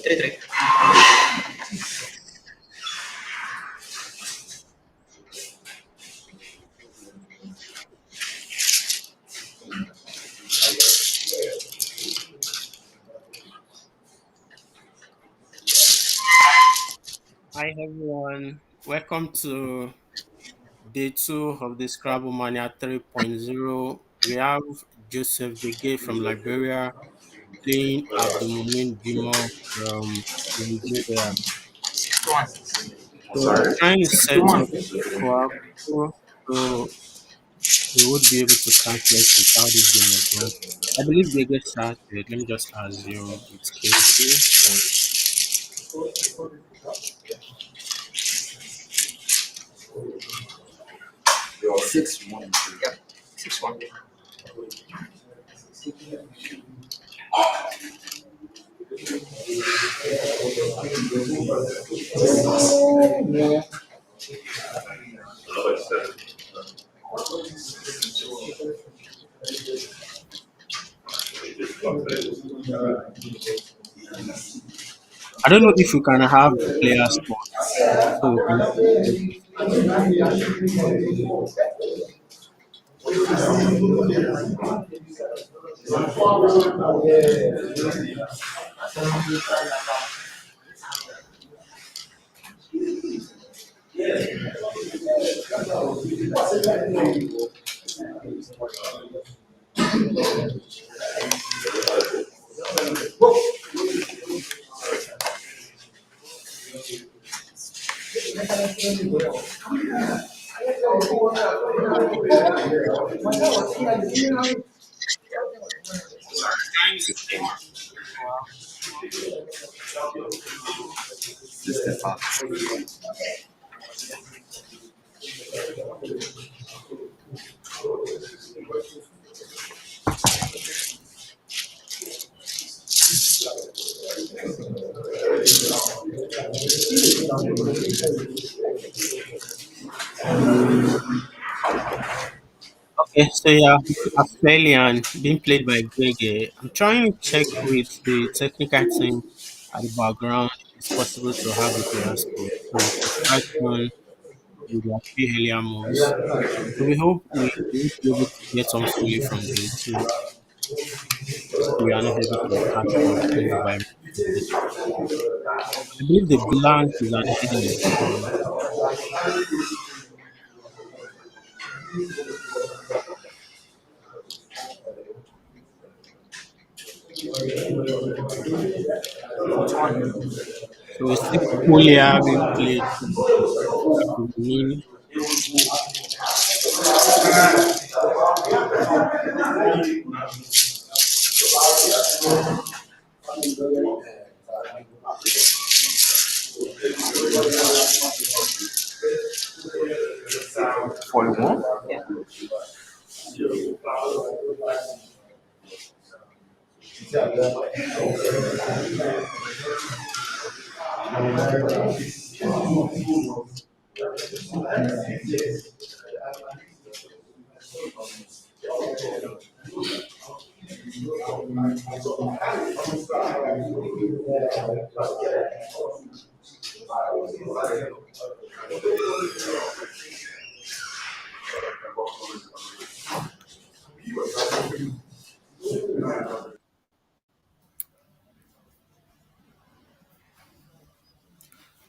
Three, three. Hi everyone, welcome to day two of the Scrabblemania 3.0. We have Joseph Dege from Liberia playing Abdulmumin Jimo from Nigeria. Go on. So I'm trying to set up Quack so we would be able to calculate with how this game is going. I believe they get started. Let me just assume it's Casey. So, 6-1. Yep. 6-1. I don't know if we can have player spots so we can calculate it. Okay, so yeah, Australian being played by Greg. I'm trying to check with the technical team at the background if it's possible to have a player spot so we can start on with their few earlier moves. So we hope we will be able to get some fully from day two. We are not able to catch up move by move from day two. I believe the blank is an headache. So 41. so we see Pulia being played by Benin. 41. Yeah.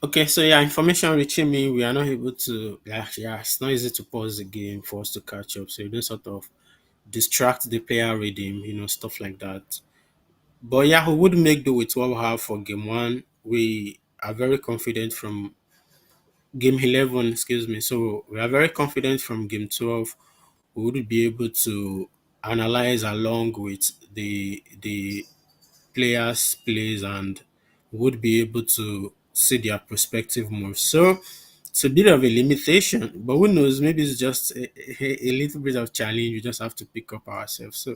Okay, so yeah, information reaching me, we are not able to, yeah, it's not easy to pause the game for us to catch up. So you don't sort of distract the player rhythm, stuff like that. But yeah, we would make do with what we have for game one. We are very confident from game 11, excuse me. So we are very confident from game 12. We would be able to analyze along with the players' plays and would be able to see their prospective moves. So it's a bit of a limitation, but who knows? Maybe it's just a little bit of challenge. We just have to pick up ourselves. So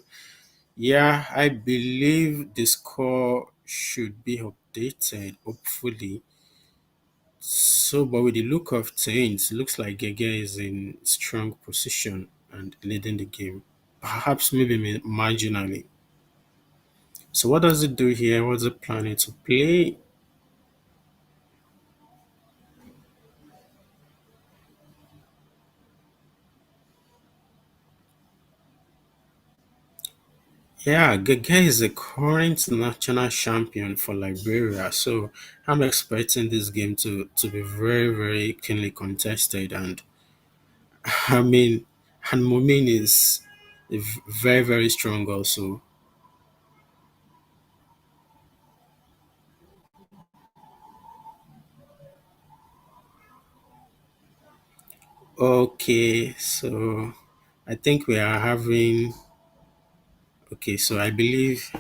yeah, I believe the score should be updated, hopefully. So, but with the look of things, looks like Gege is in strong position and leading the game. Perhaps maybe marginally. So, what does it do here? What's it planning to play? Yeah, Gege is the current national champion for Liberia. So, I'm expecting this game to be very, very keenly contested. And I mean, and Mumin is very, very strong also. Okay, so I think we are having. Okay, so I believe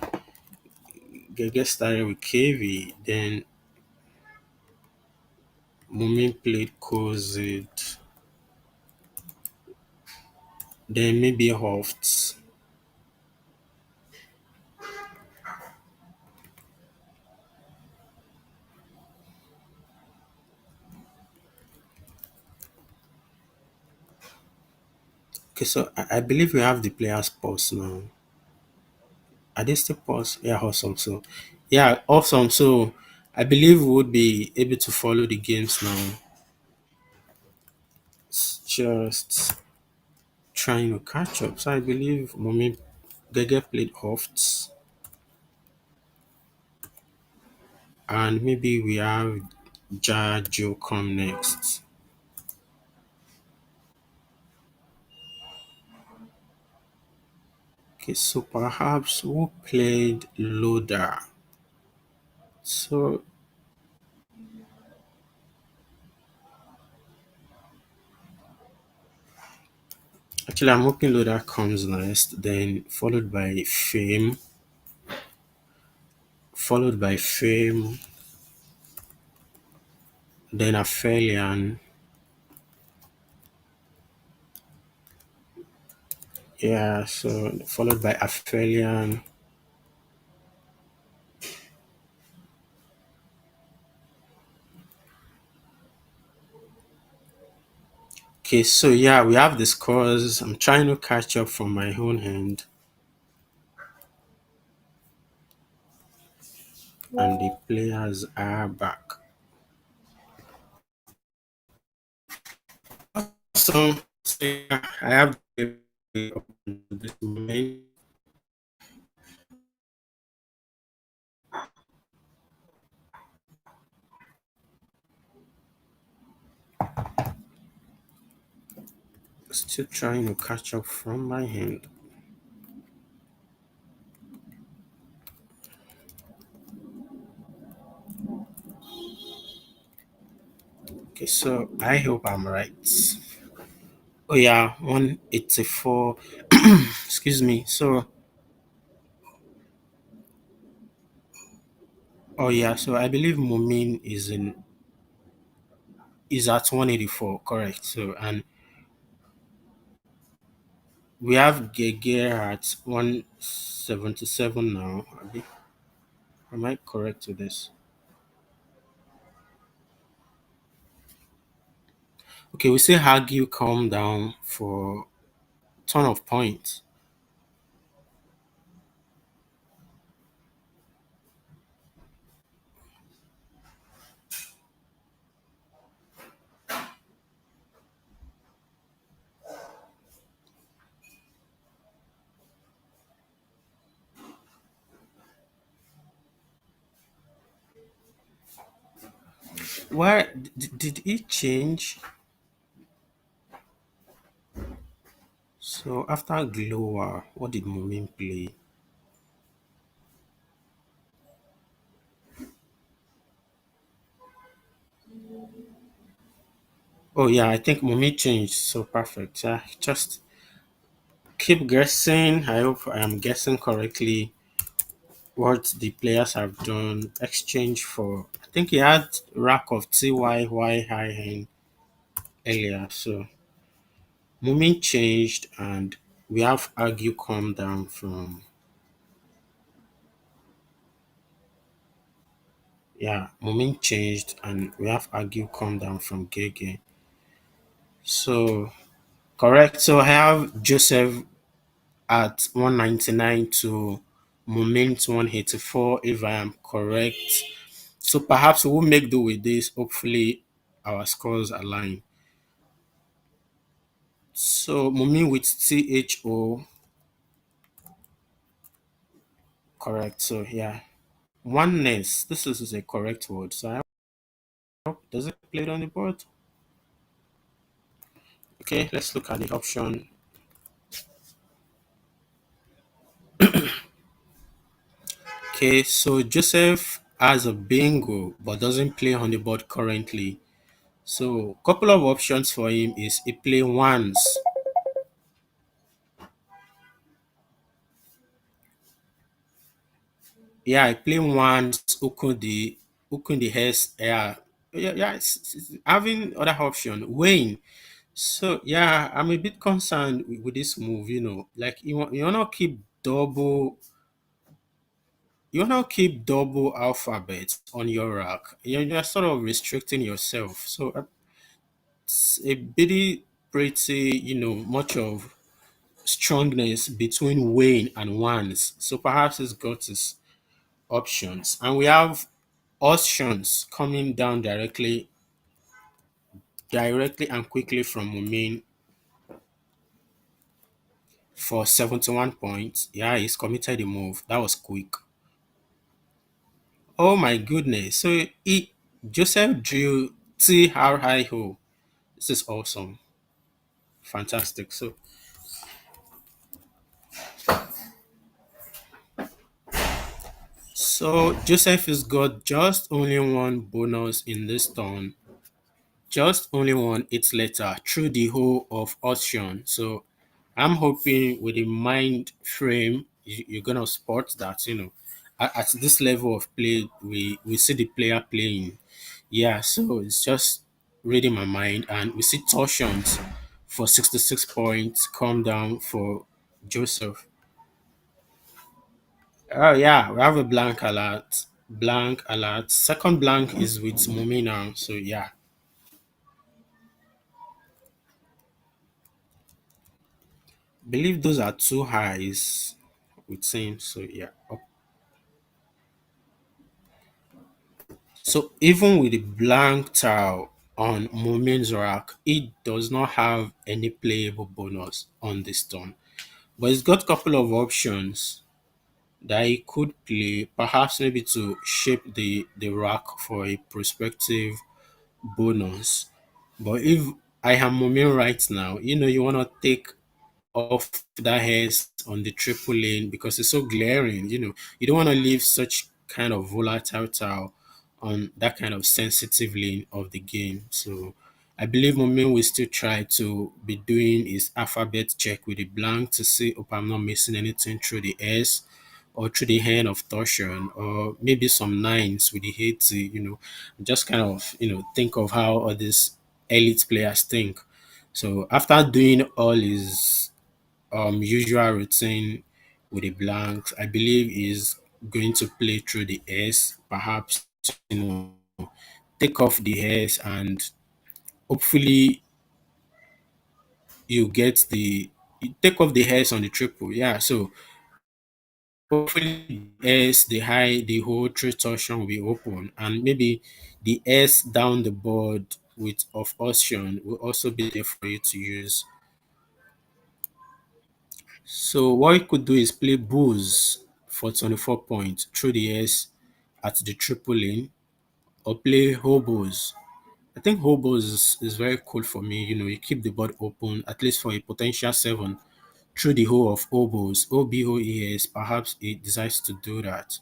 Gege started with KV, then Mumin played Kozid, then maybe Hofts. Okay, so I believe we have the players pause now. Are they still pause? Yeah, awesome. So, yeah, awesome. So, I believe we would be able to follow the games now. It's just trying to catch up. So, I believe Mumin Gege played Hofts, and maybe we have Jajo come next. Okay, so perhaps who played Loader? So actually, I'm hoping Loader comes next, then followed by Fame, then Aphelion, yeah, so followed by Aphelion. Okay, so yeah, we have the scores. I'm trying to catch up from my own hand, and the players are back. So, yeah, I have this moment. Still trying to catch up from my hand. Okay, so I hope I'm right. Oh yeah, 184. Excuse me. So oh yeah, so I believe Mumin is at 184, correct. So and we have Gege at 177 now. Am I correct with this? Okay, we say argue, calm down for ton of points. Why did it change? So after Glower, what did Mumin play? Oh yeah, I think Mumin changed. So perfect. Yeah, just keep guessing. I hope I am guessing correctly what the players have done. Exchange for I think he had rack of TYY high hand earlier. So Mumin changed and we have argue calm down from yeah, Mumin changed and we have argue calm down from Gege. So correct. So I have Joseph at 199 to Moment 184 if I am correct. So perhaps we'll make do with this. Hopefully our scores align. So Moment with THO correct. So yeah. Oneness. This is a correct word. So I hope does it play it on the board? Okay, let's look at the option. Okay, so Joseph has a bingo but doesn't play on the board currently. So couple of options for him is he play ones. Yeah, I play ones Ukundi has yeah having other option Wayne. So yeah, I'm a bit concerned with this move, like you wanna keep double alphabet on your rack. You're sort of restricting yourself. So it's a bit pretty, much of strongness between Wayne and ones. So perhaps it's got his options. And we have options coming down directly and quickly from Mumin for 71 points. Yeah, he's committed a move. That was quick. Oh my goodness. So Joseph drew TRIO. This is awesome. Fantastic. So Joseph has got just only one bonus in this turn. Just only one its letter through the whole of Ocean. So I'm hoping with the mind frame, you're gonna spot that, at this level of play, we see the player playing. Yeah, so it's just reading my mind, and we see torsions for 66 points, calm down for Joseph. Oh yeah, we have a blank alert. Blank alert. Second blank is with Mumi now. So yeah, believe those are two highs with him. So yeah. So even with the blank tile on Mumin's rack, it does not have any playable bonus on this turn. But it's got a couple of options that he could play, perhaps maybe to shape the rack for a prospective bonus. But if I am Mumin right now, you want to take off that haze on the triple lane because it's so glaring. You don't want to leave such kind of volatile tile on that kind of sensitive lane of the game. So I believe Momin will still try to be doing his alphabet check with the blank to see if I'm not missing anything through the S or through the hand of torsion or maybe some nines with the 80, just kind of, think of how all these elite players think. So after doing all his usual routine with a blank, I believe is going to play through the S, perhaps take off the S and hopefully you get you take off the hairs on the triple. Yeah, so hopefully S, the high, the whole tree torsion will be open, and maybe the S down the board with of option will also be there for you to use. So what you could do is play bulls for 24 points through the S at the triple lane, or play hobos. I think hobos is very cool for me. You know, you keep the board open at least for a potential seven through the whole of hobos. OBOES, perhaps it decides to do that.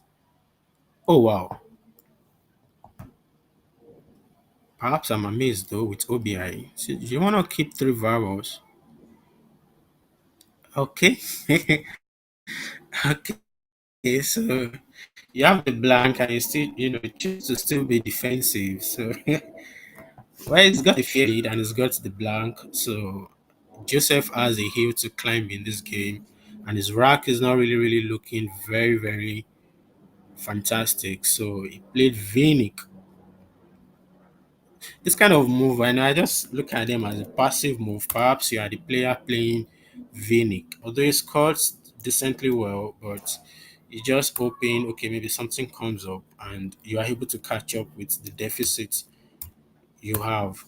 Oh wow. Perhaps I'm amazed though with OBI. So you want to keep three vowels. Okay. Okay, so you have the blank and you still, you choose to still be defensive. So, well, it's got the fair lead and it's got the blank. So, Joseph has a hill to climb in this game, and his rack is not really looking very, very fantastic. So, he played Vinic. This kind of move, and I just look at them as a passive move. Perhaps you are the player playing Vinic, although he scores decently well, but you just hoping, okay, maybe something comes up and you are able to catch up with the deficit you have.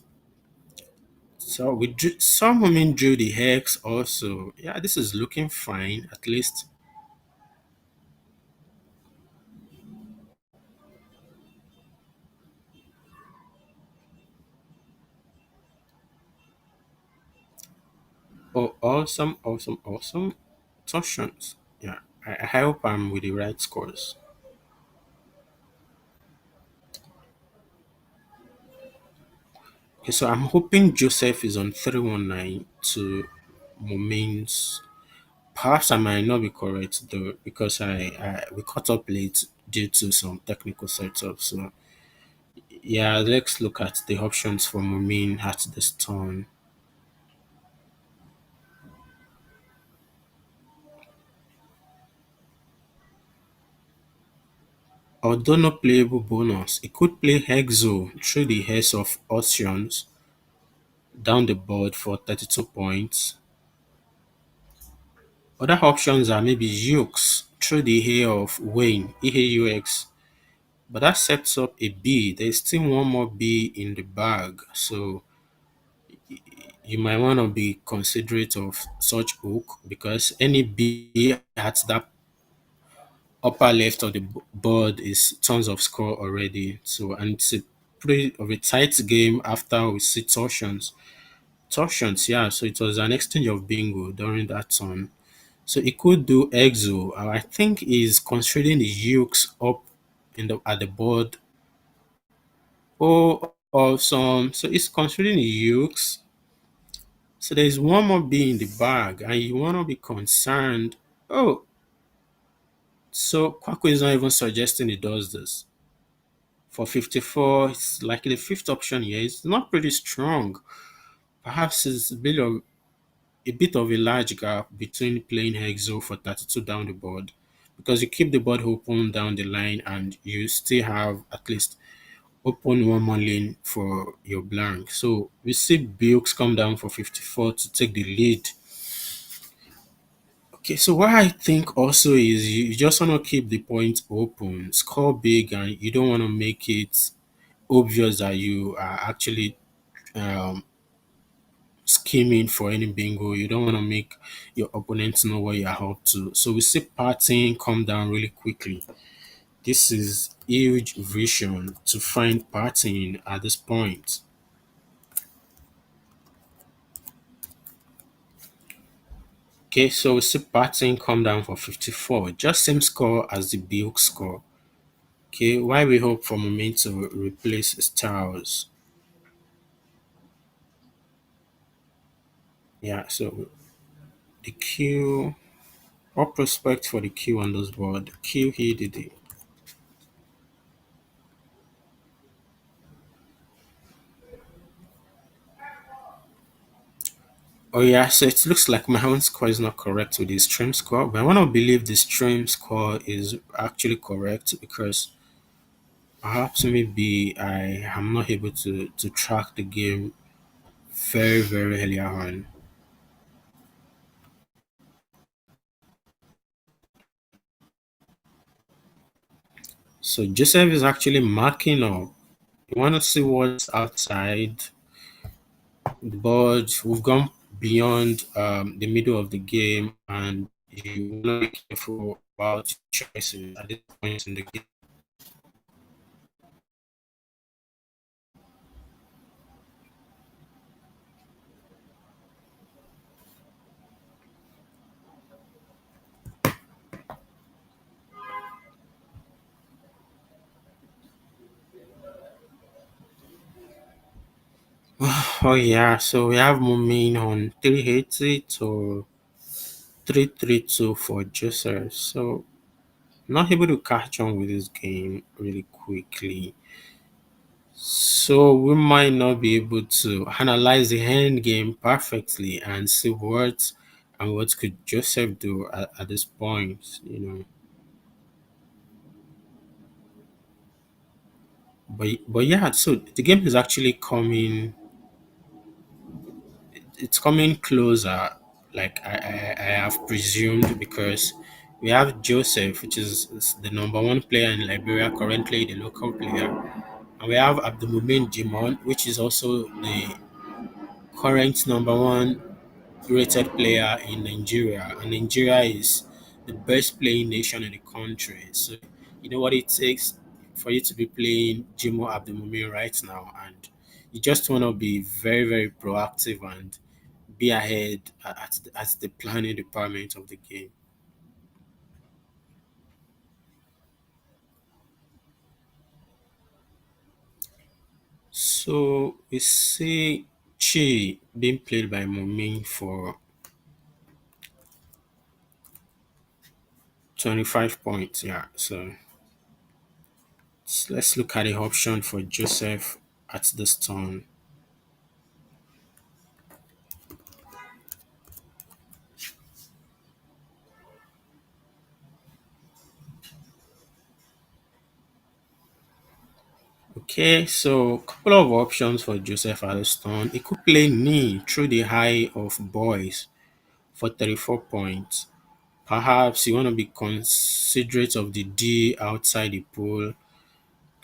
So some women drew the hex also. Yeah, this is looking fine at least. Oh, awesome torsions. Yeah, I hope I'm with the right scores. Okay, so I'm hoping Joseph is on 319 to Momin's. Perhaps I might not be correct though because I we caught up late due to some technical setup. So yeah, let's look at the options for Mumin at this turn. Although not playable bonus, it could play Hexo through the Hex of Oceans down the board for 32 points. Other options are maybe Ukes through the Hair of Wayne, EAUX, but that sets up a B. There's still one more B in the bag, so you might want to be considerate of such hook because any B at that upper left of the board is tons of score already. So and it's a pretty of a tight game after we see torsions. Torsions, yeah. So it was an exchange of bingo during that turn. So it could do exo. I think he's considering the ukes up in the at the board. Oh, awesome. So it's considering the ukes. So there's one more B in the bag, and you want to be concerned. Oh, so Kwaku is not even suggesting he does this. For 54, it's like the fifth option here. It's not pretty strong. Perhaps it's a bit of a large gap between playing Hexo for 32 down the board because you keep the board open down the line and you still have at least open one more lane for your blank. So we see Bilks come down for 54 to take the lead. Okay, so what I think also is you just want to keep the points open, score big, and you don't want to make it obvious that you are actually um, scheming for any bingo. You don't want to make your opponents know what you're up to. So we see partying come down really quickly. This is huge vision to find partying at this point. Okay, so we see partying come down for 54. Just same score as the Bilk score. Okay, why we hope for Moment to replace Styles. Yeah, so the Q, all prospect for the Q on this board. Q he did it. Oh yeah, so it looks like my own score is not correct with the stream score, but I want to believe the stream score is actually correct because perhaps maybe I am not able to track the game very earlier on. So Joseph is actually marking up. You want to see what's outside the board. We've gone beyond the middle of the game, and you want to be careful about choices at this point in the game. Oh yeah, so we have moving on 380 to 332 for Joseph. So not able to catch on with this game really quickly. So we might not be able to analyze the hand game perfectly and see what could Joseph do at this point. But yeah, so the game is actually coming. It's coming closer, like I have presumed, because we have Joseph, which is the number one player in Liberia currently, the local player, and we have Abdulmumin Jimon, which is also the current number one rated player in Nigeria, and Nigeria is the best playing nation in the country. So you know what it takes for you to be playing Jimo Abdulmumin right now, and you just want to be very very proactive and be ahead at the planning department of the game. So we see Chi being played by Mumin for 25 points. Yeah, so let's look at the option for Joseph at this turn. Okay, so couple of options for Joseph Addiston. He could play knee through the high of boys for 34 points. Perhaps you want to be considerate of the D outside the pool.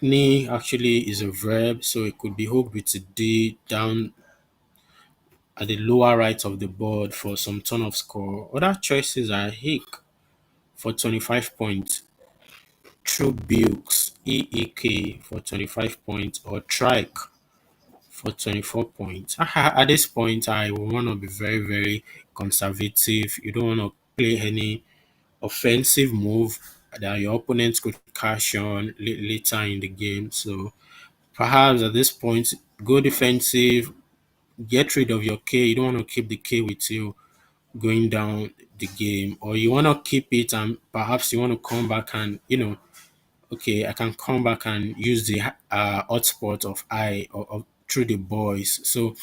Knee actually is a verb, so it could be hooked with a D down at the lower right of the board for some ton of score. Other choices are hick for 25 points, true Bilks, EEK for 25 points, or trike for 24 points. At this point, I want to be very, very conservative. You don't want to play any offensive move that your opponents could cash on later in the game. So perhaps at this point, go defensive, get rid of your K. You don't want to keep the K with you going down the game, or you want to keep it and perhaps you want to come back and, okay, I can come back and use the hotspot of or through the boys. So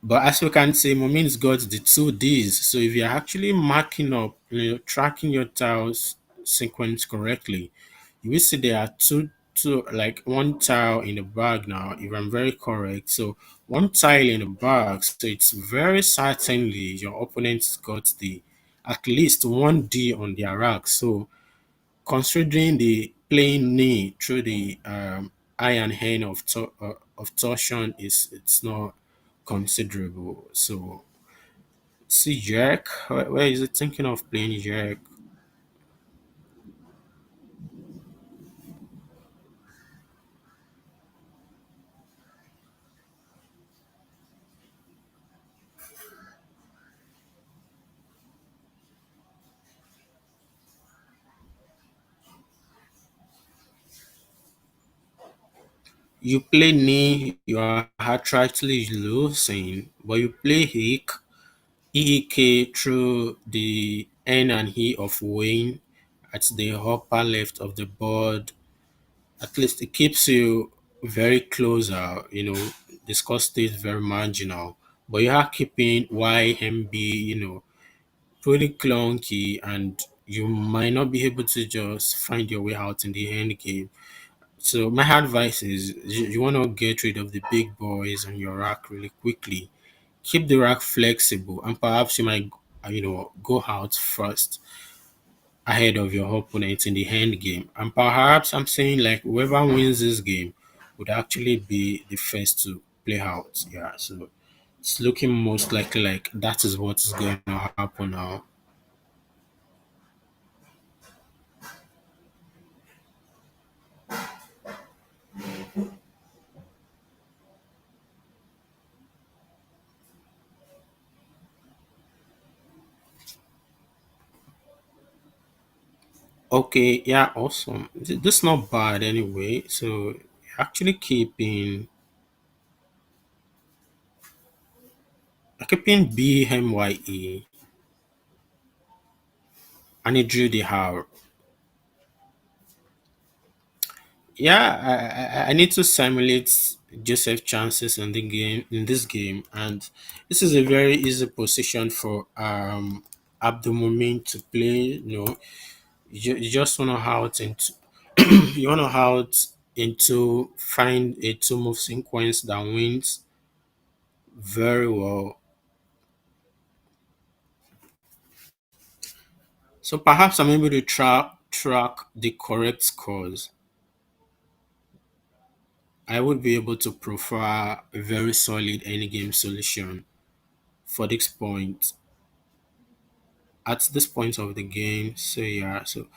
but as you can see, Momin's got the two Ds. So if you're actually marking up, tracking your tiles sequence correctly, you will see there are two, like one tile in the bag now, if I'm very correct. So one tile in the bag, so it's very certainly your opponent's got the at least one D on their rack. So considering the playing knee through the eye and hand of torsion is it's not considerable. So see Jack, where is it thinking of playing Jack? You play knee, you are attractively losing, but you play hick, EEK through the N and E of Wayne at the upper left of the board. At least it keeps you very closer, the score stays very marginal. But you are keeping YMB, pretty clunky, and you might not be able to just find your way out in the end game. So my advice is you want to get rid of the big boys on your rack really quickly. Keep the rack flexible, and perhaps you might, go out first. ahead of your opponent in the end game. And perhaps I'm saying like whoever wins this game would actually be the first to play out. Yeah, so it's looking most likely like that is what is going to happen now. Okay, yeah, awesome. This is not bad anyway. So actually keeping BMYE and it drew the hour. Yeah, I need to simulate Joseph chances in the game in this game, and this is a very easy position for Abdulmumin to play. You just want to out into you want to out into find a two move sequence that wins very well. So perhaps I'm able to track the correct scores. I would be able to prefer a very solid endgame solution for this point at this point of the game. So yeah, so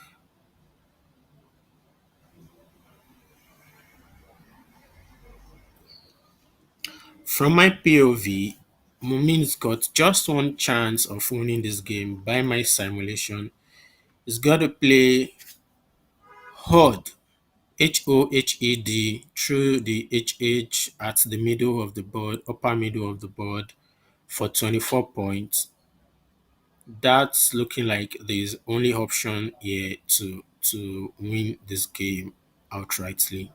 from my POV, Mumin's got just one chance of winning this game by my simulation. He's got to play HOD, HOHED through the HH at the middle of the board, upper middle of the board for 24 points. That's looking like the only option here to win this game outrightly.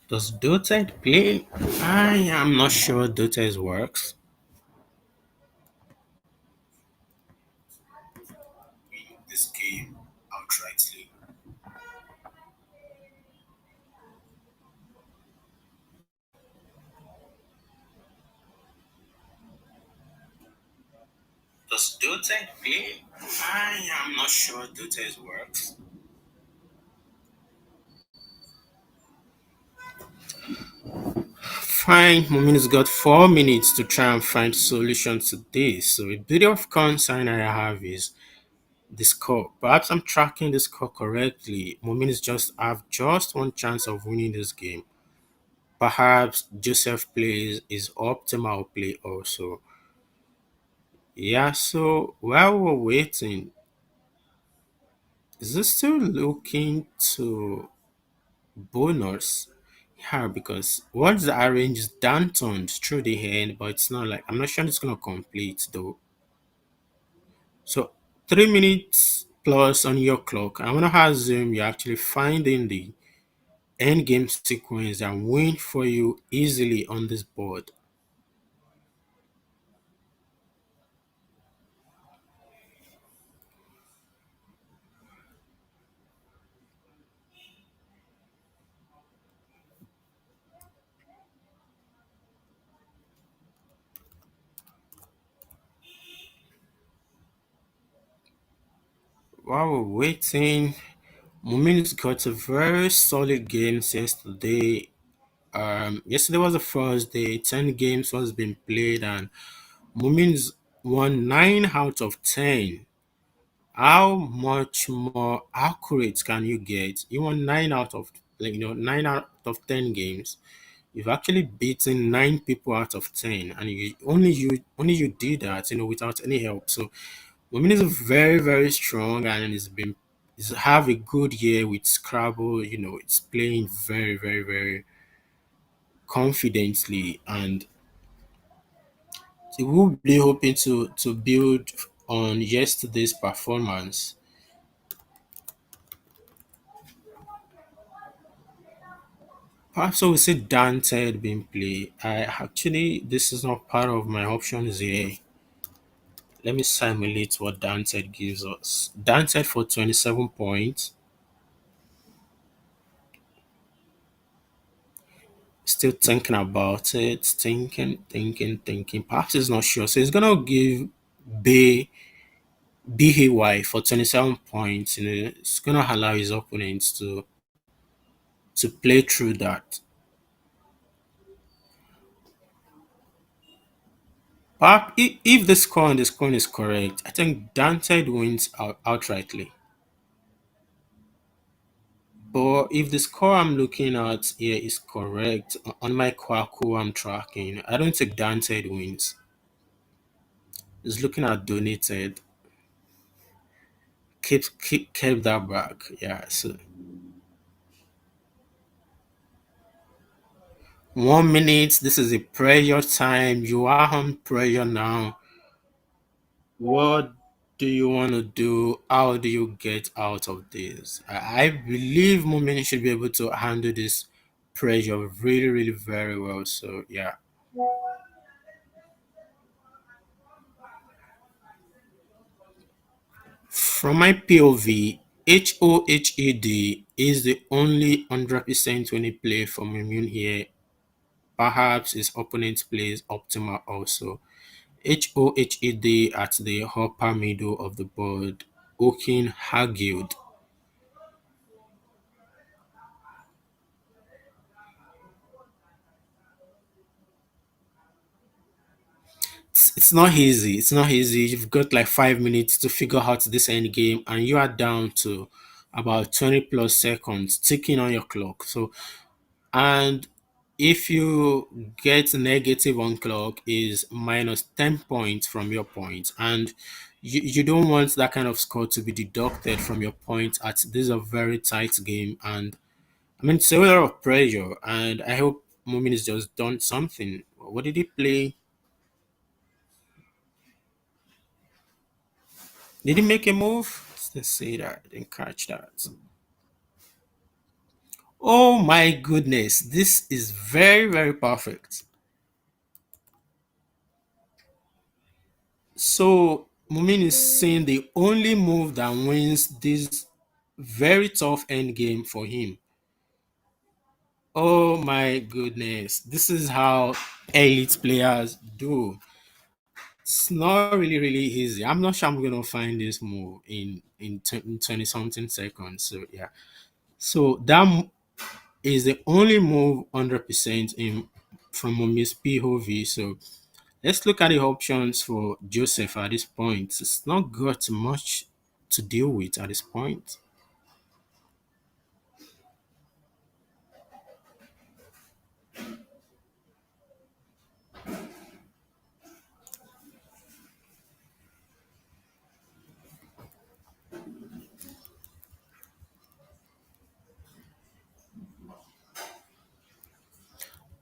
Does Dota play? I am not sure Dota works. This game outrightly. Does Dota play? I am not sure Dota works. Fine, Momin's got 4 minutes to try and find solutions to this. So a bit of concern I have is the score. Perhaps I'm tracking the score correctly. Momin's just have just one chance of winning this game. Perhaps Joseph plays his optimal play also. Yeah, so while we're waiting, is this still looking to bonus? Yeah, because once the arrange is done turned through the hand, but it's not like I'm not sure it's gonna complete though. So 3 minutes plus on your clock. I wanna assume you're actually finding the end game sequence and win for you easily on this board. While we're waiting, Mumin's got a very solid game yesterday. Yesterday was the first day. 10 games was being played, and Mumin's won 9 out of 10. How much more accurate can you get? You won 9 out of 10 games. You've actually beaten 9 people out of 10, and you did that, without any help. So Women is very, very strong and it's have a good year with Scrabble. It's playing very, very, very confidently, and it will be hoping to build on yesterday's performance. Perhaps I would say Dante had been played. I actually this is not part of my options here. Let me simulate what Dante gives us. Dante for 27 points. Still thinking about it, thinking. Perhaps he's not sure. So he's gonna give B BHY for 27 points. It's gonna allow his opponents to play through that. Perhaps if the score on the screen is correct, I think Dante wins outrightly. But if the score I'm looking at here is correct on my Kwaku I'm tracking, I don't think Dante wins. It's looking at donated. Keep that back. Yeah. So 1 minute. This is a pressure time. You are on pressure now. What do you want to do? How do you get out of this? I believe Mumin should be able to handle this pressure really, really very well. So yeah. From my POV, HOHED is the only 100% winning play for Mumin here. Perhaps his opponent plays optimal also. HOHED at the upper middle of the board. Okin argued. It's not easy. It's not easy. You've got like 5 minutes to figure out this end game, and you are down to about 20 plus seconds ticking on your clock. So, and if you get negative on clock, is minus 10 points from your point, and you don't want that kind of score to be deducted from your point at this is a very tight game. And I mean, it's a lot of pressure, and I hope Mumin has just done something. What did he play? Did he make a move? Let's see that. I didn't catch that. Oh my goodness. This is very, very perfect. So Mumin is saying the only move that wins this very tough end game for him. Oh my goodness. This is how elite players do. It's not really, really easy. I'm not sure I'm gonna find this move in 20 something seconds. So yeah. So that is the only move 100% in from Miss POV. So let's look at the options for Joseph at this point. It's not got much to deal with at this point.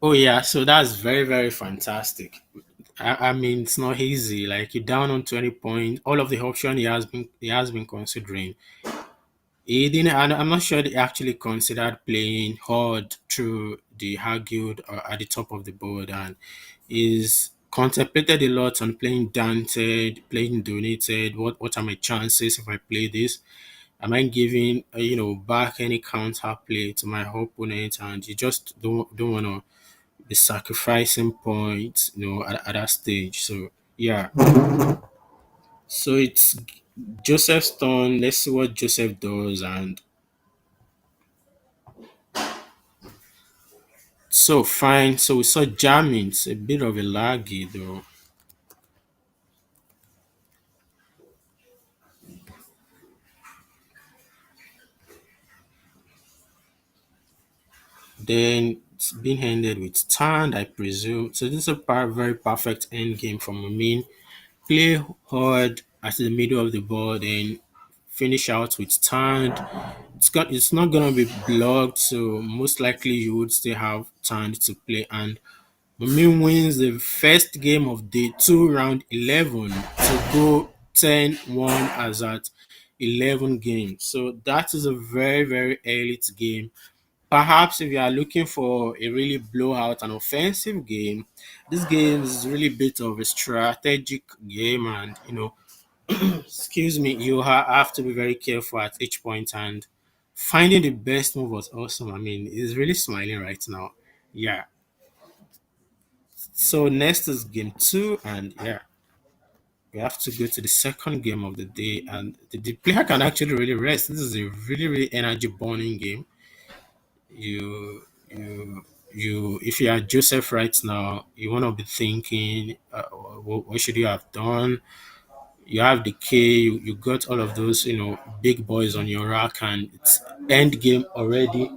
Oh yeah, so that's very, very fantastic. I mean, it's not easy. Like you're down on 20 points. All of the option he has been considering. He didn't. I'm not sure they actually considered playing hard through the hard guild or at the top of the board, and is contemplated a lot on playing Dante, playing donated. What are my chances if I play this? Am I giving back any counter play to my opponent? And you just don't want to be sacrificing points, at that stage. So yeah, so it's Joseph's turn. Let's see what Joseph does. And so fine. So we saw jamming. It's a bit of a laggy though. Then it's been ended with turned, I presume. So this is a very perfect end game from Amin. Play hard at the middle of the board and finish out with turned. It's not gonna be blocked, so most likely you would still have turned to play. And Amin wins the first game of day 2 round 11 to go 10-1 as at 11 games. So that is a very, very elite game. Perhaps if you are looking for a really blowout and offensive game, this game is really a bit of a strategic game, and excuse me, you have to be very careful at each point. And finding the best move was awesome. I mean, he's really smiling right now. Yeah. So next is game two, and yeah, we have to go to the second game of the day, and the player can actually really rest. This is a really, really energy burning game. If you are Joseph right now, you want to be thinking, what should you have done? You have the K, you got all of those, big boys on your rack, and it's end game already.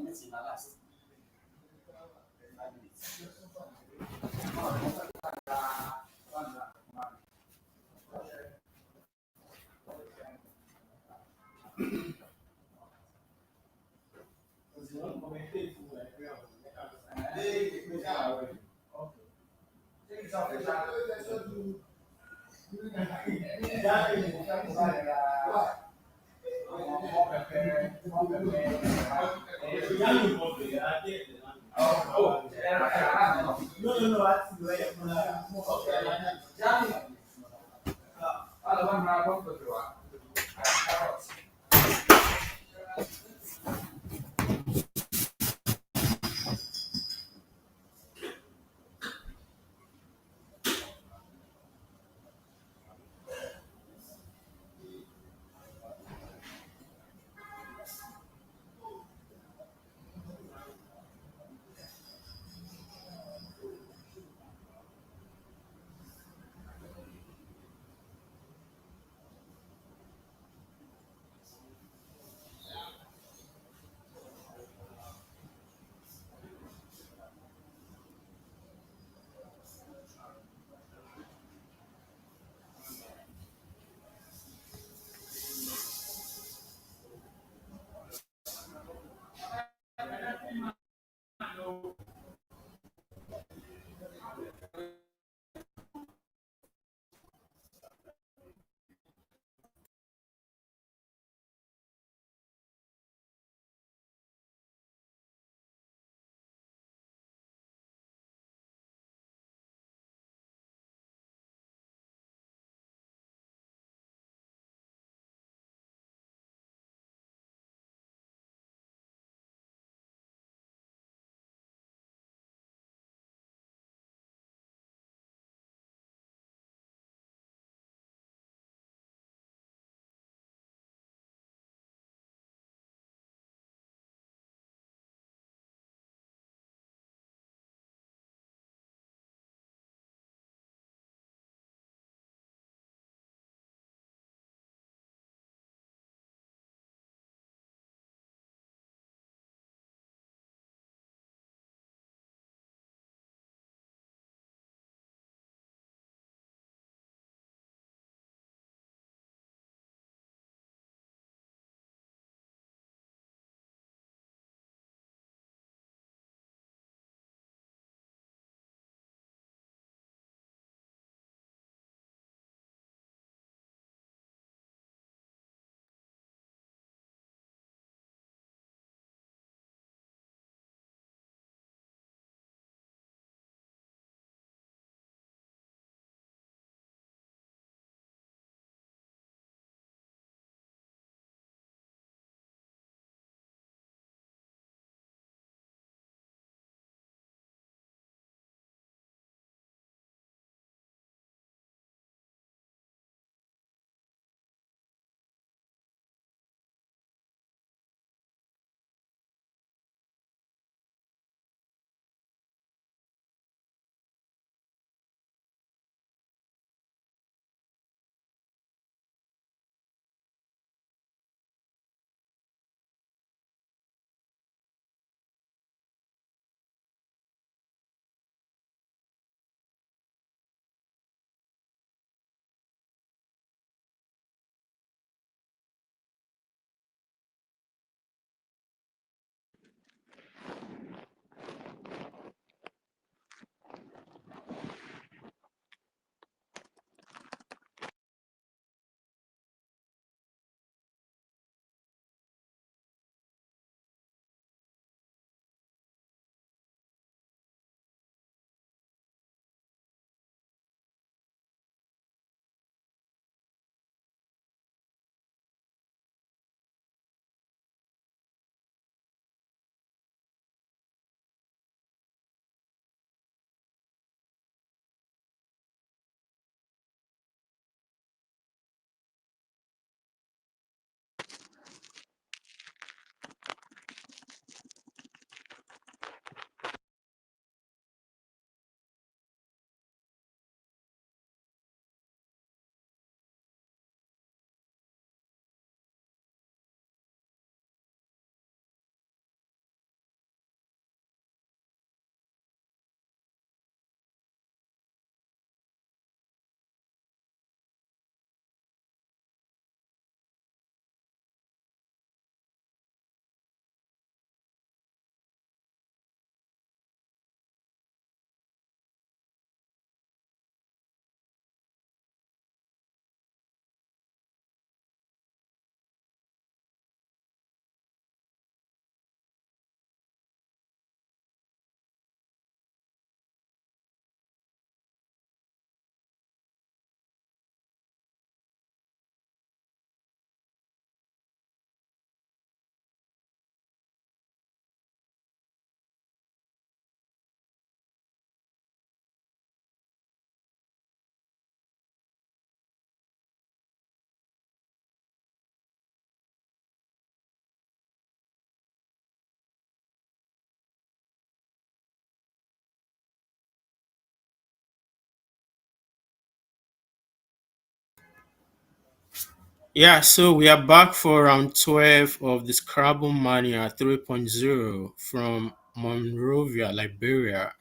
Yeah, so we are back for round 12 of the Scrabblemania 3.0 from Monrovia, Liberia.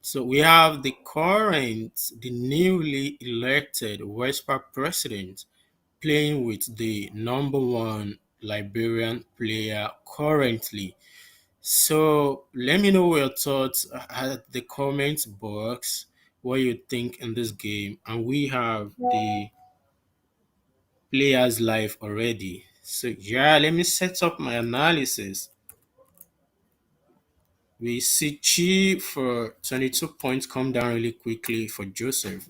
So we have the newly elected Westpac president playing with the number one Liberian player currently. So let me know your thoughts at the comments box, what you think in this game. And we have the players live already. So yeah, let me set up my analysis. We see Chi for 22 points come down really quickly for Joseph.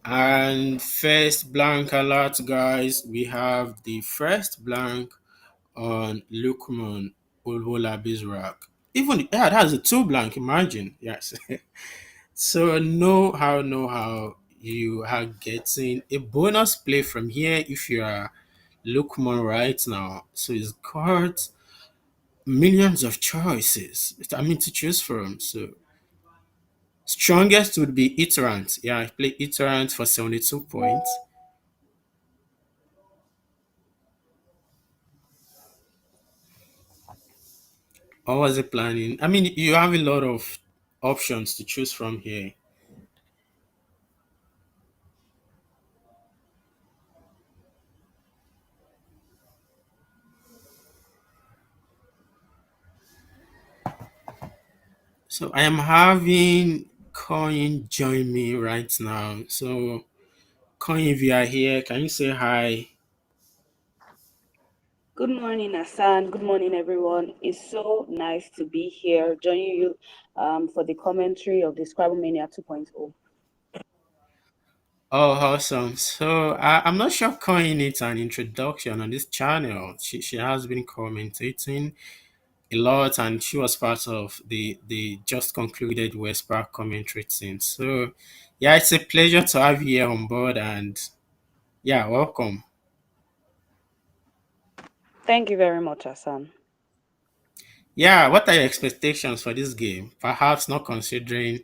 And first blank alert, guys. We have the first blank on Lukman Ulhola Bizrak. Even yeah, that's a two blank, imagine. Yes. So know how you are getting a bonus play from here if you are Lukman right now. So he's got millions of choices. I mean to choose from. So strongest would be Iterant. Yeah, I play Iterant for 72 points. Or was it planning? I mean, you have a lot of options to choose from here. So I am having Coin join me right now. So Coin, if you are here, can you say hi? Good morning, Hassan. Good morning, everyone. It's so nice to be here joining you for the commentary of the Scrabblemania 2.0. Oh, awesome. So I'm not sure Coin needs an introduction on this channel. She has been commentating a lot and she was part of the just concluded Westpac commentary team. So yeah, it's a pleasure to have you here on board and yeah, welcome. Thank you very much, Hassan. Yeah, what are your expectations for this game? Perhaps not considering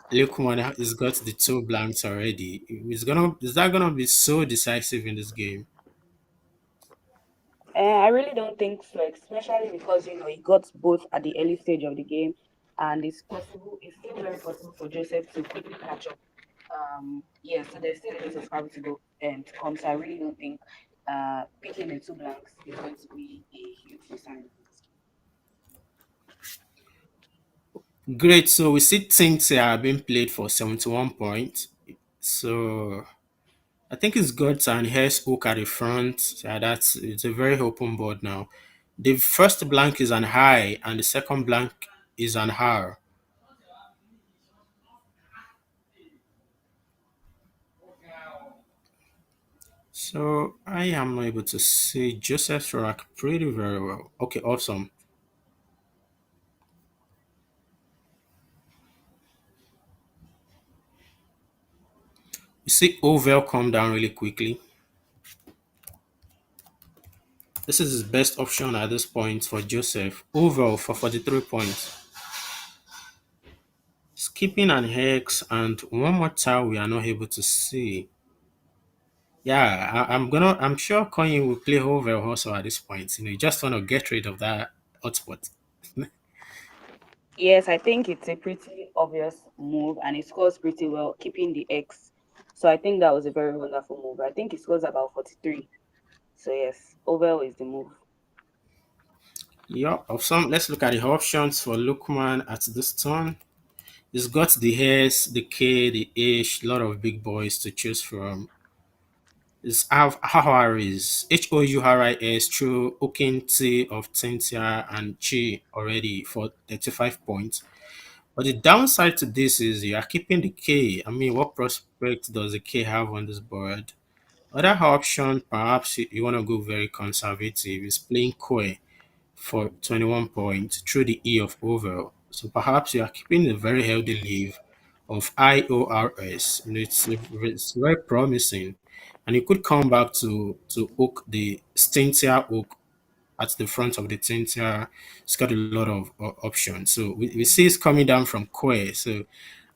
Lukman has got the two blanks already. Is that gonna be so decisive in this game? I really don't think so, especially because he got both at the early stage of the game, and it's still very possible for Joseph to quickly catch up. Yeah, so there's still a lot of Scrabble to go and to come. So I really don't think picking the two blanks is going to be a huge sign. Great. So we see things are being played for 71 points. So I think it's got an Hess hook at the front. Yeah, that's it's a very open board now. The first blank is an high and the second blank is an R. So I am able to see Joseph's rack pretty very well. Okay, awesome. You see Ovel come down really quickly. This is his best option at this point for Joseph. Ovel for 43 points. Skipping an hex and one more tile we are not able to see. Yeah, I'm sure Kanye will play Ovel also at this point. You just want to get rid of that hotspot. Yes, I think it's a pretty obvious move and it scores pretty well, keeping the X. So I think that was a very wonderful move. I think it scores about 43. So yes, Oval is the move. Yeah, awesome. Let's look at the options for Lukman at this turn. He's got the S, the K, the H, a lot of big boys to choose from. It's Houris, Houris through Okinti of Tintia and Chi already for 35 points. But the downside to this is you are keeping the K. I mean, what prospect does the K have on this board? Other option, perhaps you want to go very conservative, is playing Koi for 21 points through the E of Oval. So perhaps you are keeping a very healthy leave of IORS. It's very promising. And you could come back to hook the Stintia hook at the front of the Tintia. It's got a lot of options. So we see it's coming down from Koi. So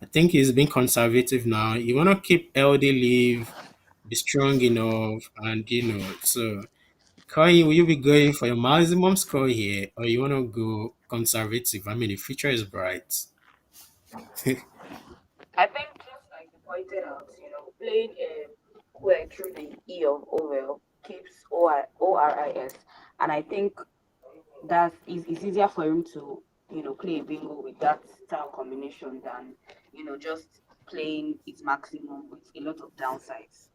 I think he's being conservative now. You want to keep LD leave be strong enough, and so Koi, will you be going for your maximum score here, or you want to go conservative? I mean, the future is bright. I think just like you pointed out, playing queer through the E of Oval keeps ORIS, and I think that is it's easier for him to play bingo with that style combination than just playing its maximum with a lot of downsides.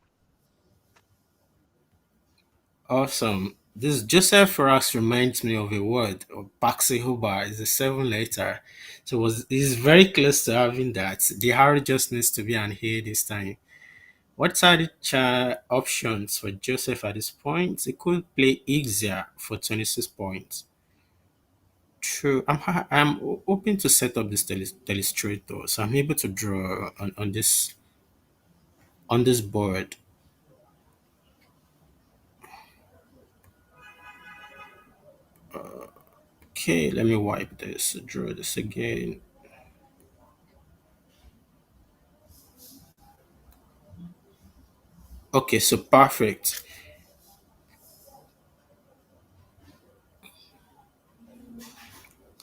Awesome. This Joseph Fox reminds me of a word, of Baxi Hubar is a seven letter. So is very close to having that. The Harry just needs to be an here this time. What are the options for Joseph at this point? He could play Ixia for 26 points. True. I'm hoping to set up this illustrator, so I'm able to draw on this board. Okay, let me wipe this. Draw this again. Okay, so perfect.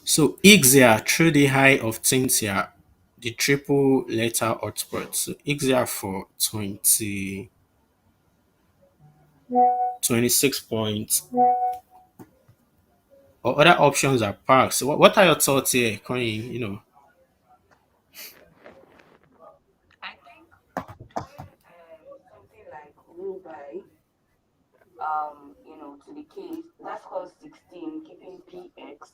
So Ixia through the high of Tintia, the triple letter hotspot. So Ixia for 26 points. Or other options are parks. So what are your thoughts here, Coin? I think doing something like rule by to the king, that's called 16, keeping PX.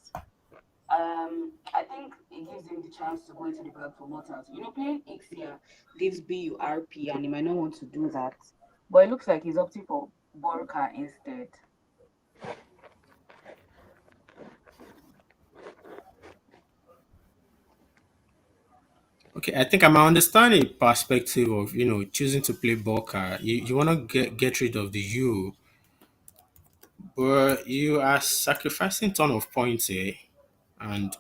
I think it gives him the chance to go into the bag for mortals. Playing X here gives BURP, and he might not want to do that. But it looks like he's opting for Borka instead. Okay, I think I'm understanding perspective of choosing to play Boca. You want to get rid of the U, but you are sacrificing ton of points here. And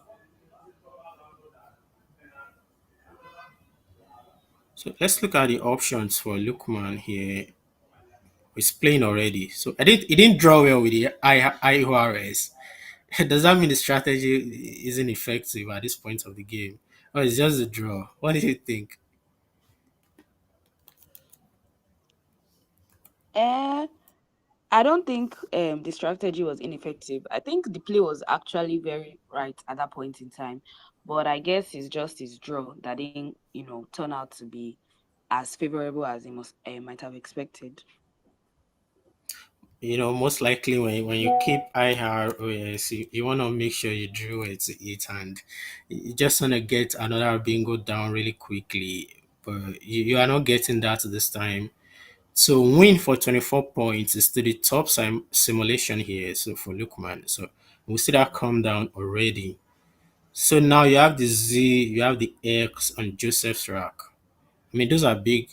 so let's look at the options for Lukman here. He's playing already. So he didn't draw well with the IORS. Does that mean the strategy isn't effective at this point of the game? Or it's just a draw? What do you think? Eh, I don't think the strategy was ineffective. I think the play was actually very right at that point in time. But I guess it's just his draw that didn't, turn out to be as favorable as he might have expected. Most likely when you keep IROS, you want to make sure you drew it to it, and you just want to get another bingo down really quickly. But you are not getting that this time. So win for 24 points is to the top simulation here. So for Lukman, so we see that come down already. So now you have the Z, you have the X on Joseph's rack. I mean, those are big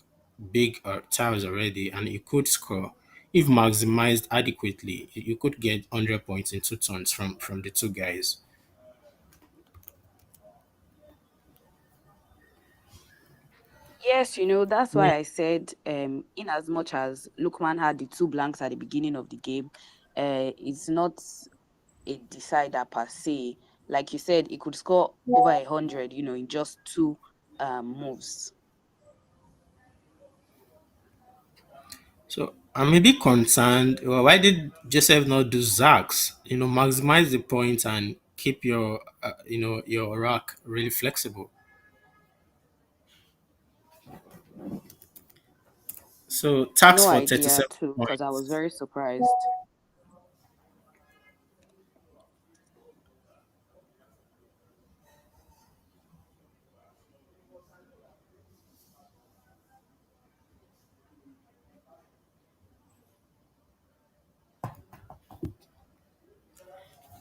tiles already, and you could score if maximized adequately. You could get 100 points in 2 turns from the two guys. Yes, that's Yeah. why I said, in as much as Lukman had the two blanks at the beginning of the game, it's not a decider per se. Like you said, he could score over 100, in just two moves. So I'm a bit concerned. Well, why did Joseph not do Zags? Maximize the points and keep your rack really flexible. So tax No for idea 37 too, because I was points. very surprised.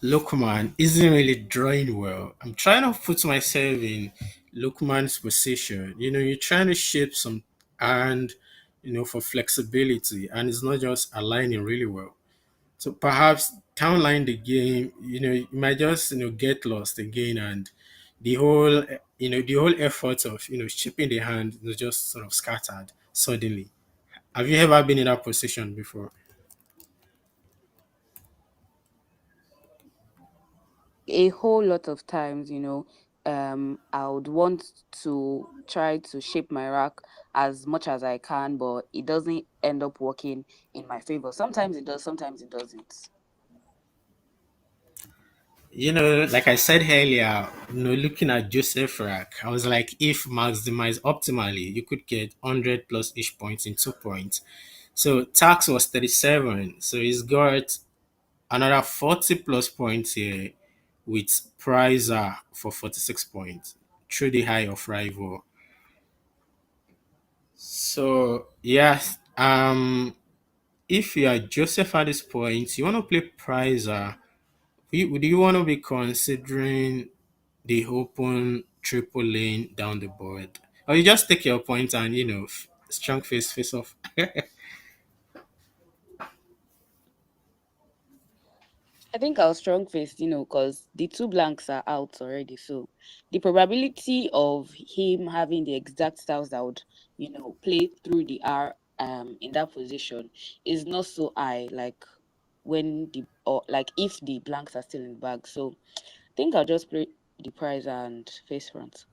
Lokman isn't really drawing well. I'm trying to put myself in Lokman's position. You're trying to shape some and for flexibility, and it's not just aligning really well. So perhaps downline the game, you might just get lost again, and the whole effort of shaping the hand just sort of scattered suddenly. Have you ever been in that position before? A whole lot of times, I would want to try to shape my rack as much as I can, but it doesn't end up working in my favor. Sometimes it does, sometimes it doesn't. Like I said earlier, looking at Joseph Rack, I was like, if maximized optimally, you could get 100 plus each points in 2 points. So tax was 37. So he's got another 40 plus points here with Prizer for 46 points through the high of rival. So yeah, if you are Joseph at this point, you want to play Prizer. Do you want to be considering the open triple lane down the board, or you just take your point and strong face off? I think I was strong faced, because the two blanks are out already. So the probability of him having the exact styles that would, play through the R in that position is not so high, like when the or like if the blanks are still in the bag. So I think I'll just play the prize and face front.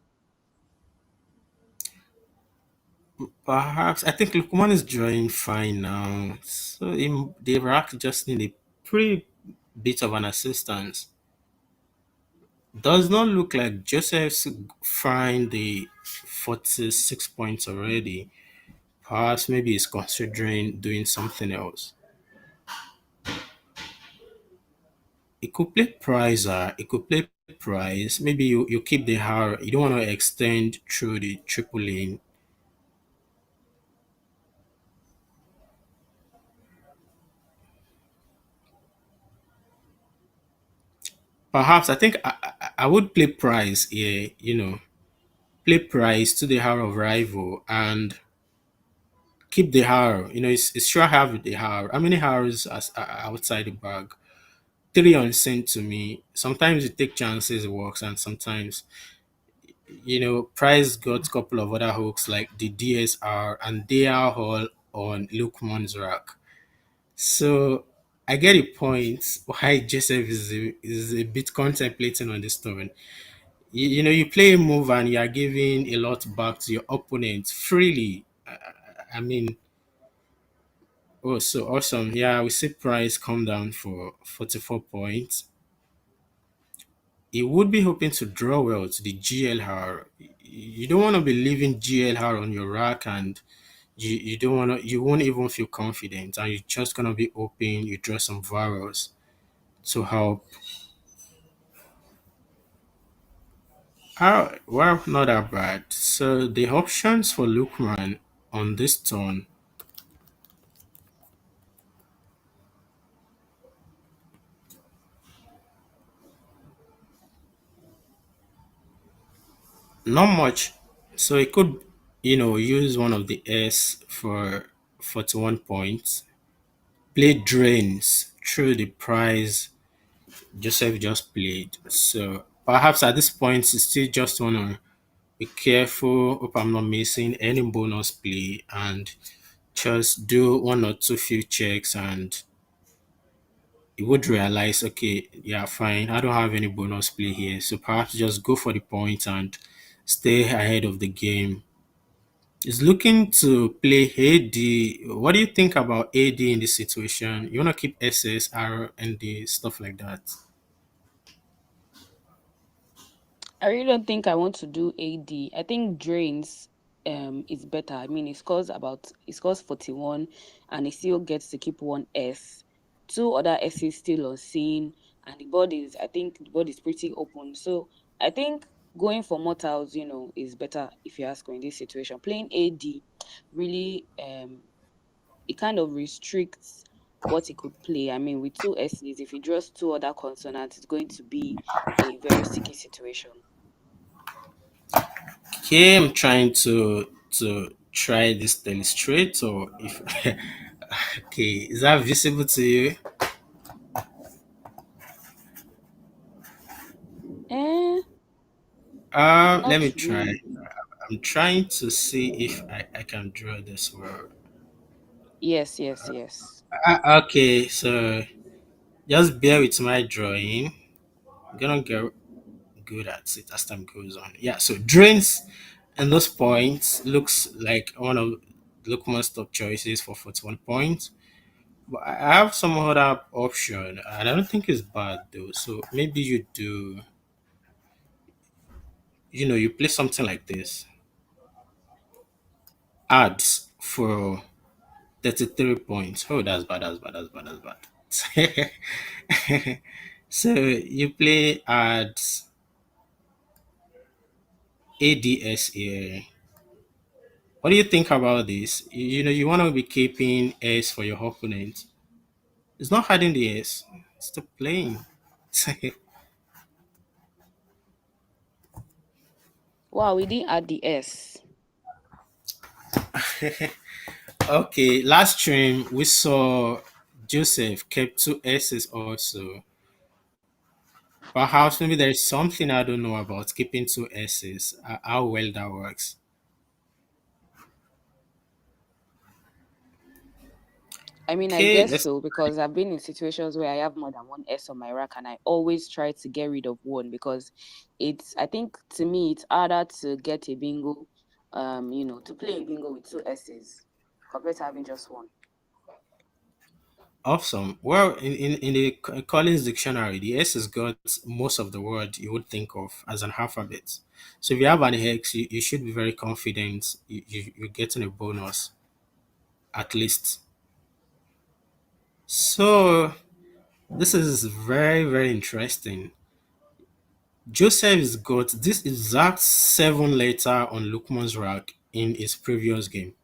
Perhaps I think Lukman is drawing fine now, so the Iraq just need a pretty bit of an assistance. Does not look like Joseph's find the 46 points already. Perhaps maybe he's considering doing something else. It could play prizer, it could play prize. Maybe you keep the har. You don't want to extend through the triple lane. Perhaps I think I would play prize here. Play prize to the har of rival and keep the har. It's sure have the har. How many hars are outside the bag? Three unsent to me. Sometimes you take chances, it works, and sometimes Price got a couple of other hooks like the DSR, and they are all on Luke Monzrak. So I get the point why Joseph is a bit contemplating on this turn. You play a move and you are giving a lot back to your opponent freely. I mean, oh, so awesome. Yeah, we see Price come down for 44 points. He would be hoping to draw well to the GLR. You don't want to be leaving GLR on your rack, and you don't want to, you won't even feel confident, and you're just going to be hoping you draw some varus to help. Well, not that bad. So the options for Lukman on this turn, not much. So he could, use one of the S for 41 points. Play drains through the prize Joseph just played. So perhaps at this point, you still just want to be careful. Hope I'm not missing any bonus play and just do one or two few checks, and you would realize, okay, yeah, fine. I don't have any bonus play here. So perhaps just go for the point and stay ahead of the game. Is looking to play AD. What do you think about AD in this situation? You want to keep SS, R, and the stuff like that? I really don't think I want to do AD. I think drains is better. I mean, it scores 41 and it still gets to keep one S. Two other S's still unseen, and I think the board is pretty open. So I think going for mortals, is better if you ask me in this situation. Playing AD really it kind of restricts what he could play. I mean, with two S's, if he draws two other consonants, it's going to be a very sticky situation. Here I'm trying to try this to illustrate, or if okay, is that visible to you? Eh, Let me not try. really. I'm trying to see if I can draw this word. Yes, yes, yes. Okay, so just bear with my drawing. I'm gonna get good at it as time goes on. Yeah, so drains and those points looks like one of Lukman's top choices for 41 points. But I have some other option, and I don't think it's bad though. So maybe you do, you play something like this: ads for 33 points. Oh, that's bad. That's bad. That's bad. That's bad. So you play ads ADS here. What do you think about this? You want to be keeping S for your opponent. It's not hiding the S. It's the playing. Wow, we didn't add the S. Okay, last stream we saw Joseph kept two S's also. Perhaps maybe there is something I don't know about keeping two S's. How well that works. I mean, I Okay, guess let's. so because I've been in situations where I have more than one S on my rack and I always try to get rid of one because I think to me, it's harder to get a bingo, to play a bingo with two S's compared to having just one. Awesome. Well, in the Collins dictionary, the S has got most of the word you would think of as an alphabet. So if you have an hex, you should be very confident you're getting a bonus at least. So this is very, very interesting. Joseph's got this exact seven letter on Lukman's rack in his previous game.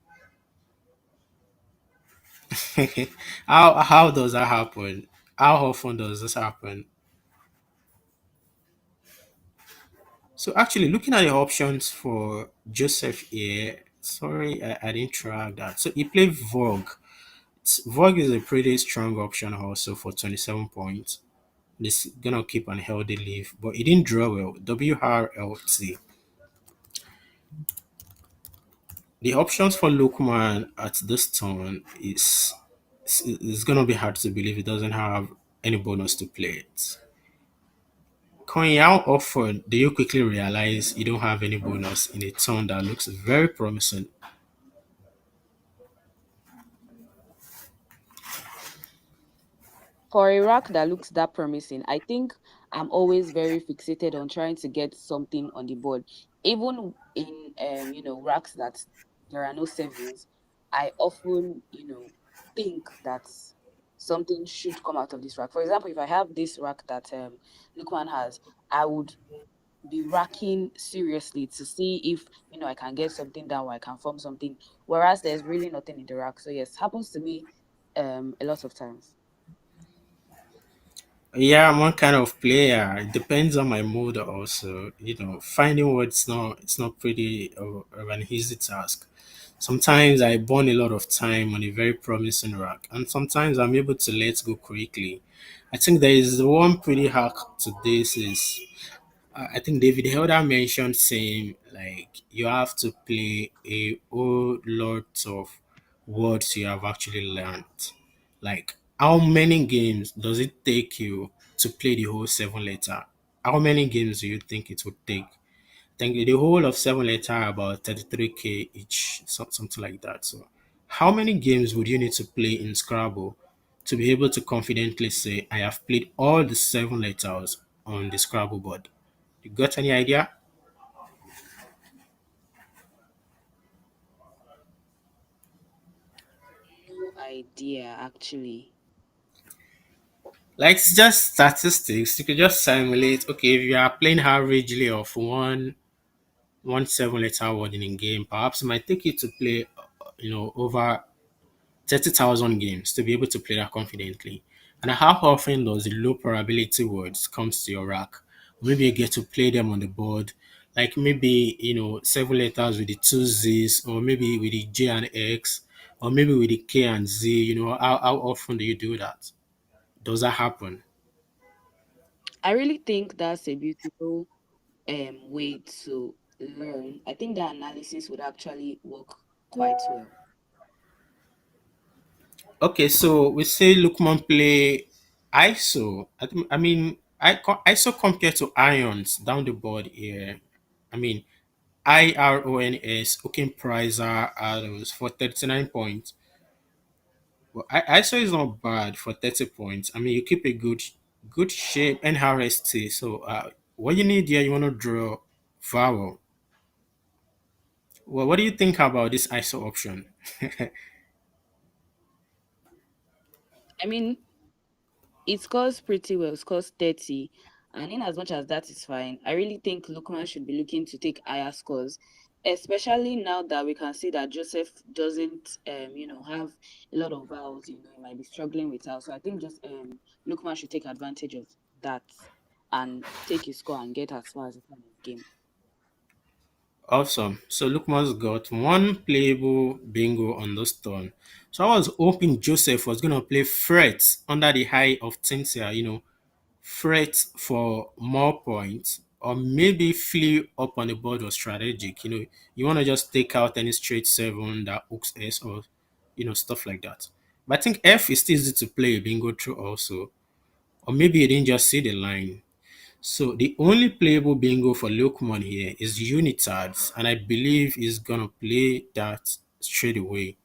How does that happen? How often does this happen? So actually, looking at the options for Joseph here, sorry, I didn't track that. So he played Vogue. Vogue is a pretty strong option also for 27 points. This gonna keep an healthy lead, but he didn't draw well. WRLT. The options for Lukman at this turn is gonna be hard to believe he doesn't have any bonus to play it. Coin, how often do you quickly realize you don't have any bonus in a turn that looks very promising? For a rack that looks that promising, I think I'm always very fixated on trying to get something on the board. Even in racks that there are no sevens, I often, think that something should come out of this rack. For example, if I have this rack that Lukman has, I would be racking seriously to see if I can get something down or I can form something. Whereas there's really nothing in the rack. So yes, happens to me a lot of times. Yeah, I'm one kind of player. It depends on my mood also. Finding what's not it's not pretty of an easy task. Sometimes I burn a lot of time on a very promising rack, and sometimes I'm able to let go quickly. I think there is one pretty hack to this is I think David Helder mentioned saying like you have to play a whole lot of words you have actually learned. Like how many games does it take you to play the whole seven letter? How many games do you think it would take? I think the whole of seven letter about 33K each, something like that. So how many games would you need to play in Scrabble to be able to confidently say I have played all the seven letters on the Scrabble board? You got any idea? No idea, actually. Like it's just statistics. You could just simulate. Okay, if you are playing averagely of one seven letter word in a game, perhaps it might take you to play, over 30,000 games to be able to play that confidently. And how often does the low probability words comes to your rack? Maybe you get to play them on the board, like maybe seven letters with the two Z's, or maybe with the J and X, or maybe with the K and Z. How often do you do that? Does that happen? I really think that's a beautiful way to learn. I think that analysis would actually work quite well. Okay, so we say Lukman play ISO. I mean, ISO compared to ions down the board here. I mean, IRONS, hooking prizer arrows for 39 points. Well, ISO is not bad for 30 points. I mean, you keep a good shape and RST. So, what you need here, you want to draw vowel. Well, what do you think about this ISO option? I mean, it scores pretty well, scores 30. And in as much as that is fine, I really think Lukman should be looking to take higher scores, especially now that we can see that Joseph doesn't, have a lot of vowels. He might be struggling with vowels. So I think just Lukman should take advantage of that and take his score and get as far as the final game. Awesome. So Lukman's got one playable bingo on this turn. So I was hoping Joseph was gonna play fret under the high of Cynthia, fret for more points, or maybe flee up on the board or strategic. You wanna just take out any straight seven that hooks S or stuff like that. But I think F is still easy to play bingo through also. Or maybe you didn't just see the line. So the only playable bingo for Lukman here is Unitards, and I believe he's gonna play that straight away.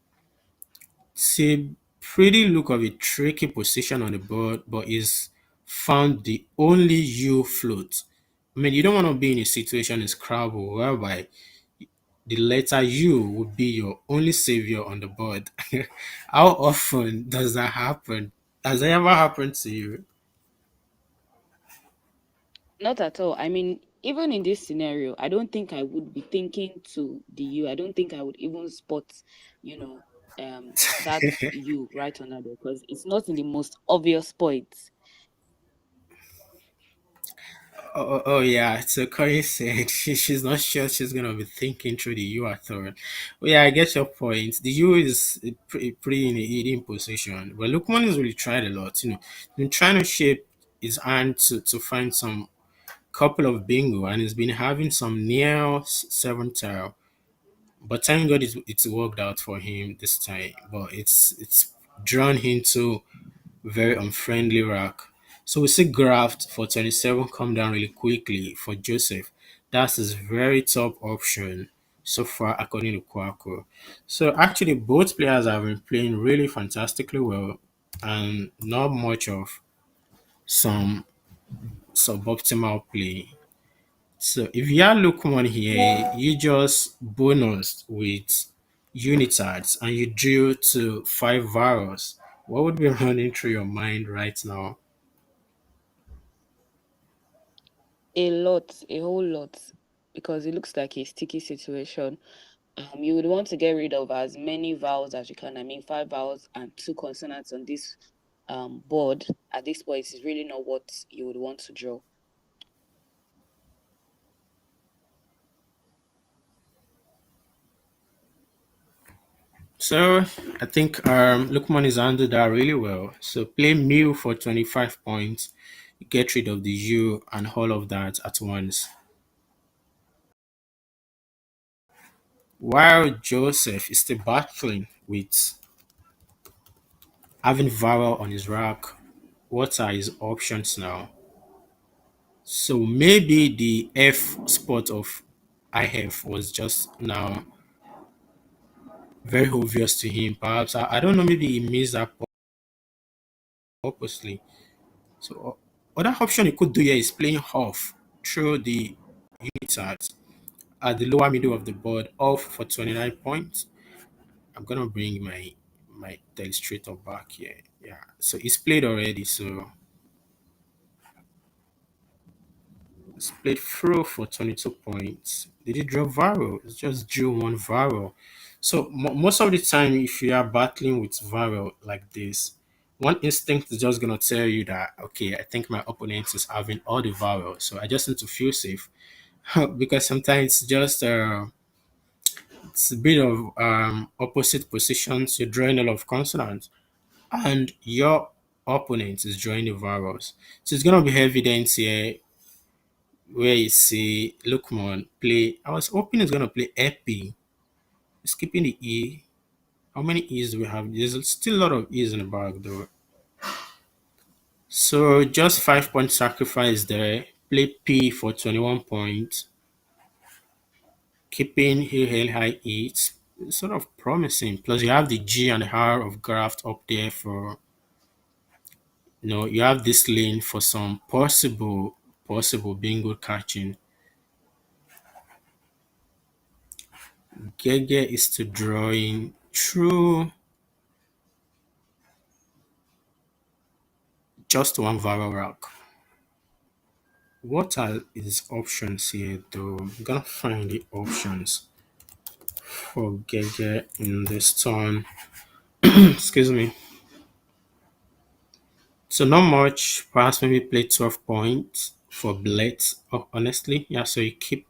It's a pretty look of a tricky position on the board, but he's found the only U float. I mean, you don't want to be in a situation in Scrabble whereby the letter U would be your only savior on the board. How often does that happen? Has that ever happened to you? Not at all. I mean, even in this scenario, I don't think I would be thinking to the U. I don't think I would even spot, you know, that U right under there because it's not in the most obvious point. Oh, yeah. So Corey said she's not sure she's gonna be thinking through the U at all. Well, yeah, I get your point. The U is pretty in a hidden position, but Lukman has really tried a lot. Been trying to shape his hand to find some couple of bingo, and he's been having some near seven tile. But thank God it's worked out for him this time. But it's drawn into very unfriendly rack. So we see graft for 27 come down really quickly for Joseph. That's his very top option so far according to Kwaku. So actually both players have been playing really fantastically well and not much of some suboptimal play. So if you are Lukman here, you just bonus with unitards and you drill to 5 virus. What would be running through your mind right now? A lot, a whole lot, because it looks like a sticky situation. You would want to get rid of as many vowels as you can. I mean, five vowels and two consonants on this board at this point is really not what you would want to draw. So I think Lukman is handled that really well. So play Mew for 25 points, get rid of the U and all of that at once. While Joseph is still battling with having vowel on his rack, what are his options now? So maybe the F spot of IF was just now very obvious to him. Perhaps I don't know. Maybe he missed that purposely. So other option he could do here is playing off through the unitard at the lower middle of the board off for 29 points. I'm gonna bring my illustrator back here. Yeah. So it's played already. So split through for 22 points. Did he draw Varro? It's just drew one Varro. So most of the time, if you are battling with Varro like this, one instinct is just gonna tell you that okay, I think my opponent is having all the Varro, so I just need to feel safe because sometimes it's a bit of opposite positions. You're drawing a lot of consonants, and your opponent is drawing the vowels. So it's gonna be evident here where you see Lukman play. I was hoping he's gonna play Epi, skipping the E. How many E's do we have? There's still a lot of E's in the bag though. So just 5 point sacrifice there. Play P for 21 points. Keeping heel high E. It's sort of promising. Plus you have the G and the R of graft up there for you have this lane for some possible bingo catching. Gege is to drawing through just one Varo rock. What are his options here though? I'm gonna find the options for Gege in this turn. Excuse me. So not much. Perhaps maybe play 12 points for Blitz. Oh, honestly, yeah. So you keep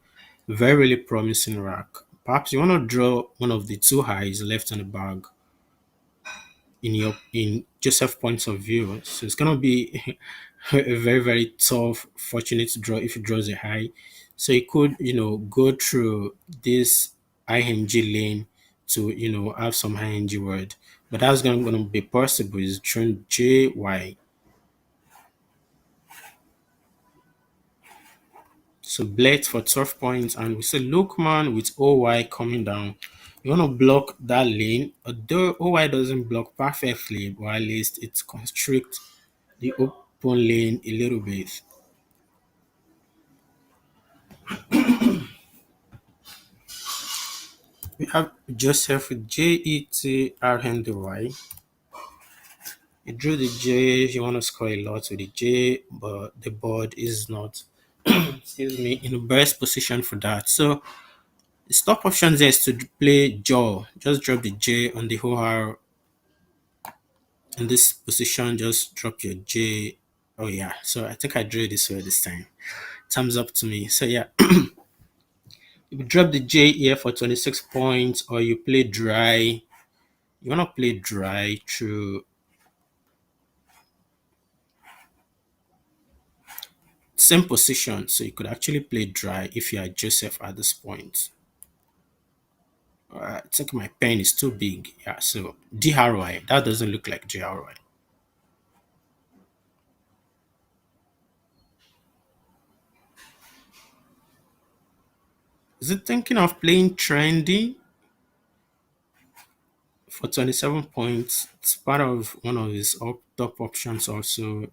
very really promising rack. Perhaps you want to draw one of the two highs left on the bag in Joseph points of view. So it's gonna be a very very tough, fortunate to draw if he draws a high. So he could go through this ing lane to have some ing word, but that's gonna be possible. Is turn JY. So Blade for 12 points, and we say Lookman with OY coming down. You want to block that lane, although OY doesn't block perfectly, but at least it constricts the open lane a little bit. We have Joseph with JETRNDY. He drew the J, you want to score a lot with the J, but the board is not, excuse me, in the best position for that. So the stop option there is to play jaw. Just drop the J on the OR in this position. Just drop your J. Oh yeah, so I think I drew it this way this time. Thumbs up to me. So yeah, you drop the J here for 26 points, or you play dry. You want to play dry through same position, so you could actually play dry if you are Joseph at this point. I think my pen is too big. Yeah, so DRY. That doesn't look like JRY. Is it thinking of playing trendy for 27 points? It's part of one of his top options also.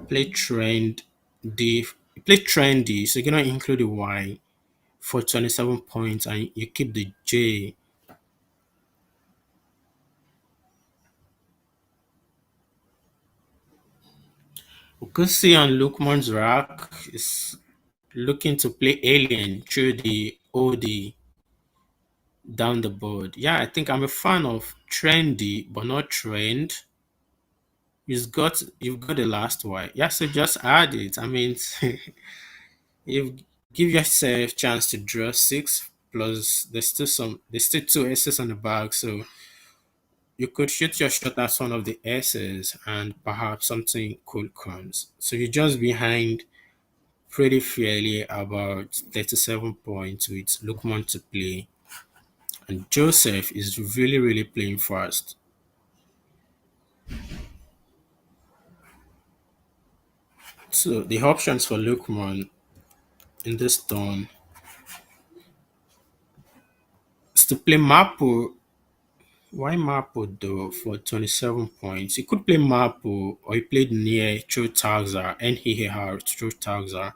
Play trend D. Play trendy, so you're gonna include the Y for 27 points and you keep the J. We could see on Lukman's rack is looking to play alien through the OD down the board. Yeah, I think I'm a fan of trendy but not trend. You've got the last Y. Yeah, so just add it. I mean, you give yourself chance to draw six plus there's still two S's on the bag, so you could shoot your shot at one of the S's and perhaps something cool comes. So you're just behind pretty fairly about 37 points with Lukman to play. And Joseph is really, really playing fast. So the options for Lukman in this turn is to play Mapo. Why Mapo though for 27 points? You could play Mapo or you played near through Taxa and Hihar through Taxa.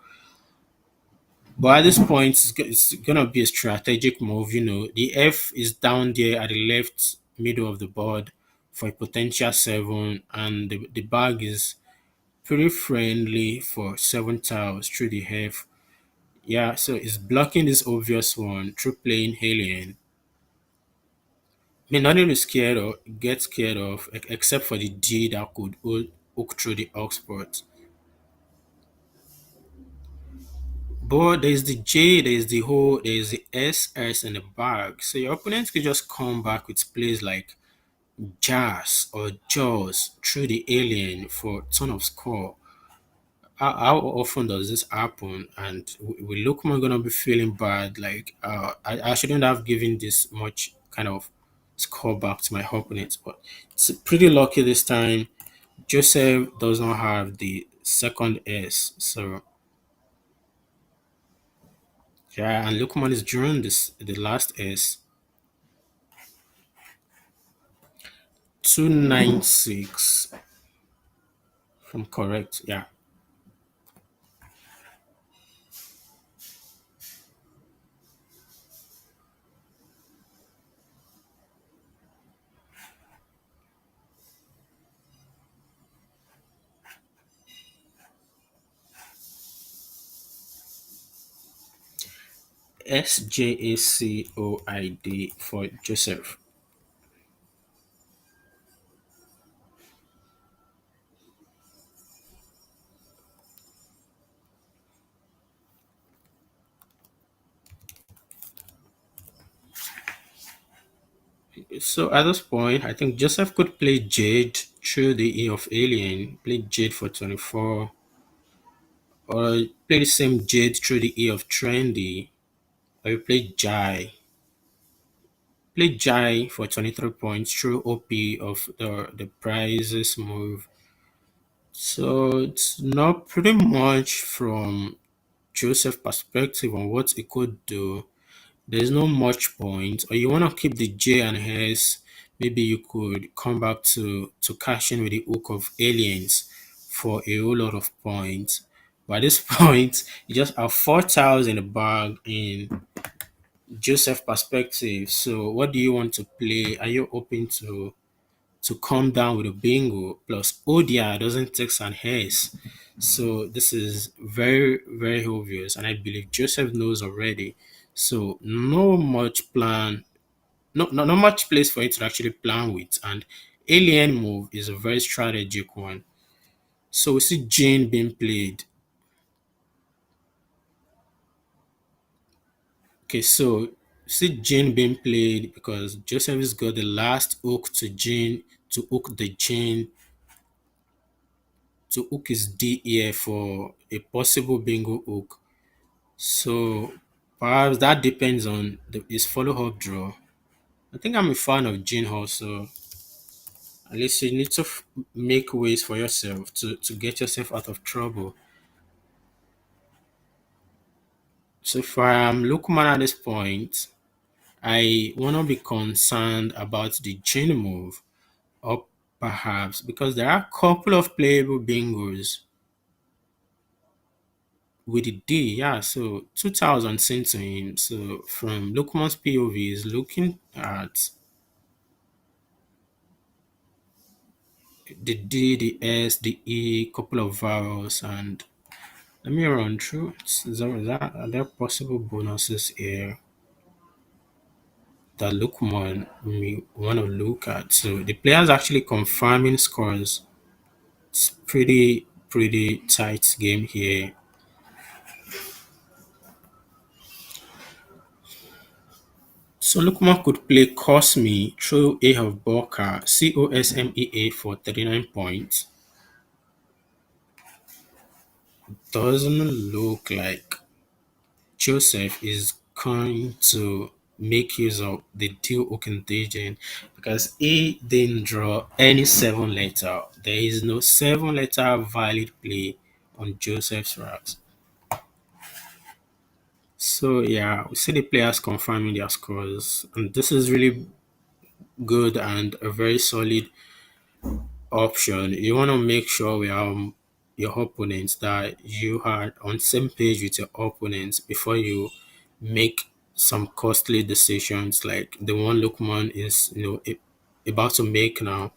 But at this point, it's gonna be a strategic move. The F is down there at the left middle of the board for a potential seven, and the bag is pretty friendly for seven tiles through the F. Yeah, so it's blocking this obvious one through playing Alien. I mean, nothing to get scared of, except for the D that could hook through the Oxport. But there's the J, there's the O, there's the SS in the bag. So your opponent could just come back with plays like Jazz or Jaws through the alien for ton of score. How often does this happen? And we Lukman gonna be feeling bad, like I shouldn't have given this much kind of score back to my opponent. But it's pretty lucky this time. Joseph does not have the second S. So yeah, and Lukman is drawing this the last S. 296. If I'm correct. Yeah. SJACOID for Joseph. So at this point, I think Joseph could play Jade through the E of Alien, play Jade for 24, or play the same Jade through the E of Trendy, or you play Jai. Play Jai for 23 points through OP of the prizes move. So it's not pretty much from Joseph perspective on what he could do. There's no much point, or you want to keep the J and S. Maybe you could come back to cash in with the hook of aliens for a whole lot of points. But at this point, you just have 4,000 in the bag in Joseph perspective. So what do you want to play? Are you open to come down with a bingo? Plus Odia doesn't take an S. So this is very, very obvious, and I believe Joseph knows already. So no much plan, not much place for it to actually plan with. And alien move is a very strategic one. So we see Jane being played. Okay, so see Jane being played because Joseph has got the last hook to Jane to hook the Jane to hook his D here for a possible bingo hook. So perhaps that depends on his follow-up draw. I think I'm a fan of Jane also. At least you need to make ways for yourself to get yourself out of trouble. So if I'm Lukman at this point, I want to be concerned about the Jane move, or perhaps because there are a couple of playable bingos with the D, yeah. So 2000 sent to him. So from Lukman's POV is looking at the D, the S, the E, couple of vowels, and let me run through. Are there possible bonuses here that Lukman may want to look at? So the players actually confirming scores. It's pretty tight game here. So Lukman could play Cosme through A of Boka, COSMEA for 39 points. Doesn't look like Joseph is going to make use of the dual hook contagion because he didn't draw any 7 letter. There is no 7 letter valid play on Joseph's racks. So yeah, we see the players confirming their scores, and this is really good and a very solid option. You want to make sure your opponents that you are on same page with your opponents before you make some costly decisions like the one Lukman is about to make now,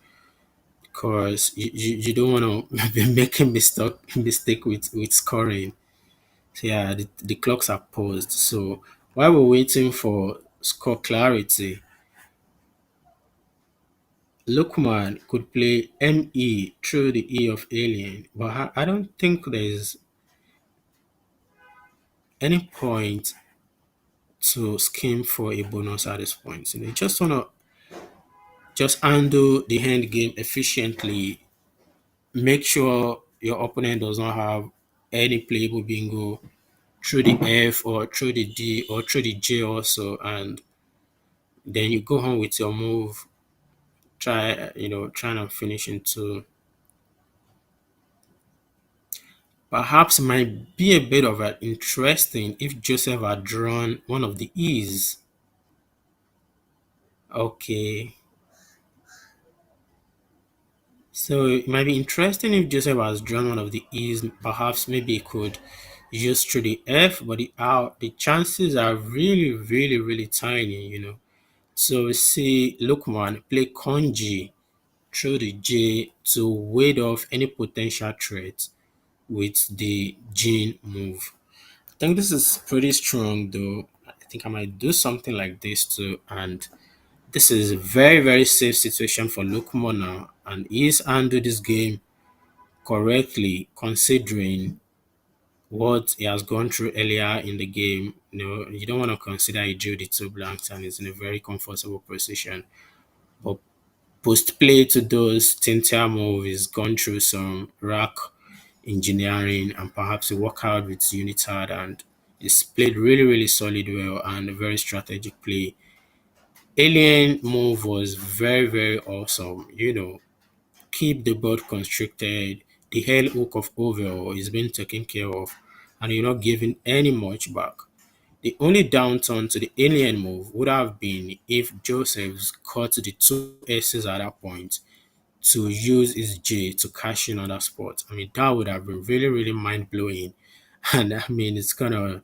because you don't want to be making mistake with scoring. So yeah, the clocks are paused. So while we're waiting for score clarity, Lukman could play ME through the E of Alien, but I don't think there's any point to scheme for a bonus at this point. You just wanna just handle the hand game efficiently. Make sure your opponent does not have any playable bingo through the F or through the D or through the J also, and Then you go on with your move, trying and finish in two. Perhaps might be a bit of an interesting if Joseph had drawn one of the E's. Okay, so it might be interesting if Joseph has drawn one of the E's. Perhaps maybe he could use through the F, but the chances are really, really, really tiny. So we see Lukman play Konji through the J to ward off any potential threat with the Gene move. I think this is pretty strong though. I think I might do something like this too. And this is a very, very safe situation for Lukman now. And he's handled this game correctly considering what he has gone through earlier in the game. You don't want to consider he drew the two blanks and is in a very comfortable position. But post play to those Tintia move is gone through some rack engineering and perhaps a workout with Unitard, and it's played really, really solid well and a very strategic play. Alien move was very, very awesome. Keep the board constricted. The hell hook of overall is being taken care of, and you're not giving any much back. The only downturn to the alien move would have been if Joseph's caught the two S's at that point to use his J to cash in on that spot. I mean, that would have been really, really mind blowing. And I mean, it's gonna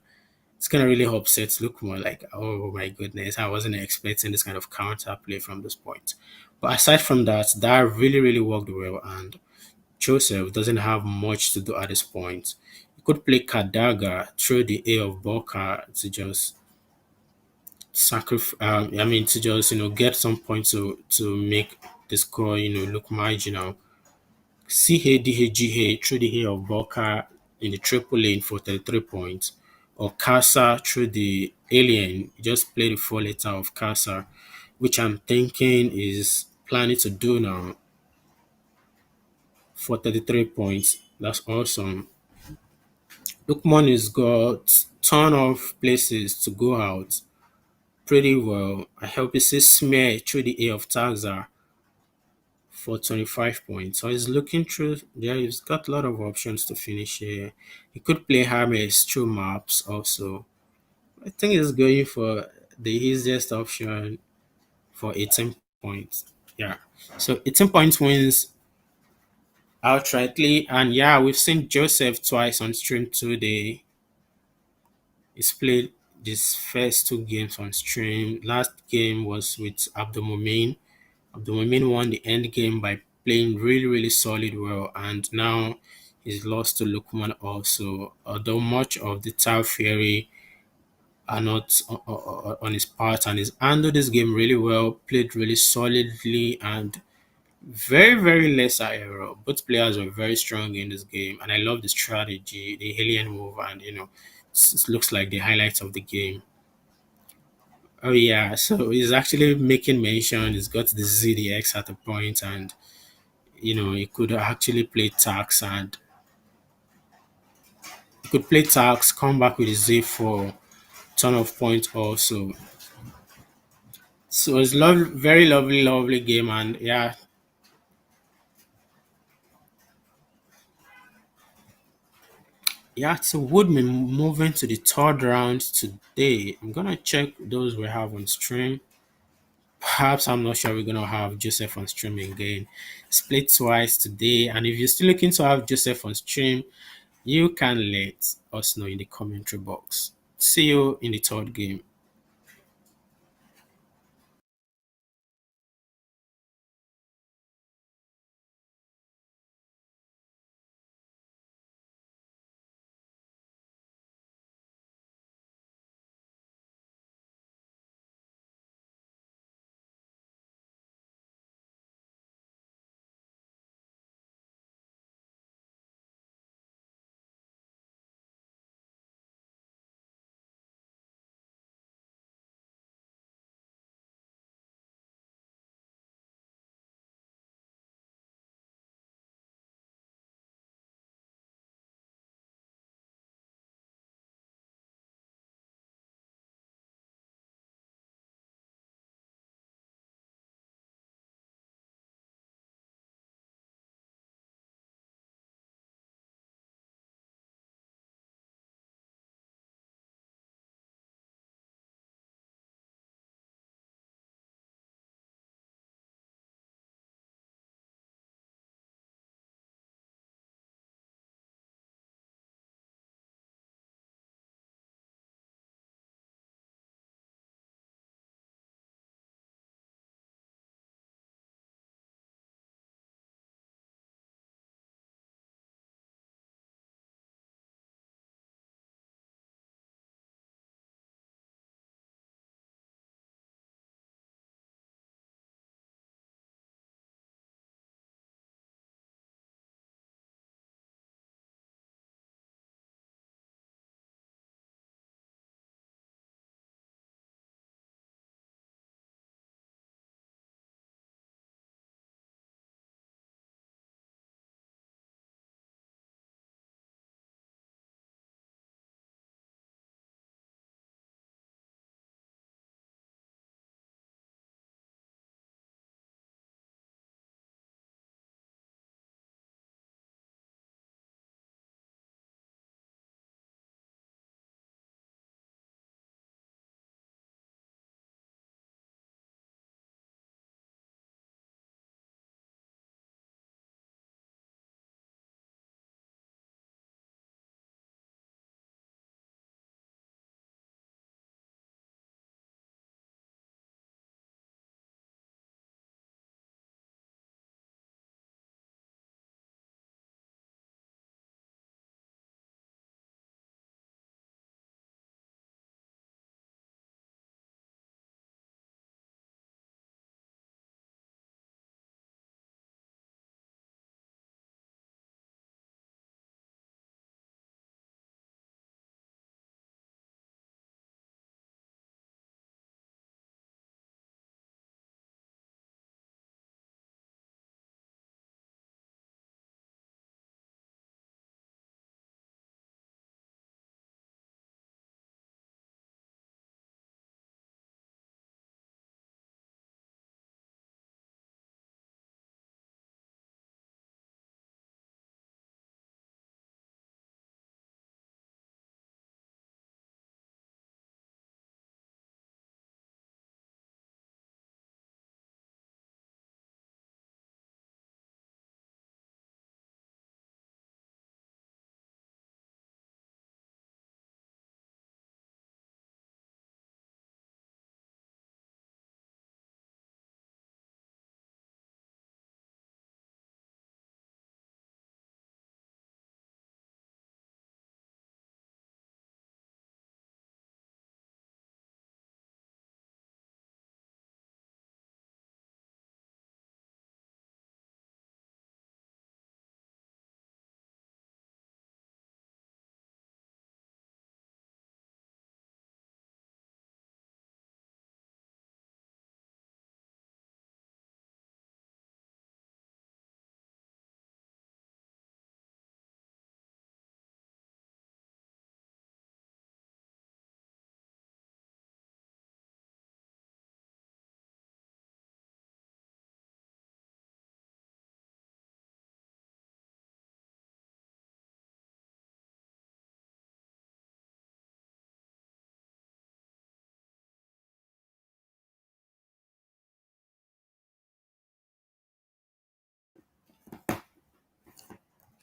really upset look more like, oh my goodness, I wasn't expecting this kind of counter play from this point. But aside from that, that really, really worked well, and Joseph doesn't have much to do at this point. He could play Kadaga through the A of Boka to just to just get some points to make the score look marginal. CHDHGH through the A of Boka in the triple lane for 33 points, or Casa through the alien, just play the four letter of Casa, which I'm thinking is planning to do now for 33 points. That's awesome. Lukman has got ton of places to go out pretty well. I hope he says smear through the A of Taxa for 25 points. So he's looking through there. He's got a lot of options to finish here. He could play Hermes through maps also. I think he's going for the easiest option for 18 points. Yeah. So 18 points wins outrightly. And yeah, we've seen Joseph twice on stream today. He's played these first two games on stream. Last game was with Abdulmumin. Abdulmumin won the end game by playing really, really solid well, and now he's lost to Lukman also. Although much of the Tau Fury are not on his part, and he's handled this game really well, played really solidly, and very, very lesser error. Both players were very strong in this game, and I love the strategy, the alien move, and it looks like the highlights of the game. Oh yeah, so he's actually making mention. He's got the ZDX at a point, and he could actually play tax, and he could play tax, come back with a Z for ton of points also. So it's very lovely, lovely game, and yeah, yeah. So Woodman moving to the third round today. I'm gonna check those we have on stream. Perhaps I'm not sure we're gonna have Joseph on stream again. Split twice today, and if you're still looking to have Joseph on stream, you can let us know in the commentary box. See you in the third game.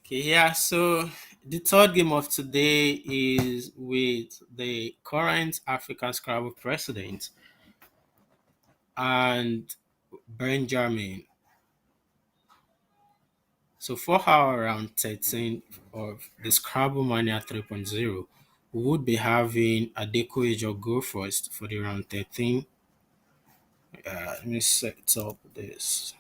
Okay, yeah, so the third game of today is with the current African Scrabble president and Benjamin. So for our round 13 of the Scrabblemania 3.0, we would be having Adeko Ejo go first for the round 13. Let me set up this.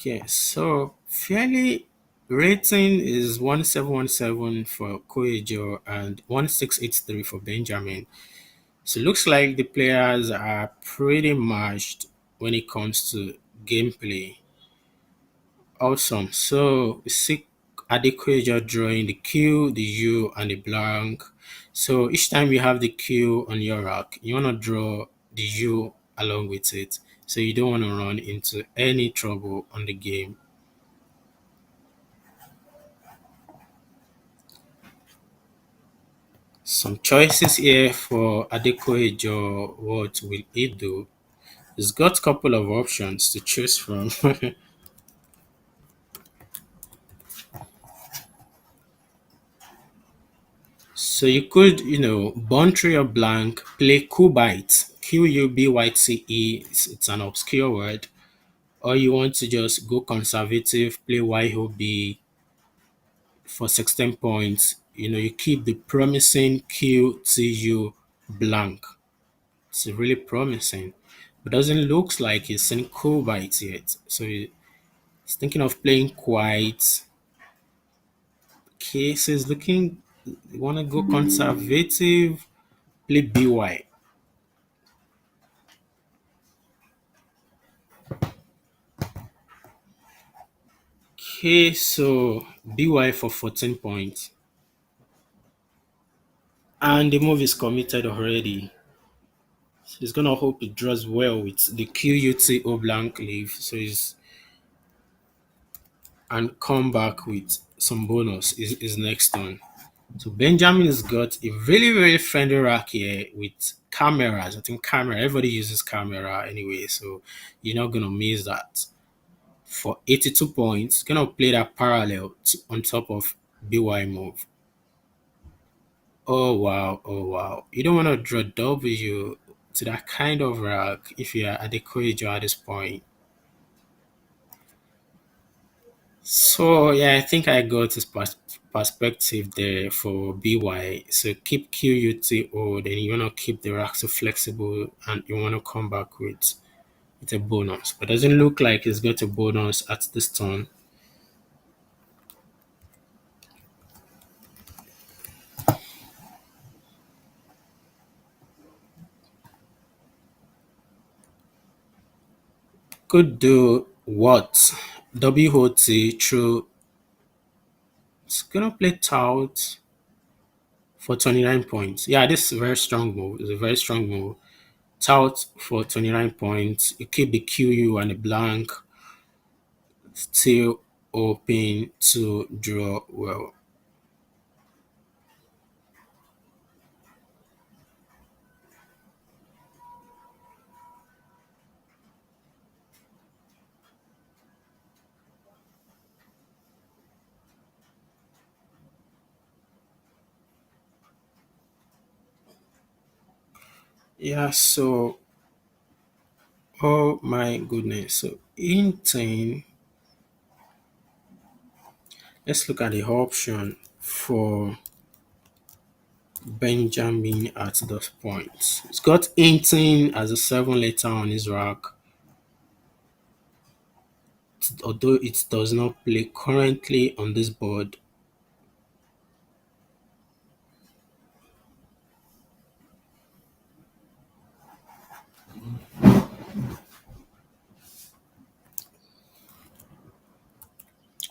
Okay, so fairly rating is 1717 for Koejo and 1683 for Benjamin. So it looks like the players are pretty matched when it comes to gameplay. Awesome. So we see Adequate drawing the Q, the U, and the blank. So each time you have the Q on your rack, you want to draw the U along with it. So you don't want to run into any trouble on the game. Some choices here for Adequate. What will it do? It's got a couple of options to choose from. So you could, burn through your blank, play Kubite, Qubyte. It's an obscure word. Or you want to just go conservative, play YOB for 16 points. You keep the promising QTU blank. It's really promising. But doesn't look like he's in Kubite yet. So he's thinking of playing quite. Okay, so he's looking, you want to go conservative, play BY. Okay, so BY for 14 points. And the move is committed already. So he's gonna hope it draws well with the QUTO blank leaf. So he's and come back with some bonus is next turn. So Benjamin has got a really, really friendly rack here with cameras. I think camera, everybody uses camera anyway, so you're not gonna miss that. For 82 points, gonna play that parallel on top of BY move. Oh wow, oh wow. You don't want to draw W to that kind of rack if you are at the courier at this point. So yeah, I think I got this perspective there for BY. So keep QUTO, then you want to keep the rack so flexible and you want to come back with a bonus. But doesn't look like it's got a bonus at this turn. Could do what? WOT through. It's gonna play tout for 29 points. Yeah, this is a very strong move. It's a very strong move. Tout for 29 points. You keep the QU and the blank. Still open to draw well. Yeah, so oh my goodness. So in 10, let's look at the option for Benjamin at those points. It's got 18 as a 7 letter on his rack. Although it does not play currently on this board.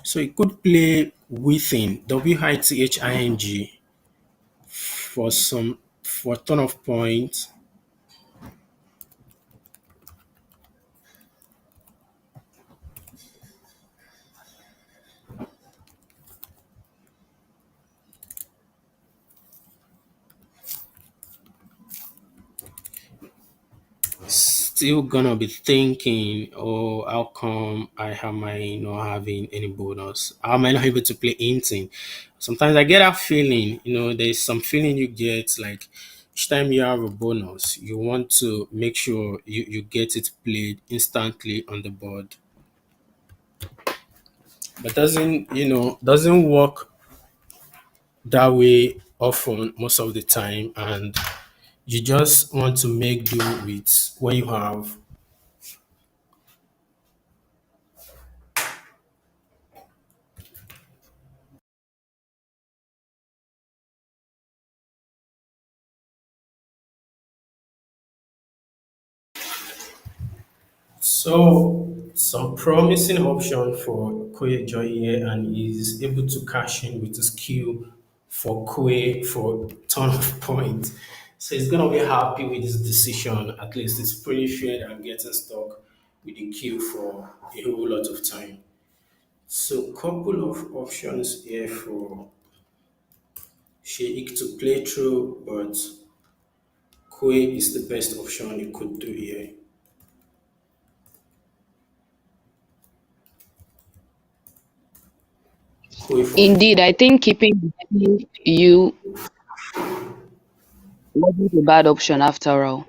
So it could play within WITHING for a ton of points. still gonna be thinking, oh, how come I am I not having any bonus? How am I not able to play hinting? Sometimes I get that feeling, there's some feeling you get like each time you have a bonus, you want to make sure you get it played instantly on the board. But doesn't work that way often most of the time, and you just want to make do with what you have. So some promising option for Kwe Joye, and is able to cash in with his Q for Kwe for ton of points. So he's gonna be happy with his decision. At least it's pretty fair than getting stuck with the queue for a whole lot of time. So couple of options here for Sheikh to play through, but Kwe is the best option you could do here. Kwe for Indeed, I think keeping you wasn't a bad option after all.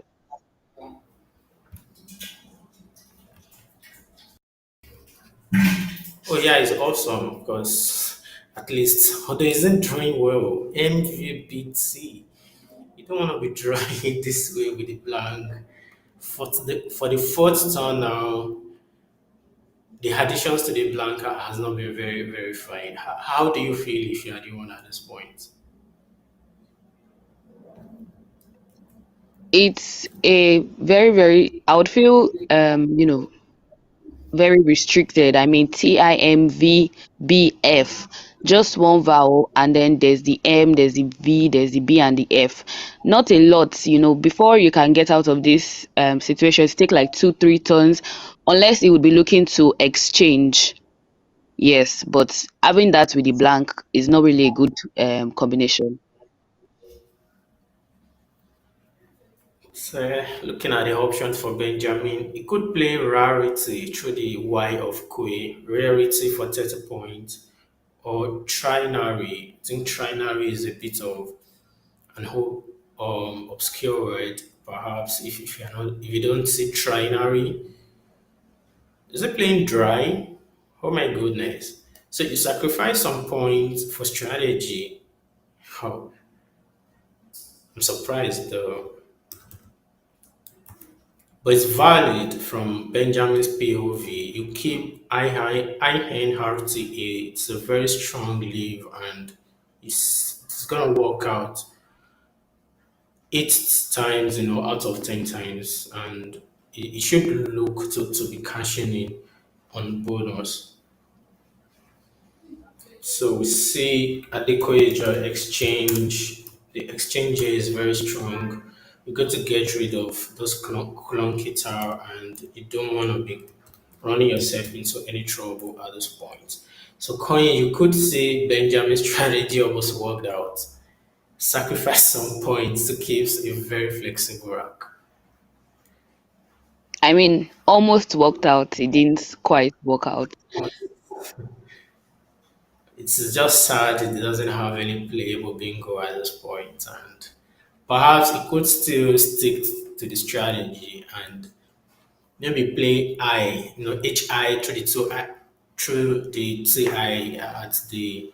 Oh yeah, it's awesome because at least although he isn't drawing well, MVP. You don't want to be drawing this way with the blank. For the fourth turn now, the additions to the blank has not been very verified. How do you feel if you are the one at this point? It's a very I would feel very restricted. I mean TIMVBF, just one vowel, and then there's the M, there's the V, there's the B, and the F. Not a lot, before you can get out of this situation, it take like 2, 3 turns, unless it would be looking to exchange. Yes, but having that with the blank is not really a good combination. So looking at the options for Benjamin, he could play rarity through the Y of Kwe, rarity for 30 points, or trinary. I think trinary is a bit of an whole obscure word. Perhaps if you don't see trinary, is it playing dry? Oh my goodness. So you sacrifice some points for strategy. Oh, I'm surprised though. But it's valid from Benjamin's POV. You keep INRTA. It's a very strong leave, and it's gonna work out 8 times, out of 10 times, and it should look to be cashing in on bonus. So we see Adekoyejo exchange. The exchange here is very strong. You got to get rid of those clunky tower, and you don't want to be running yourself into any trouble at this point. So Konya, you could see Benjamin's strategy almost worked out. Sacrifice some points to keep a very flexible rack. I mean, almost worked out. It didn't quite work out. It's just sad it doesn't have any playable bingo at this point, and perhaps it could still stick to the strategy and maybe play HI through the TI at the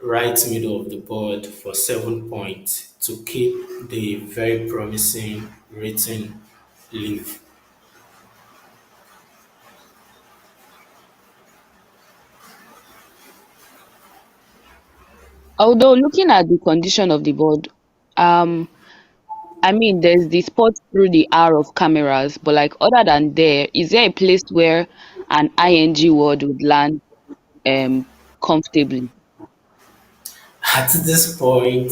right middle of the board for 7 points to keep the very promising rating leave. Although looking at the condition of the board, um, I mean, there's the spot through the R of cameras, but like other than there, is there a place where an ing word would land um comfortably? At this point,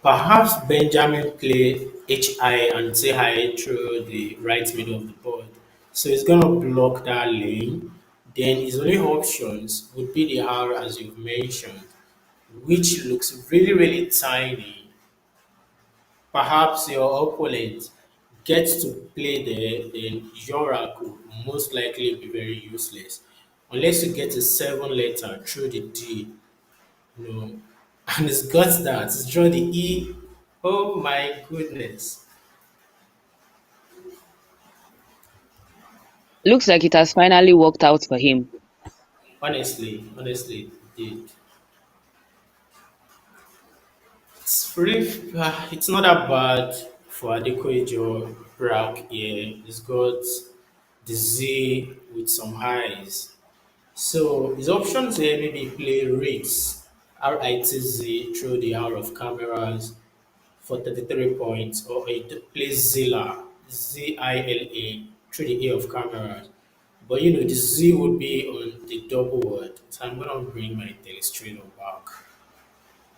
perhaps Benjamin play HI and TI through the right middle of the board. So he's gonna block that lane. Then his only options would be the R as you've mentioned, which looks really tiny. Perhaps your opponent gets to play there, then your rank will most likely be very useless. Unless you get a seven letter through the D, you know, and it's got that, it's drawn the E. Oh my goodness. Looks like it has finally worked out for him. Honestly, it did. It's really, it's not that bad for Adekoyo rack here. It's got the Z with some highs. So his options here maybe play RITZ, RITZ through the hour of cameras for 33 points, or it plays Zilla, ZILA through the A of cameras. But you know, the Z would be on the double word. So I'm gonna bring my illustrator back.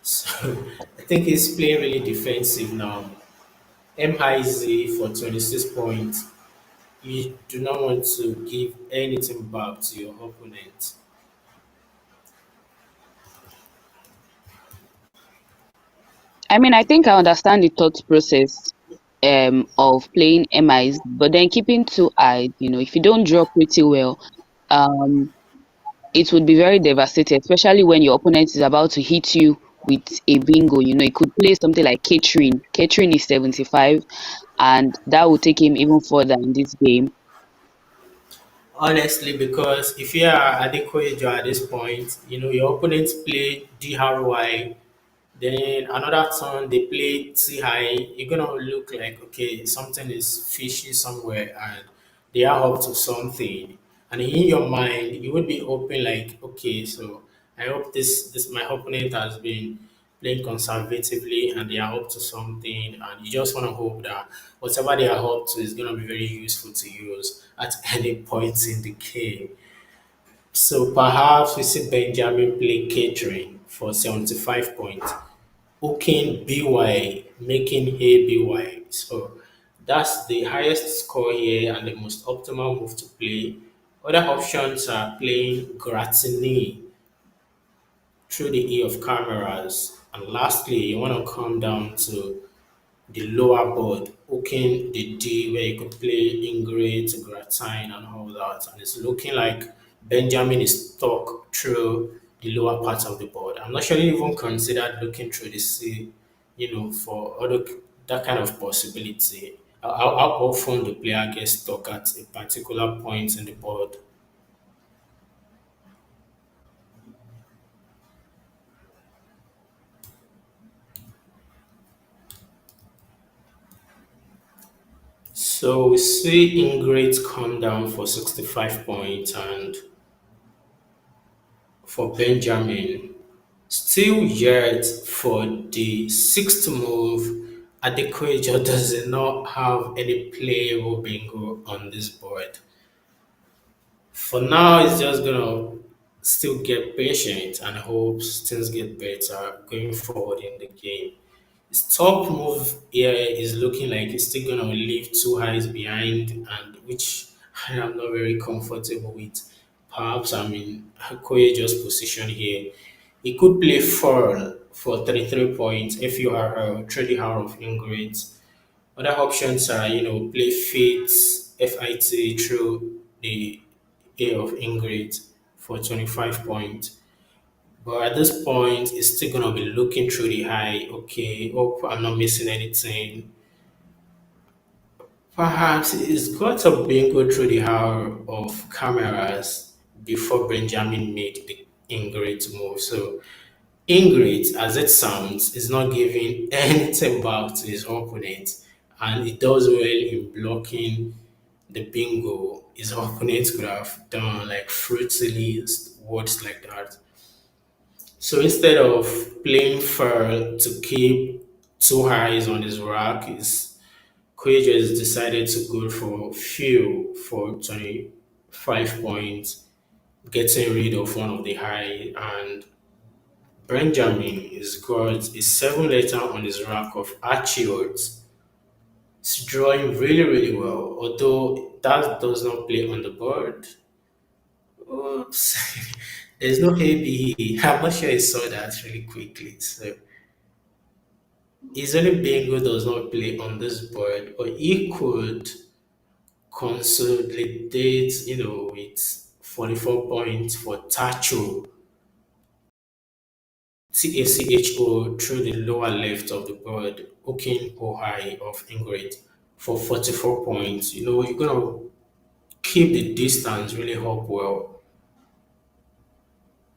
So I think he's playing really defensive now. MIZ for 26 points. You do not want to give anything back to your opponent. I mean, I think I understand the thought process of playing MIs, but then keeping two eyes, if you don't draw pretty well, um it would be very devastating, especially when your opponent is about to hit you with a bingo. It could play something like catering. Catering is 75, and that will take him even further in this game. Honestly, because if you are adequate at this point, you know your opponents play DRY, then another turn they play T high, you're gonna look like okay, something is fishy somewhere and they are up to something. And in your mind, you would be hoping like, okay, so I hope this my opponent has been playing conservatively and they are up to something and you just wanna hope that whatever they are up to is gonna be very useful to use at any point in the game. So perhaps we see Benjamin play catering for 75 points, hooking BY, making A BY. So that's the highest score here and the most optimal move to play. Other options are playing Gratini through the E of cameras. And lastly, you want to come down to the lower board, hooking the D where you could play Ingrid, Gratine, and all that. And it's looking like Benjamin is stuck through the lower part of the board. I'm not sure you even considered looking through the C, for other that kind of possibility. How often the player gets stuck at a particular point in the board. So we see Ingrid come down for 65 points and for Benjamin. Still yet for the sixth move, Adequajo does not have any playable bingo on this board. For now, it's just gonna still get patient and hopes things get better going forward in the game. His top move here is looking like he's still gonna leave two highs behind, and which I am not very comfortable with. Perhaps I'm in Koyejo's position here. He could play four for 33 points if you are through the hour of Ingrid. Other options are, play FIT through the A of Ingrid for 25 points. But at this point, it's still gonna be looking through the high. Okay, hope I'm not missing anything. Perhaps it's got a bingo through the hour of cameras before Benjamin made the Ingrid move. So Ingrid, as it sounds, is not giving anything back to his opponent, and it does well in blocking the bingo his opponent could have done, like fruitily words like that. So instead of playing fair to keep two highs on his rack, is Quager has decided to go for few for 25 points, getting rid of one of the high, and Benjamin is got a seven letter on his rack of Archiots. It's drawing really well, although that does not play on the board. Oops. There's no AB. I'm not sure I saw that really quickly. So Easily Bingo does not play on this board, but he could consolidate, with 44 points for Tacho, TACHO through the lower left of the board, Okin Ohai of Ingrid for 44 points. You're going to keep the distance really up well.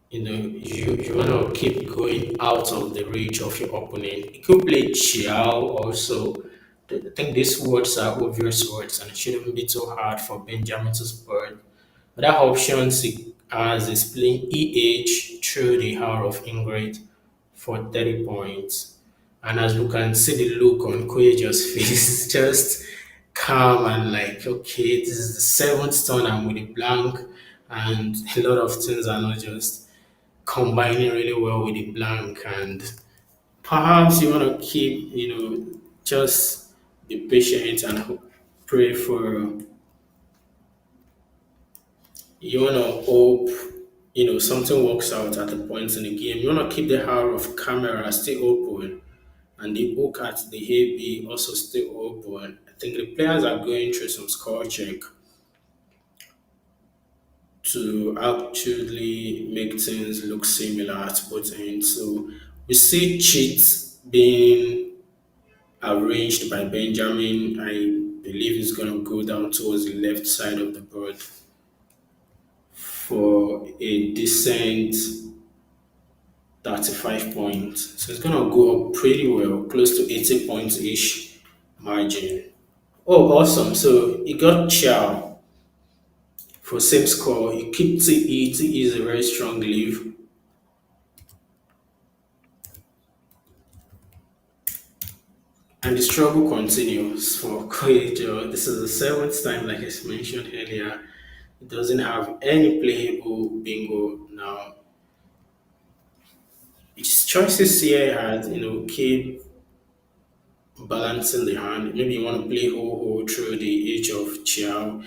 You want to keep going out of the reach of your opponent. You could play Chiao also. I think these words are obvious words and it shouldn't be too hard for Benjamin to spot. Other options he has is playing EH through the Hour of Ingrid for 30 points. And as we can see the look on Koyejo's face, just calm and like, okay, this is the seventh turn I'm with a blank, and a lot of things are not just combining really well with the blank. And perhaps you want to keep, just be patient and pray for, you want to hope, something works out at the point in the game. You want to keep the hour of camera still open and the hook at the AB also still open. I think the players are going through some score check to actually make things look similar at both ends. So we see cheats being arranged by Benjamin. I believe he's going to go down towards the left side of the board for a decent 35 points. So it's going to go up pretty well, close to 80 points ish margin. Oh, awesome. So he got Chow for same score. He keeps TE. TE is a very strong leave. And the struggle continues for Koyejo. This is the seventh time, like I mentioned earlier. He doesn't have any playable bingo now. His choices here had, keep balancing the hand. Maybe you want to play ho ho through the edge of Chiao.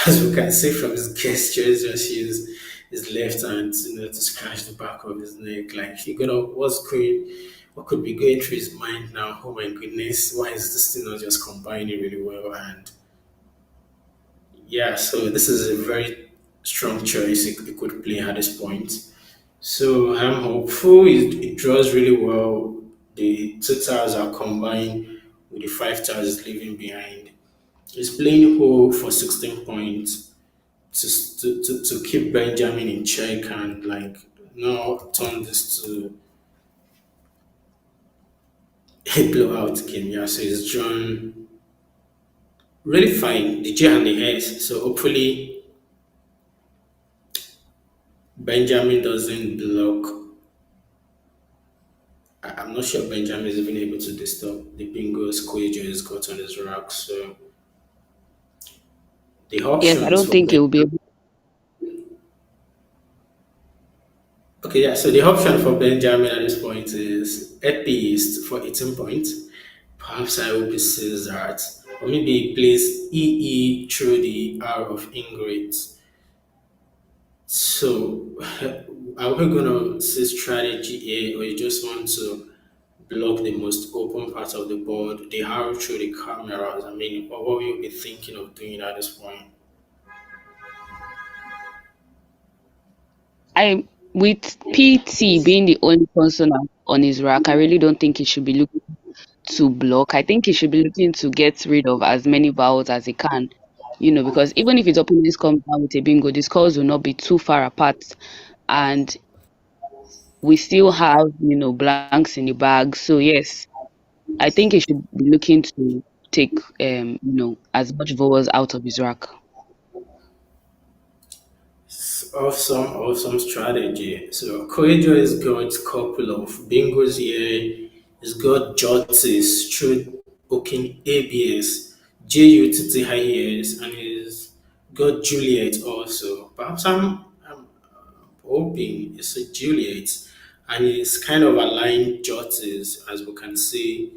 As we can see from his gestures, just use his left hand, to scratch the back of his neck. Like you're gonna, what could be going through his mind now? Oh my goodness, why is this thing not just combining really well? And yeah, so this is a very strong choice he could play at this point. So I'm hopeful it draws really well. The two tiles are combined with the five tiles leaving behind. He's playing whole for 16 points to keep Benjamin in check and like not turn this to a blowout game. Yeah, so he's drawn really fine, the J and the S. So hopefully Benjamin doesn't block. I'm not sure Benjamin is even able to disturb the bingo Squajo has got on his rack. So the Yes, I options don't for think Ben. it will be able. Okay, yeah. So the option for Benjamin at this point is Epiist for 18 points. Perhaps I hope he says that, or maybe he plays EE through the R of Ingrid. So are we gonna say strategy A, or you just want to block the most open part of the board, the arrow through the cameras? I mean, what will you be thinking of doing at this point? I with PT being the only consonant on his rack, I really don't think he should be looking to block. I think he should be looking to get rid of as many vowels as he can. Because even if his opponents come down with a bingo, the scores will not be too far apart. And we still have, blanks in the bag. So yes, I think he should be looking to take as much vowels out of his rack. Awesome, awesome strategy. So Coelho has got a couple of bingos here. He's got Jotis, True Booking ABS, JUTT and he's got Juliet also. Perhaps I'm hoping it's a Juliet, and it's kind of aligned Jotis as we can see.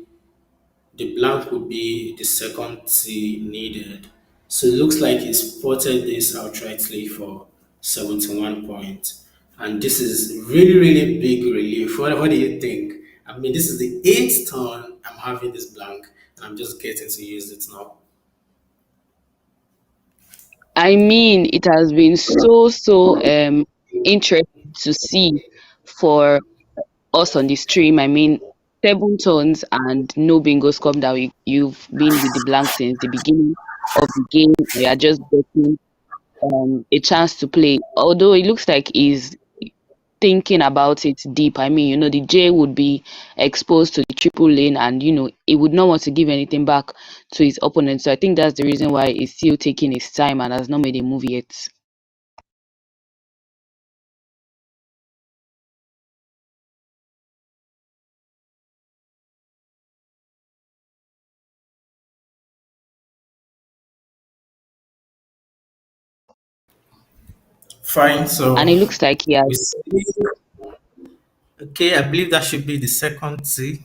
The blank would be the second T needed. So it looks like he spotted this outrightly for 71 points. And this is really, really big relief. What do you think? I mean, this is the eighth turn I'm having this blank and I'm just getting to use it now. I mean, it has been so interesting to see for us on the stream. I mean, 7 turns and no bingos come down. You've been with the blank since the beginning of the game. We are just getting a chance to play. Although it looks like he's thinking about it deep. I mean, the J would be exposed to the triple lane, and he would not want to give anything back to his opponent. So I think that's the reason why he's still taking his time and has not made a move yet. Fine, so And it looks like he has. we see, okay, I believe that should be the second T.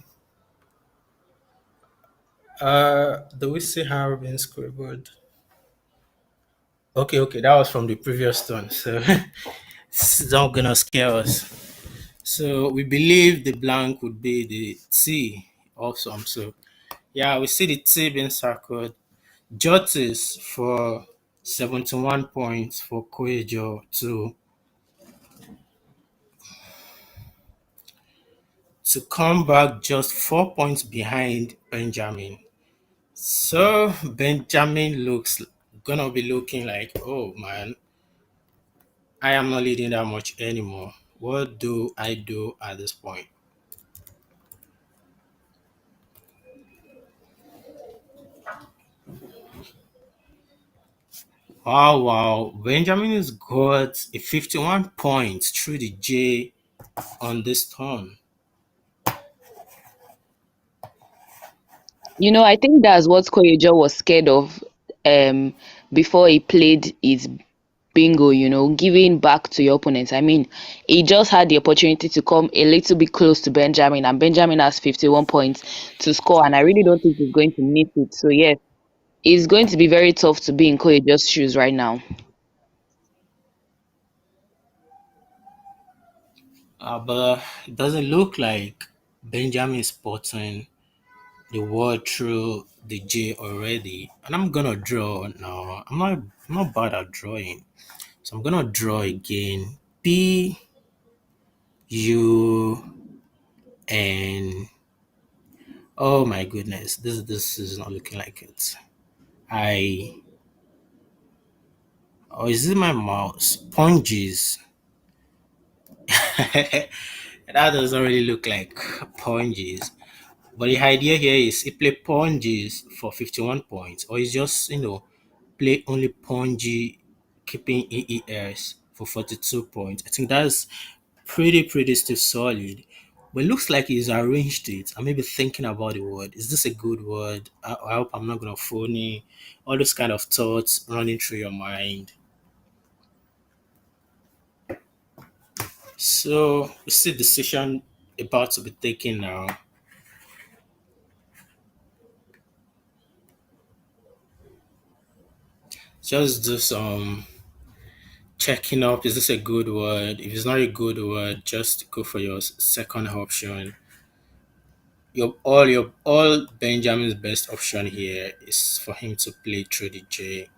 Do we see how been scribbled? Okay, okay, that was from the previous turn, so it's not gonna scare us. So we believe the blank would be the T. Awesome. So yeah, we see the T being circled. Justice for 71 points for Koejo to come back just 4 points behind Benjamin. So Benjamin looks gonna be looking like, oh man, I am not leading that much anymore. What do I do at this point? Wow, wow. Benjamin has got a 51 points through the J on this turn. I think that's what Koyejo was scared of um, before he played his bingo, giving back to your opponents. I mean, he just had the opportunity to come a little bit close to Benjamin, and Benjamin has 51 points to score, and I really don't think he's going to miss it. So, yes, it's going to be very tough to be in Koyejo's shoes right now. But it doesn't look like Benjamin is spotting the word through the J already. And I'm gonna draw now. I'm not bad at drawing. So I'm gonna draw again. P U N. Oh my goodness. This is not looking like it. I Oh, is it my mouse? Punges. That doesn't really look like punges. But the idea here is he play punges for 51 points, or he's just, play only pungy, keeping EES for 42 points. I think that's pretty still solid. But it looks like he's arranged it. I may be thinking about the word. Is this a good word? I hope I'm not going to phony. All those kind of thoughts running through your mind. So, it's the decision about to be taken now. Just do some checking up. Is this a good word? If it's not a good word, just go for your second option. Your all Benjamin's best option here is for him to play through the J.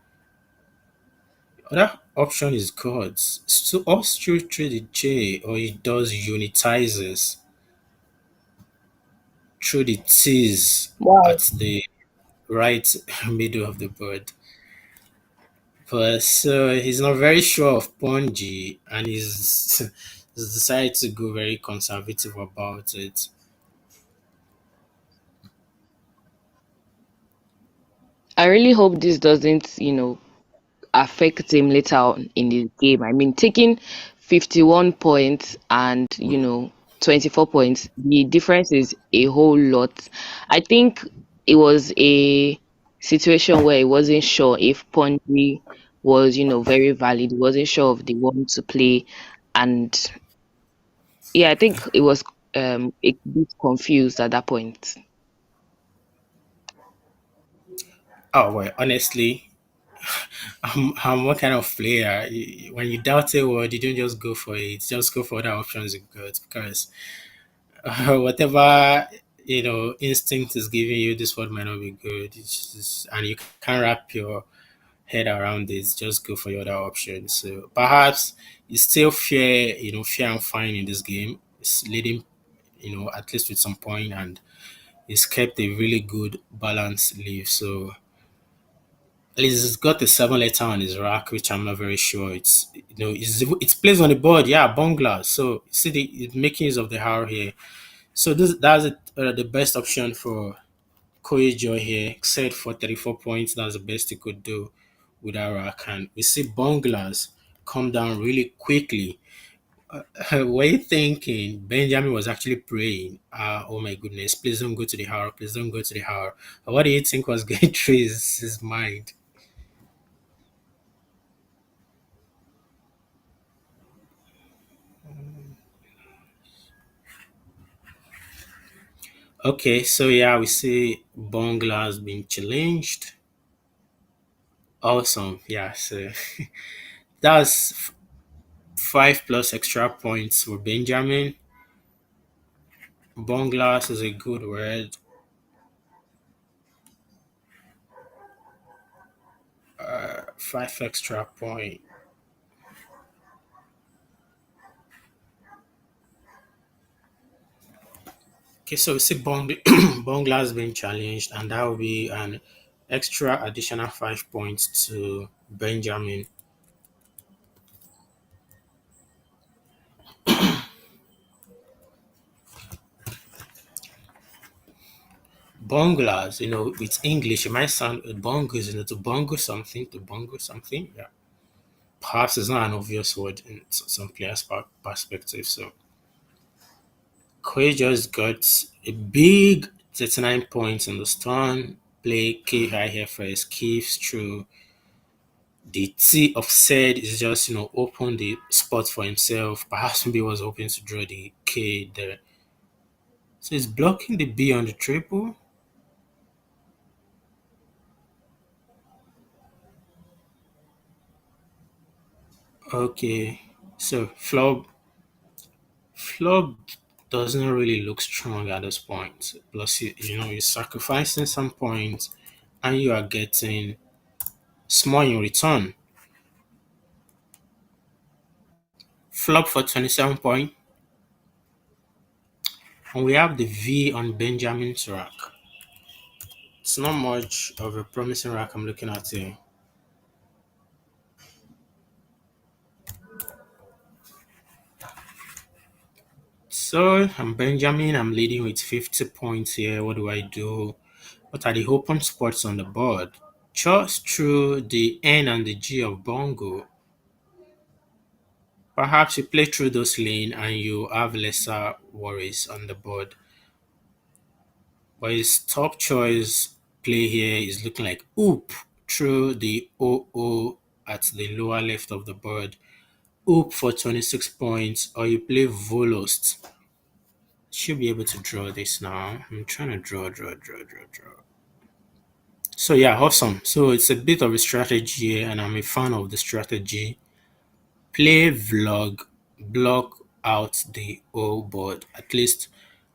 Other option is God's. So all through the J, or he does unitizes through the T's Wow. at the right middle of the board. But so he's not very sure of Ponji, and he's decided to go very conservative about it. I really hope this doesn't, affect him later on in the game. I mean, taking 51 points and 24 points, the difference is a whole lot. I think it was a situation where he wasn't sure if Ponji was, very valid. He wasn't sure of the one to play, and yeah, I think it was a bit confused at that point. Oh well, honestly, I'm what kind of player? When you doubt a word, you don't just go for it. Just go for other options you got because whatever instinct is giving you this word might not be good. And you can't wrap your head around it. Just go for the other option. So perhaps it's still fair, fair and fine in this game. It's leading, at least with some point, and it's kept a really good balanced lead. So at least it's got the seven letter on his rack, which I'm not very sure. It's placed on the board. Yeah, bungler. So see it's making use of the hour here. So that's the best option for Koijo here. Set for 34 points. That's the best he could do with our rack. And we see bunglers come down really quickly. Were you thinking Benjamin was actually praying? Oh my goodness, please don't go to the hour. Please don't go to the hour. What do you think was going through his mind? Okay, so yeah, we see Bongla has been challenged. Awesome. Yeah, so that's five plus extra points for Benjamin. Bonglas is a good word. Five extra point. Okay, so we see Bongla has been challenged, and that will be an extra additional 5 points to Benjamin. Bonglas, with English, it might sound bongos, to bongo something, to bongo something. Yeah. Perhaps it's not an obvious word in some players' perspective. So Kwe just got a big 39 points in the stun. Play K high here first. Keeps through the T of said is just open the spot for himself. Perhaps maybe he was hoping to draw the K there. So he's blocking the B on the triple. Okay. So flop doesn't really look strong at this point. Plus you're sacrificing some points and you are getting small in return. Flop for 27 point. And we have the V on Benjamin's rack. It's not much of a promising rack I'm looking at here. So I'm Benjamin. I'm leading with 50 points here. What do I do? What are the open spots on the board? Just through the N and the G of Bongo. Perhaps you play through those lane and you have lesser worries on the board. But his top choice play here is looking like oop through the OO at the lower left of the board. Oop for 26 points, or you play Volost. Should be able to draw this now. I'm trying to draw. So yeah, awesome. So it's a bit of a strategy here, and I'm a fan of the strategy. Play vlog, block out the O board. At least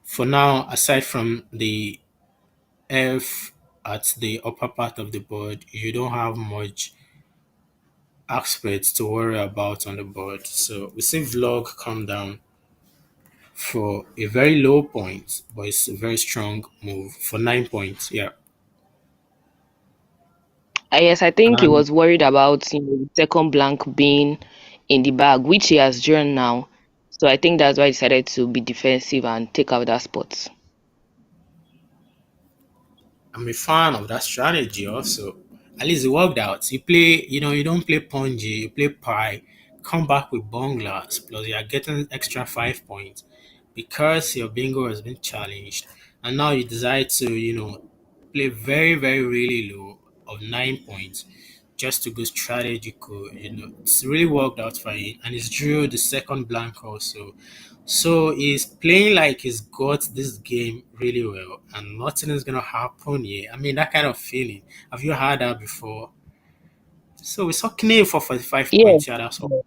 for now, aside from the F at the upper part of the board, you don't have much aspects to worry about on the board. So we see vlog come down for a very low point, but it's a very strong move for 9 points. Yeah. Yes, I think he And was worried about the second blank being in the bag, which he has drawn now. So I think that's why he decided to be defensive and take out that spot. I'm a fan of that strategy also. At least it worked out. You play, you don't play Ponji, you play Pi, come back with Bonglas, plus you are getting extra 5 points because your bingo has been challenged. And now you decide to, play very, very, really low of 9 points just to go strategical. It's really worked out for him. And he's drew the second blank also. So he's playing like he's got this game really well, and nothing is gonna happen here. I mean, that kind of feeling. Have you had that before? So we saw Knave for 45 Yeah. points. Yeah, that's all.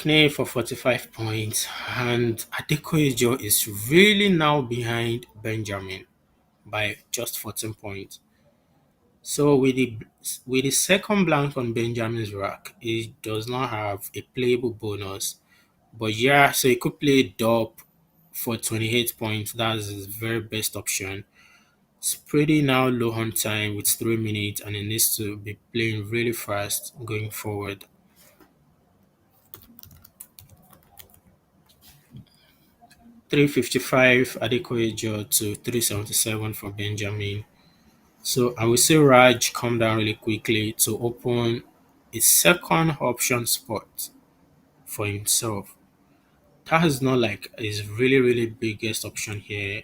Knee for 45 points, and Adekoyajo is really now behind Benjamin by just 14 points. So with the second blank on Benjamin's rack, he does not have a playable bonus. But yeah, so he could play Dub for 28 points. That's his very best option. It's pretty now low on time with 3 minutes, and he needs to be playing really fast going forward. 355 Adekoyajo to 377 for Benjamin. So I will say Raj come down really quickly to open a second option spot for himself. That is not like his really biggest option here.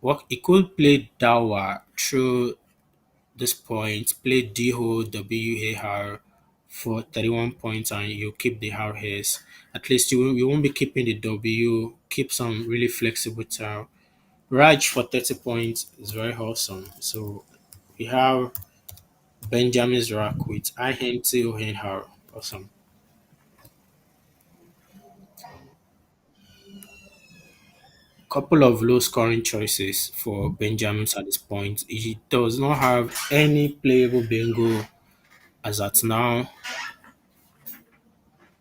What he could play Dawa through this point, play Diho WAR for 31 points, and you keep the RS. At least you won't be keeping the W, keep some really flexible tile. Raj for 30 points is very awesome. So we have Benjamin's rack with INT ONR. Awesome. Couple of low scoring choices for Benjamin at this point. He does not have any playable bingo as at now.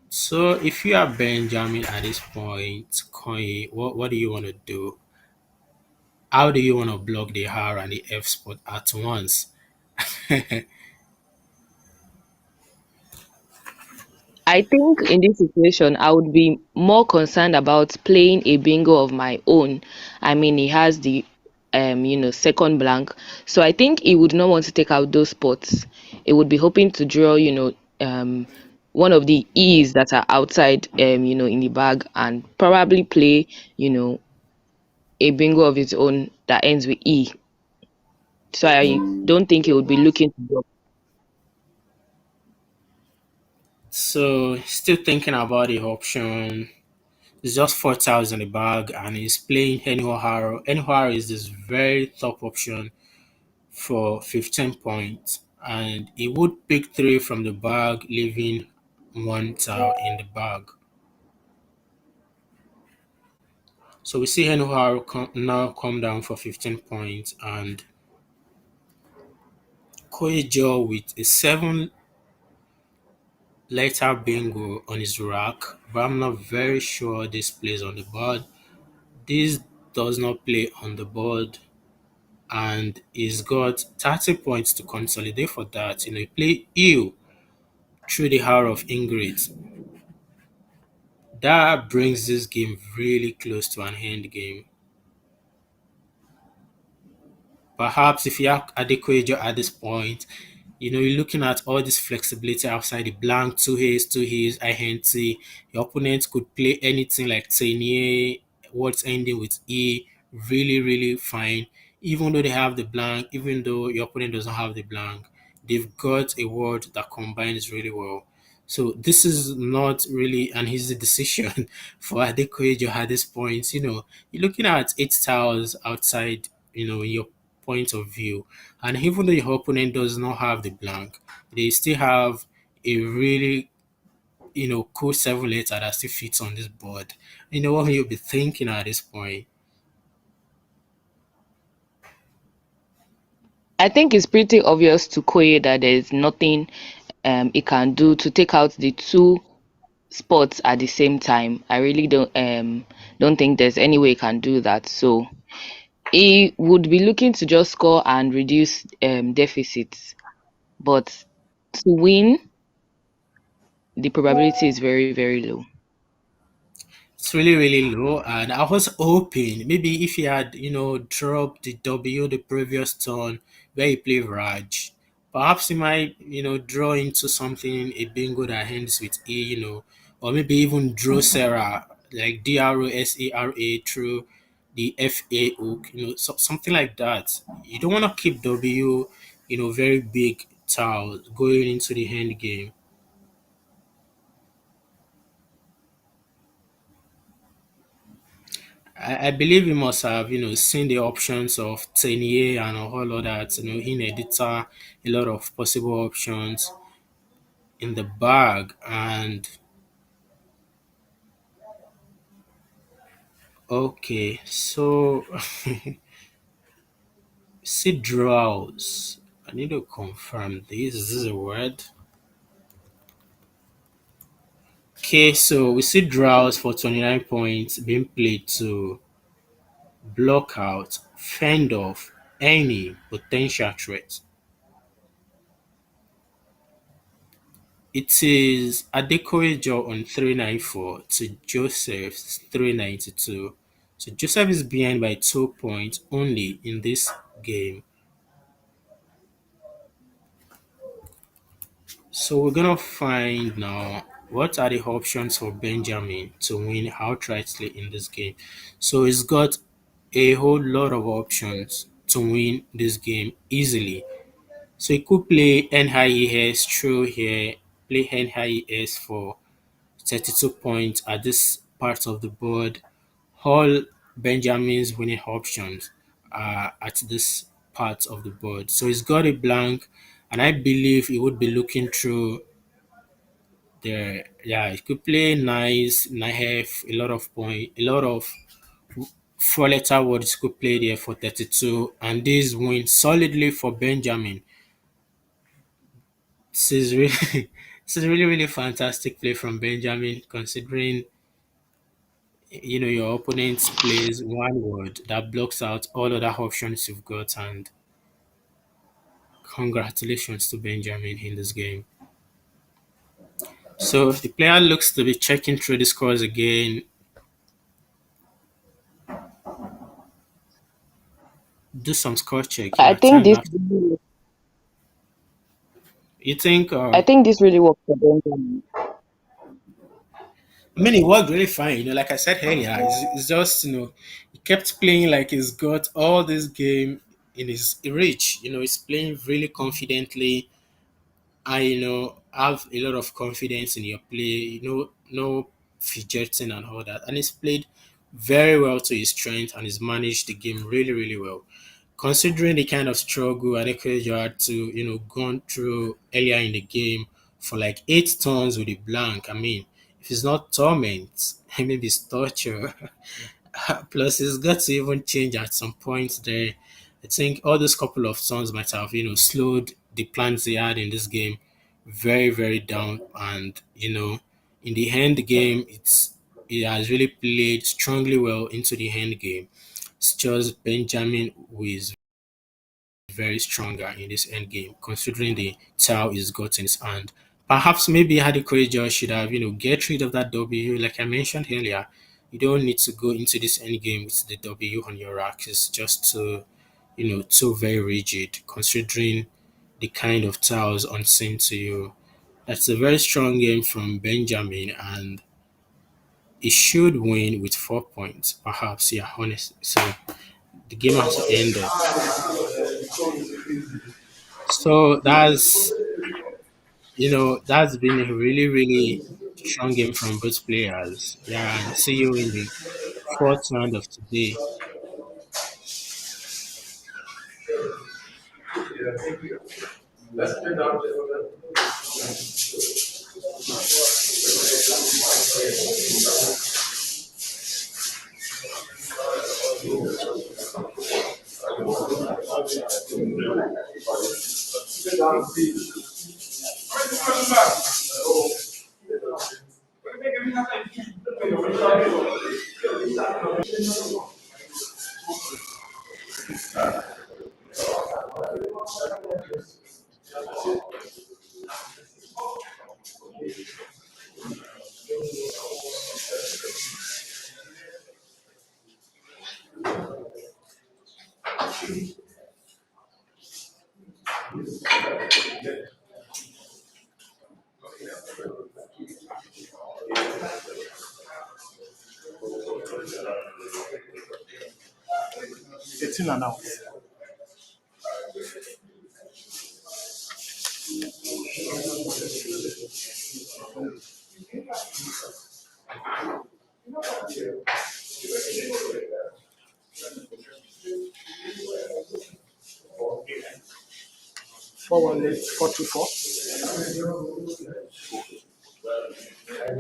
So if you are Benjamin at this point, Koi, what do you want to do? How do you want to block the R and the F spot at once? I think in this situation, I would be more concerned about playing a bingo of my own. I mean, he has the second blank, so I think he would not want to take out those spots. He would be hoping to draw, one of the E's that are outside, in the bag, and probably play, you know, a bingo of his own that ends with E. So I don't think he would be looking to draw. So still thinking about the option. It's just 4,000 in the bag, and he's playing Enihoharo. Enihoharo is this very top option for 15 points, and he would pick three from the bag, leaving one tile in the bag. So we see Enihoharo now come down for 15 points, and Koijo with a 7 letter bingo on his rack, but I'm not very sure this plays on the board. This does not play on the board, and he's got 30 points to consolidate for that. He play Ew through the hour of Ingrid. That brings this game really close to an end game. Perhaps if you have Adequajo at this point, you're looking at all this flexibility outside the blank, two haze, INT. Your opponent could play anything like Tenier, words ending with E, really fine. Even though they have the blank, even though your opponent doesn't have the blank, they've got a word that combines really well. So this is not really an easy decision for Adequajo at this point. You're looking at 8 tiles outside, your point of view. And even though your opponent does not have the blank, they still have a really, cool 7 letter that still fits on this board. You know what you'll be thinking at this point. I think it's pretty obvious to Koye that there is nothing he can do to take out the two spots at the same time. I really don't think there's any way he can do that. So he would be looking to just score and reduce deficits. But to win, the probability is very low. It's really low, and I was hoping maybe if he had, dropped the W the previous turn where he played Raj, perhaps he might, draw into something a bingo that ends with A, or maybe even draw Sarah like DROSARA through the FA hook, something like that. You don't want to keep W, very big towel going into the end game. I believe you must have, seen the options of Tenier and a whole lot that, in editor, a lot of possible options. in the bag. And okay, so see draws. I need to confirm this. Is this a word? Okay, so we see draws for 29 points being played to block out, fend off any potential threat. It is Adekoya on 394 to Joseph's 392. So Joseph is behind by 2 points only in this game. So we're gonna find now what are the options for Benjamin to win outrightly in this game. So he's got a whole lot of options to win this game easily. So he could play NIES through here, play NIES for 32 points at this part of the board. All Benjamin's winning options are at this part of the board. So he's got a blank, and I believe he would be looking through there. Yeah, he could play nice, have a lot of point, a lot of four-letter words could play there for 32, and this win solidly for Benjamin. This is really, this is really fantastic play from Benjamin, considering your opponent plays one word that blocks out all other options you've got, and congratulations to Benjamin in this game. So the player looks to be checking through the scores again. Do some score check. I Yeah, think time this lapse. really, You think? I think this really works for Benjamin. I mean, it worked really fine. Like I said earlier, it's just he kept playing like he's got all this game in his reach. He's playing really confidently. I have a lot of confidence in your play. No fidgeting and all that, and he's played very well to his strength, and he's managed the game really well. Considering the kind of struggle Adekoya had to gone through earlier in the game for like 8 turns with a blank. I mean, if it's not torment, maybe it's torture. Plus, it's got to even change at some point there. I think all those couple of songs might have, slowed the plans they had in this game very down. And, in the end game, it has really played strongly well into the end game. It's just Benjamin who is very stronger in this end game, considering the towel he's got in his hand. Perhaps maybe Adekoya should have, get rid of that W. Like I mentioned earlier, you don't need to go into this end game with the W on your rack. It's just too very rigid, considering the kind of tiles unseen to you. That's a very strong game from Benjamin, and he should win with 4 points. Perhaps, yeah, honestly. So the game has ended. So that's been a really strong game from both players. Yeah, and see you in the fourth round of today. 18 and out. Four one eight 424. Yeah,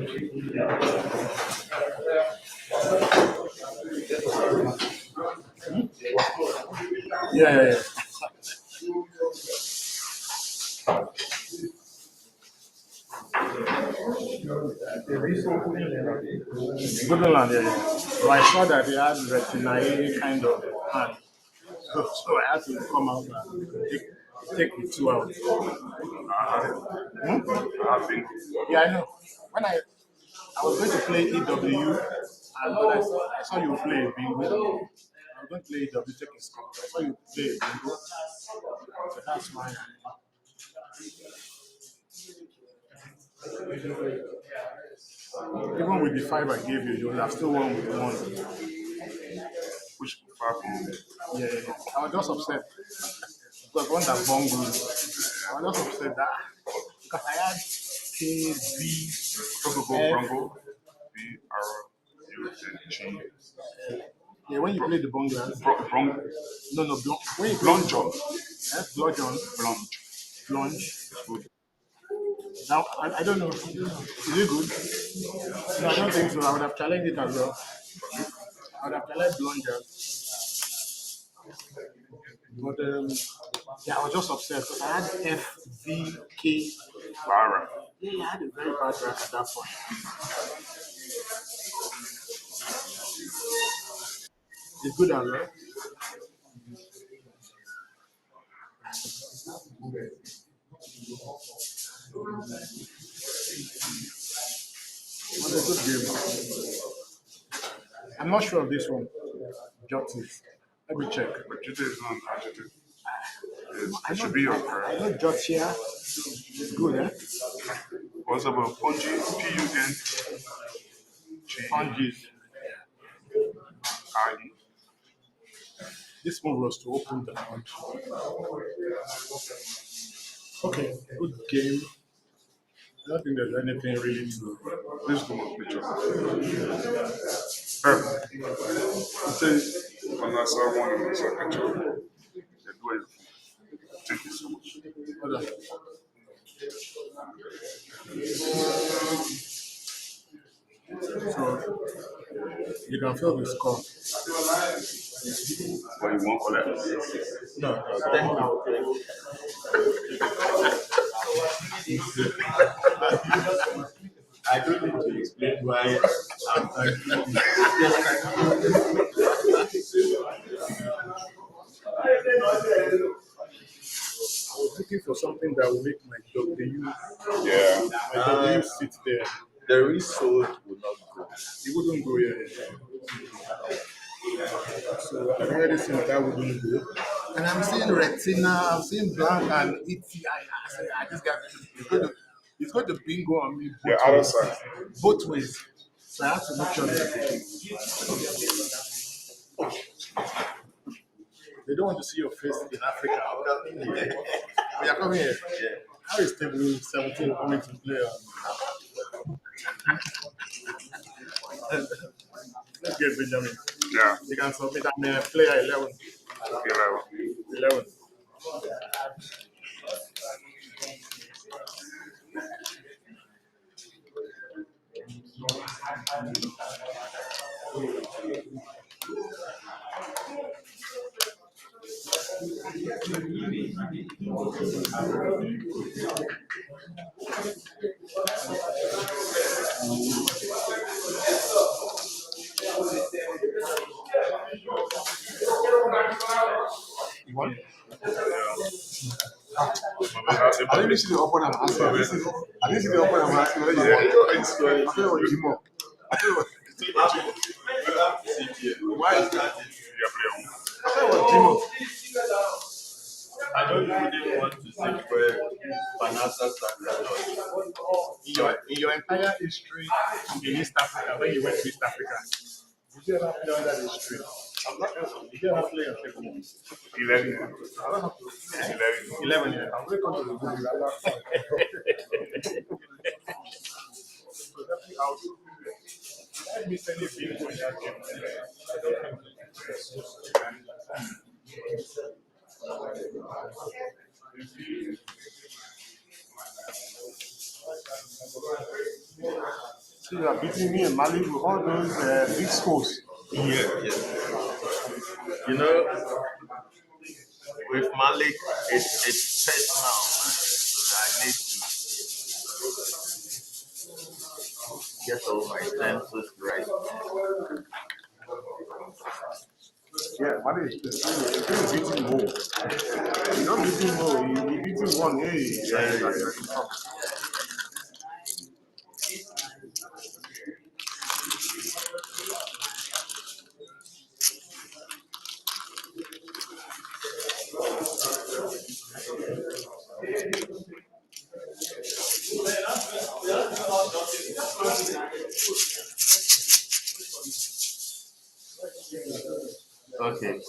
yeah, yeah. Good, yeah, yeah. So I saw that they had retinal kind of hand. So I had to come out and take the two out. Yeah, I know. When I was going to play EW, and when I saw you play bingo, I was going to play EW, take a score. I saw you play bingo, so that's why. Even with the five I gave you, you would have still won with one. Which far from me. Yeah, yeah, yeah. I was just upset because one that bungled. I was just upset that because I had K B Bronco B R U G. Yeah, when you play the bonglas. No, no, when you plunge on. Bludge on. Plunge. Now, I don't know. Is it good? No, I don't think so. I would have challenged it as well. I would have challenged Blunger. But yeah, I was just upset because I had FVK Barra. Yeah, I had a very bad rack at that point. It's good as well. It was a good game. I'm not sure of this one. Jotis. Let me check. But Jota is not an adjective. It should be your prayer. I know Jotia. It's good, eh? What's about Punji? P-U-N-G. Punji. I-E. This one was to open the punch. Okay, good game. I don't think there's anything really to. This is the most picture. Perfect. It says, when I saw one in this picture, they do it. Thank you so much. Hold on. So, you can feel the score. But you won't collect. No, thank you. I don't need to explain why I'm I was looking for something that will make my W. Yeah. My W sit there. The result would not go. It wouldn't go, yeah. So I've already seen that wouldn't go. And I'm seeing retina, I'm seeing blank and ETI. I say, this guy it's going to bingo on me both other ways. Side. Both ways. So I have to make sure that they don't want to see your face in Africa. We are coming here. Yeah. How is table 17 coming to play? Let's get Benjamin. Yeah. You can submit that player 11. 11. What? I didn't see the open and asking. I didn't see the open and asking whether you want. I thought it was Jimo. Why is that? I thought it was Jimo. I don't really want to say where Vanessa started. In your entire history in East Africa, when you went to East Africa, did you ever play under the street? I'm not sure. Did you ever play on second? 11. 11, yeah. I'm going to come to the Google. So definitely out. Let me send you a video in that game. So you are beating me and Mali with all those big scores. Yeah, yeah. You know, with Malik, it's personal, man. So I need to get all my senses right. Yeah, Mali is beating Mo. You're not beating Mo, you beating one. Hey, you're in trouble. Okay.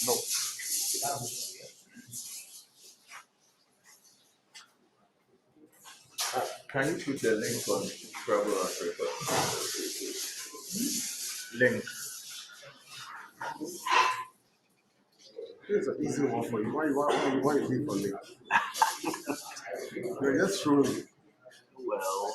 No. Can you put the link on Scrabble Africa? Link. Here's an easy one for you. Why you leave for late? You're just trolling. Well,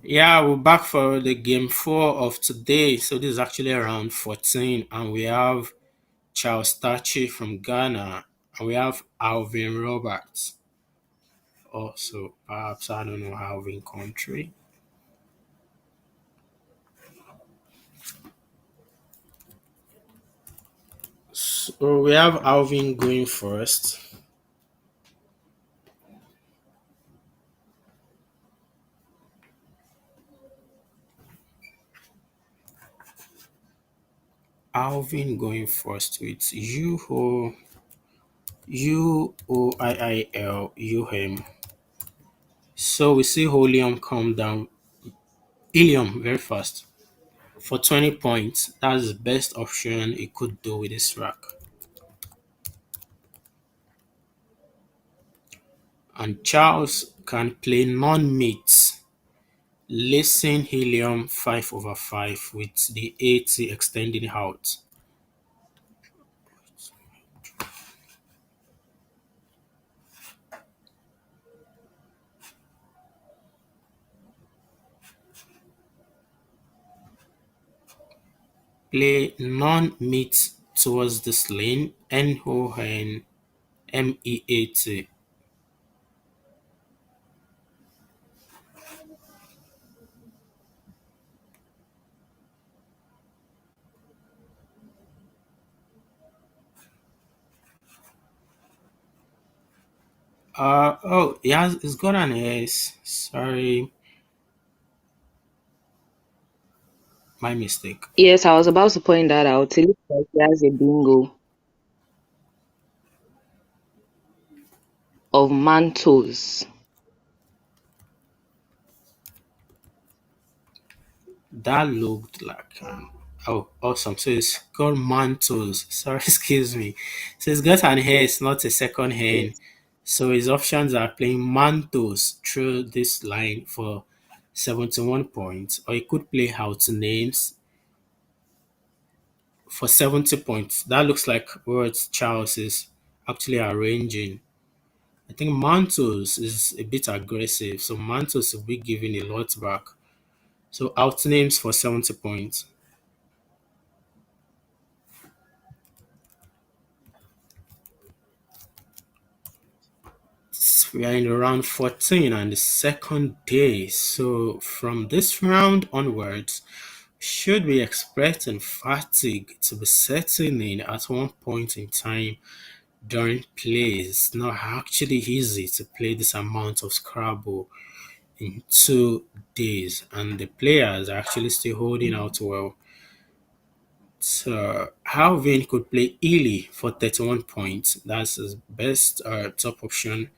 Yeah, we're back for the game four of today. So this is actually round 14, and we have Charles Tachi from Ghana, and we have Alvin Roberts. Also, perhaps I don't know Alvin country. So we have Alvin going first. Alvin going first with UOIIL. So we see Helium come down. Helium very fast for 20 points. That's the best option he could do with this rack. And Charles can play non-mates. Listen Helium 5 over 5 with the 80 extending out. Play non-meat towards this lane. NONMEAT. Oh, yeah, it's got an S. Sorry, my mistake. Yes, I was about to point that out. It looks like he has a bingo of mantos. That looked like oh, awesome. So it's called Mantos. Sorry, excuse me. So it's got an hair, it's not a second hand. Yes. So his options are playing Mantos through this line for 71 points, or he could play Out Names for 70 points. That looks like words Charles is actually arranging. I think Mantos is a bit aggressive, so Mantos will be giving a lot back. So out names for 70 points. We are in round 14 and the second day. So from this round onwards, should we expecting fatigue to be setting in at one point in time during plays? It's not actually easy to play this amount of Scrabble in 2 days, and the players are actually still holding out well. So Alvin could play Ely for 31 points. That's his best top option.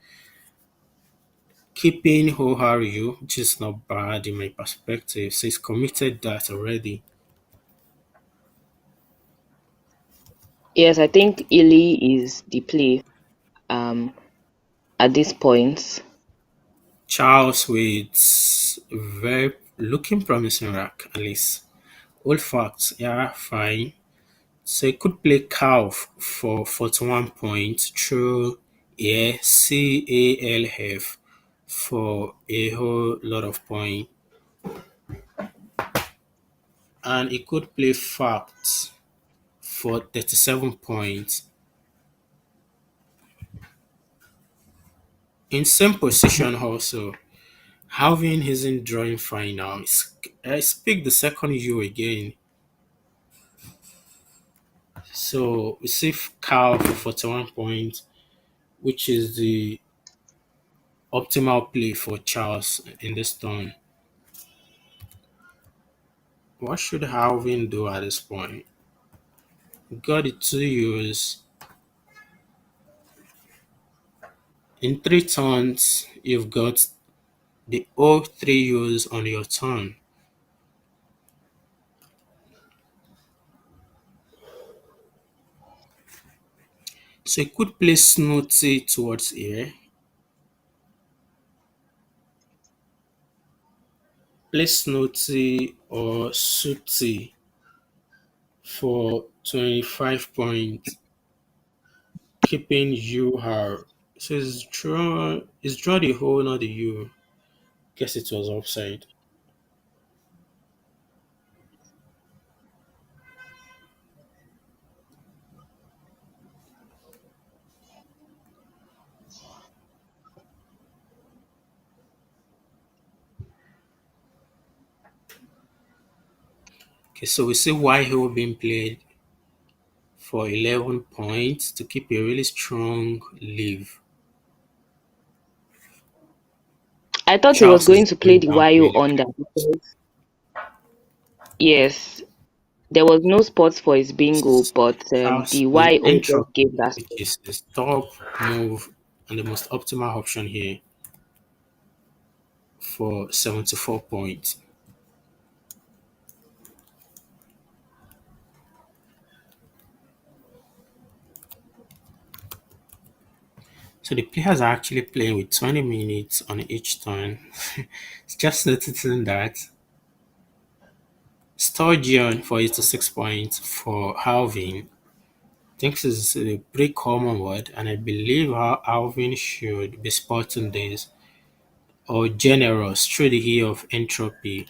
Keeping Oharu, which is not bad in my perspective. So he's committed that already. Yes, I think Illy is the play um at this point. Charles with very looking promising rack at least. Old facts, yeah, fine. So he could play Calf for 41 points through CALF for a whole lot of points. And he could play Facts for 37 points. In same position also, Alvin isn't drawing fine now. I speak the second U again. So we see Cal for 41 points, which is the optimal play for Charles in this turn. What should Alvin do at this point? Got the two U's. In 3 turns, you've got the all three U's on your turn. So you could play Snooty towards here. Play Snooty or Sooty for 25 points, keeping you her. So it's draw the hole, not the U. Guess it was offside. Okay, so we see why hole being played for 11 points to keep a really strong lead. I thought he was Charles is going to play going the down YO really. under because yes, there was no spots for his bingo, but Charles the with YO entropy, just gave that which spot. is the stop move and the most optimal option here for 74 points. So the players are actually playing with 20 minutes on each turn. It's just noticing that Sturgeon for 86 points for Alvin. I think this is a pretty common word, and I believe Alvin should be spotting this or generous through the E of entropy.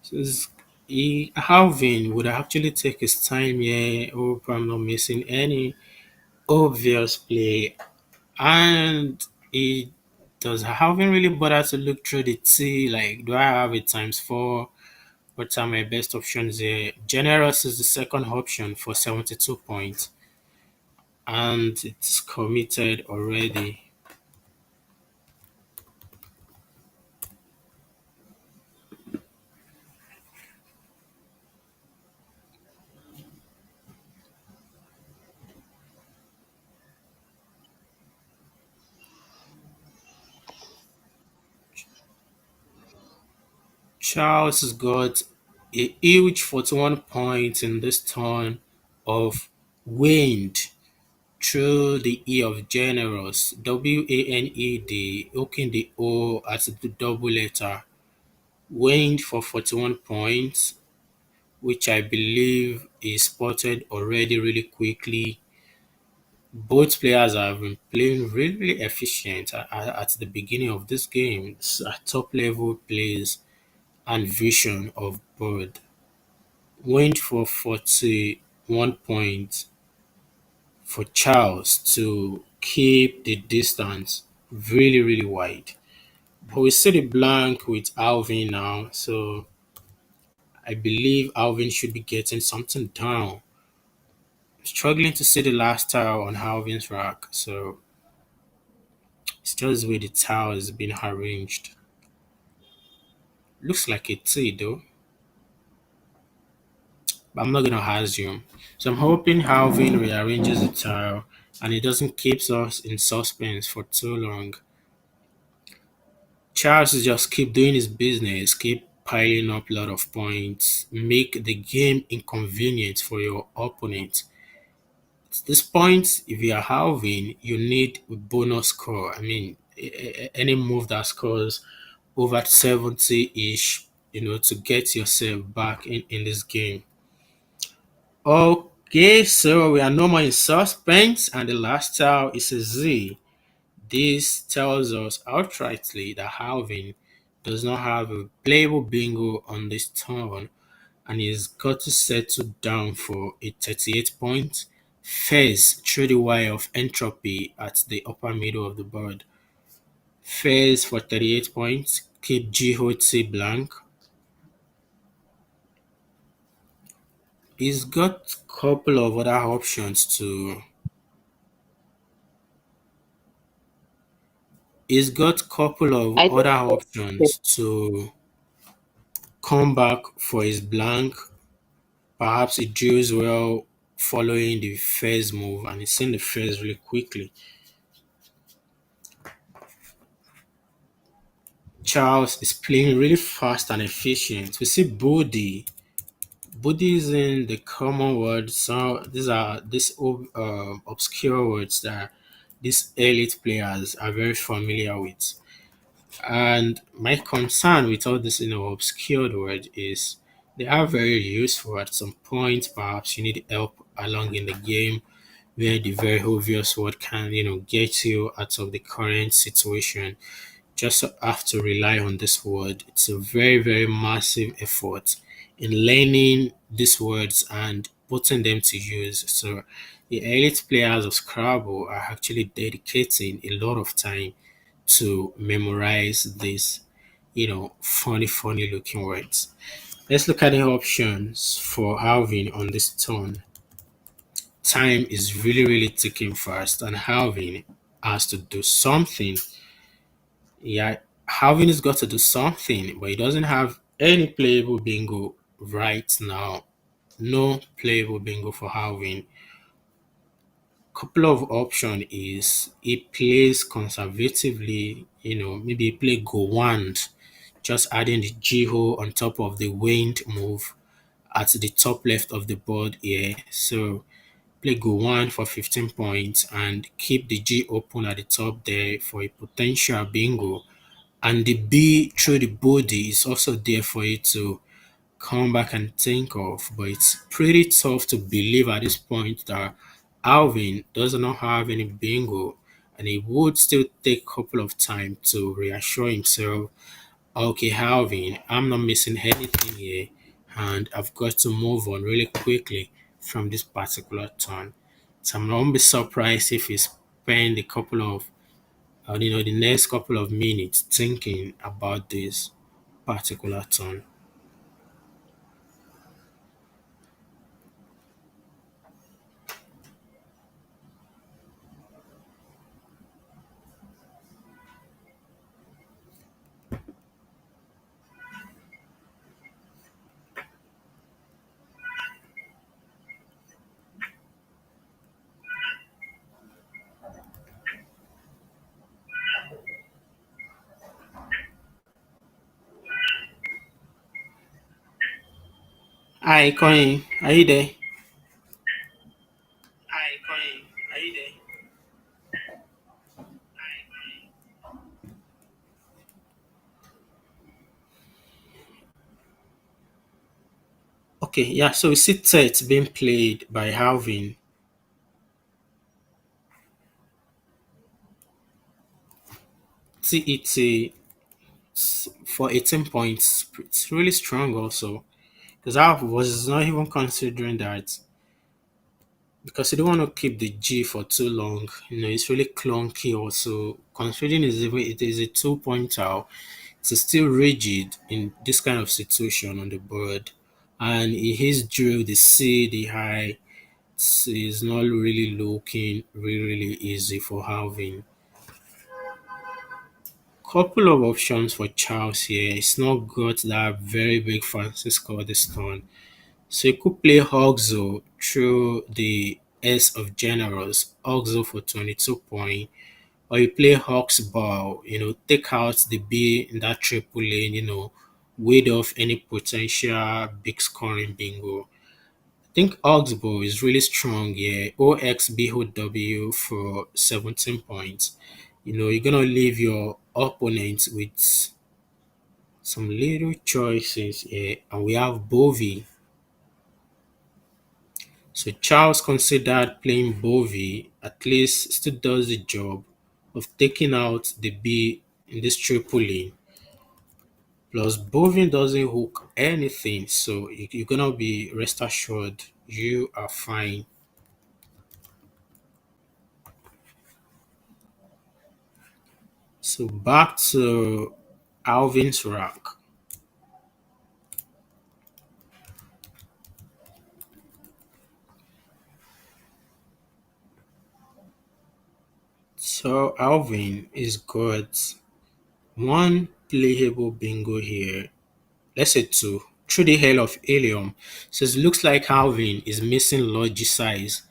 So Alvin would actually take his time here. Hope I'm not missing any obvious play. And he does Alvin really bother to look through the T? Like, do I have it times four? What are my best options here? Generous is the second option for 72 points, and it's committed already. Charles has got a huge 41 points in this turn of wind through the E of generous, WANED, hooking the O as the double letter. Wind for 41 points, which I believe is spotted already really quickly. Both players have been playing really efficient at the beginning of this game. It's a top level plays and vision of both. Went for 41 points for Charles to keep the distance really, really wide. But we see the blank with Alvin now, so I believe Alvin should be getting something down. Struggling to see the last tile on Alvin's rack, so it's just the way the tile has been arranged. Looks like a T though, but I'm not gonna assume. So I'm hoping Alvin rearranges the tile and it doesn't keep us in suspense for too long. Charles just keep doing his business, keep piling up a lot of points, make the game inconvenient for your opponent. At this point, if you are Alvin, you need a bonus score. I mean, any move that scores over 70-ish, to get yourself back in this game. Okay, so we are no more in suspense, and the last tile is a Z. This tells us outrightly that Alvin does not have a playable bingo on this turn, and he's got to settle down for a 38 point phase through the wire of entropy at the upper middle of the board. Phase for 38 points, keep GOT blank. He's got a couple of other options to he's got couple of I other think options to come back for his blank. Perhaps he drills well following the first move and he's seen the first really quickly. Charles is playing really fast and efficient. We see Bodhi. Bodhi is in the common words. So these obscure words that these elite players are very familiar with. And my concern with all this, obscured word is they are very useful at some point. Perhaps you need help along in the game where the very obvious word can, get you out of the current situation. Just have to rely on this word. It's a very, very massive effort in learning these words and putting them to use. So the elite players of Scrabble are actually dedicating a lot of time to memorize these, funny, funny looking words. Let's look at the options for Alvin on this turn. Time is really, really ticking fast, and Alvin has to do something. Yeah, Alvin has got to do something, but he doesn't have any playable bingo right now. No playable bingo for Alvin. Couple of option is he plays conservatively, maybe he play go wand, just adding the G-hole on top of the wind move at the top left of the board here. So play go wand for 15 points and keep the G open at the top there for a potential bingo. And the B through the body is also there for you to come back and think of, but it's pretty tough to believe at this point that Alvin does not have any bingo, and it would still take a couple of time to reassure himself, okay, Alvin, I'm not missing anything here, and I've got to move on really quickly from this particular turn. So I'm not be surprised if he spend a couple of, the next couple of minutes thinking about this particular turn. Hi, Coin, are you there? Okay, yeah, so we see Tet being played by Alvin. TET for 18 points. It's really strong also. Because I was not even considering that. Because you don't want to keep the G for too long. It's really clunky also. Considering it is a 2 pointer, it's still rigid in this kind of situation on the board. And his drill, the C, the high, is not really looking really, really easy for Alvin. Couple of options for Charles here. It's not got that very big fancy score this turn. So you could play Oxo through the S of Generals, Oxo for 22 points. Or you play Hawksball, take out the B in that triple lane, ward off any potential big scoring bingo. I think Oxbow is really strong here. OXBOW for 17 points. You're gonna leave your opponent with some little choices here, and we have Bovie. So Charles considered playing Bovie, at least still does the job of taking out the B in this triple lane. Plus, Bovie doesn't hook anything, so you're gonna be rest assured you are fine. So back to Alvin's rack. So Alvin is got one playable bingo here. Let's say two. Through the hell of helium. So it looks like Alvin is missing logicize.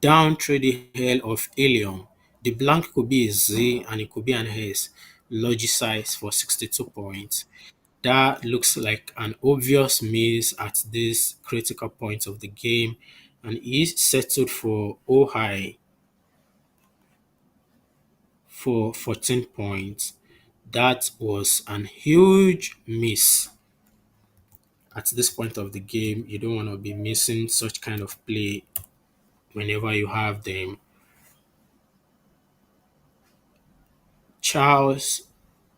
Down through the hell of helium. The blank could be a Z and it could be an S. logicize for 62 points. That looks like an obvious miss at this critical point of the game, and he settled for O high for 14 points. That was an huge miss at this point of the game. You don't want to be missing such kind of play whenever you have them. Charles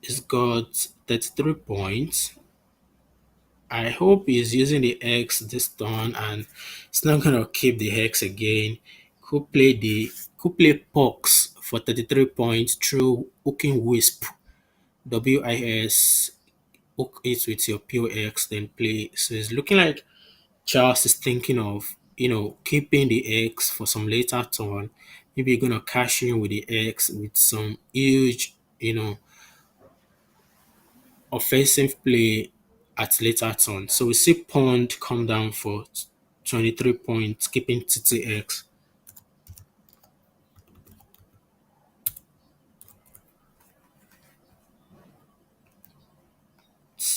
has got 33 points. I hope he's using the X this turn and it's not gonna keep the Hex again. Could play Pox for 33 points through hooking Wisp. WIS hook it with your POX then play. So it's looking like Charles is thinking of, keeping the X for some later turn. Maybe you're gonna cash in with the X with some huge, offensive play at later turn. So we see Pond come down for 23 points, keeping TTX.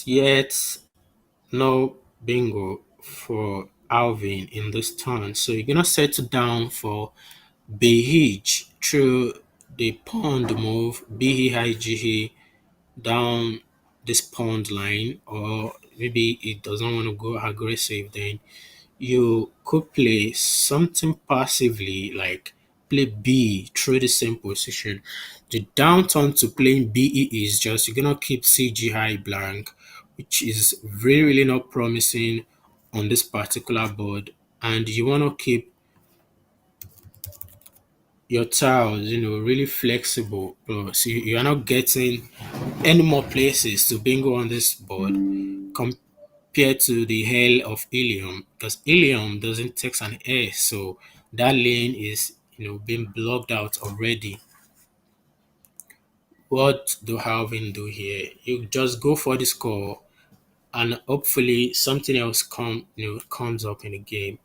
Yet no bingo for Alvin in this turn. So you're gonna settle down for Behij through the Pond move, BEIGE down this pond line, or maybe it doesn't want to go aggressive, then you could play something passively like play B through the same position. The downturn to playing BE is just you're gonna keep CG high blank, which is really not promising on this particular board, and you wanna keep your tiles, really flexible. So you are not getting any more places to bingo on this board compared to the hell of Ilium, because Ilium doesn't take an S, so that lane is being blocked out already. What do Halvin do here? You just go for the score and hopefully something else comes up in the game.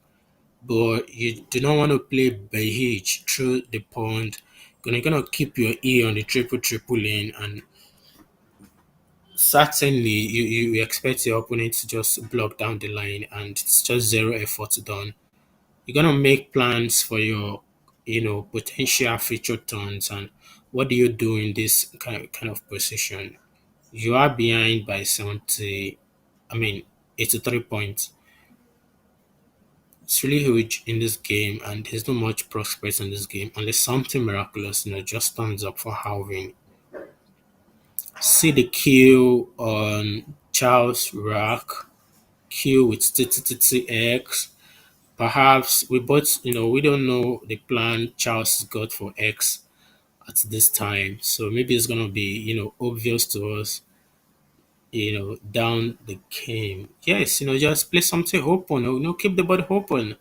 But you do not want to play Behich through the pond. You're gonna keep your E on the triple lane, and certainly you expect your opponent to just block down the line, and it's just zero effort done. You're gonna make plans for your potential future turns, and what do you do in this kind of position? You are behind by 70, I mean 83 points. It's really huge in this game, and there's not much prospects in this game unless something miraculous, just turns up for Halvin. See the Q on Charles Rock, Q with TTTX. Perhaps we both, we don't know the plan Charles got for X at this time. So maybe it's gonna be, obvious to us, down the game. Yes, just play something open, keep the board open.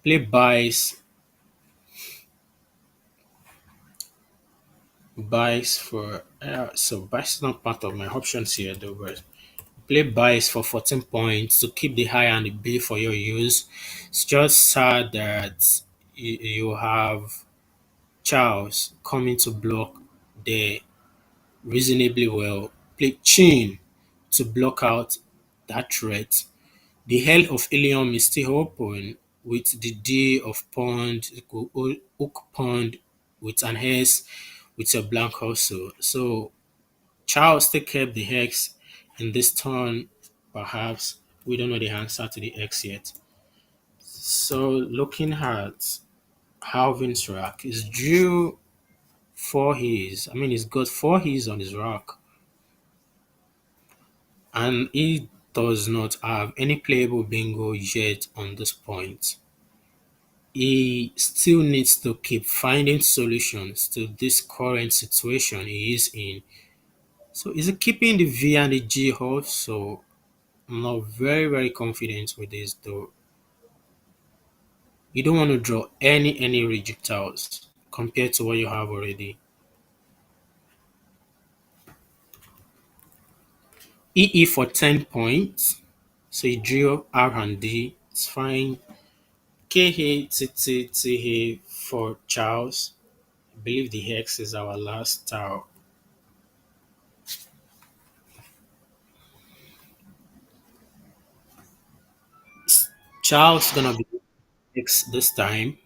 Play buys for so buys is not part of my options here though, but play buys for 14 points to keep the high and the B for your use. It's just sad that you have Charles coming to block there reasonably well. Play Chin to block out that threat. The hell of Ilium is still open with the D of Pond, Hook Pond with an S with a blank also. So Charles still kept the Hex in this turn. Perhaps we don't know the answer to the X yet. So looking at Halvin's rack, is Drew four his. I mean, he's got four his on his rack, and he does not have any playable bingo yet on this point. He still needs to keep finding solutions to this current situation he is in. So is he keeping the V and the G also? I'm not very confident with this though. You don't want to draw any rejectiles compared to what you have already. EE for 10 points. So you drew R and D. It's fine. KHTTTH for Charles. I believe the hex is our last tile. Charles gonna be X this time,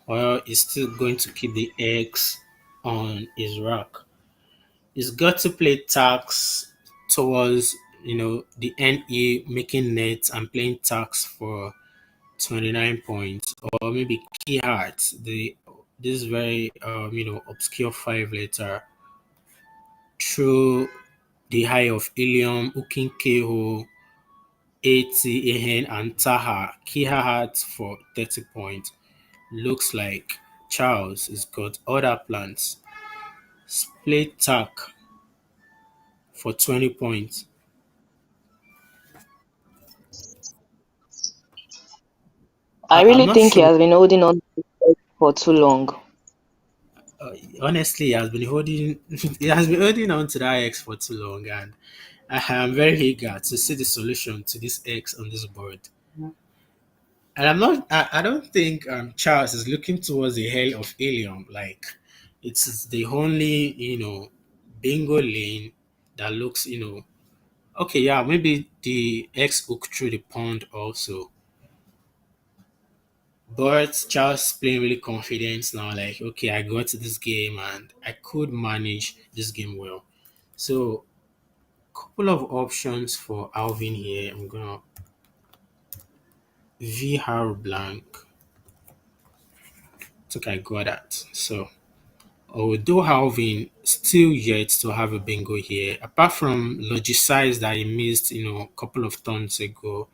or is still going to keep the X on his rock. He's got to play tax towards the NE, making nets and playing tax for 29 points, or maybe key hearts, the this very obscure five letter through the high of Ilium, Ukinkeho, ATAN, and Taha. Key hearts for 30 points. Looks like Charles has got other plans. Split tack for 20 points. I I'm really not think he sure. has been holding on to it for too long. Honestly, he has been holding he has been holding on to that X for too long, and I am very eager to see the solution to this X on this board. And I don't think Charles is looking towards the hell of helium. Like it's the only bingo lane that looks okay. Yeah, maybe the X hook through the pond also. But Charles playing really confident now. Like okay, I got to this game and I could manage this game well. So couple of options for Alvin here. I'm gonna VR blank. I think I got that. So although Alvin still yet to have a bingo here, apart from Logicize that he missed, a couple of turns ago,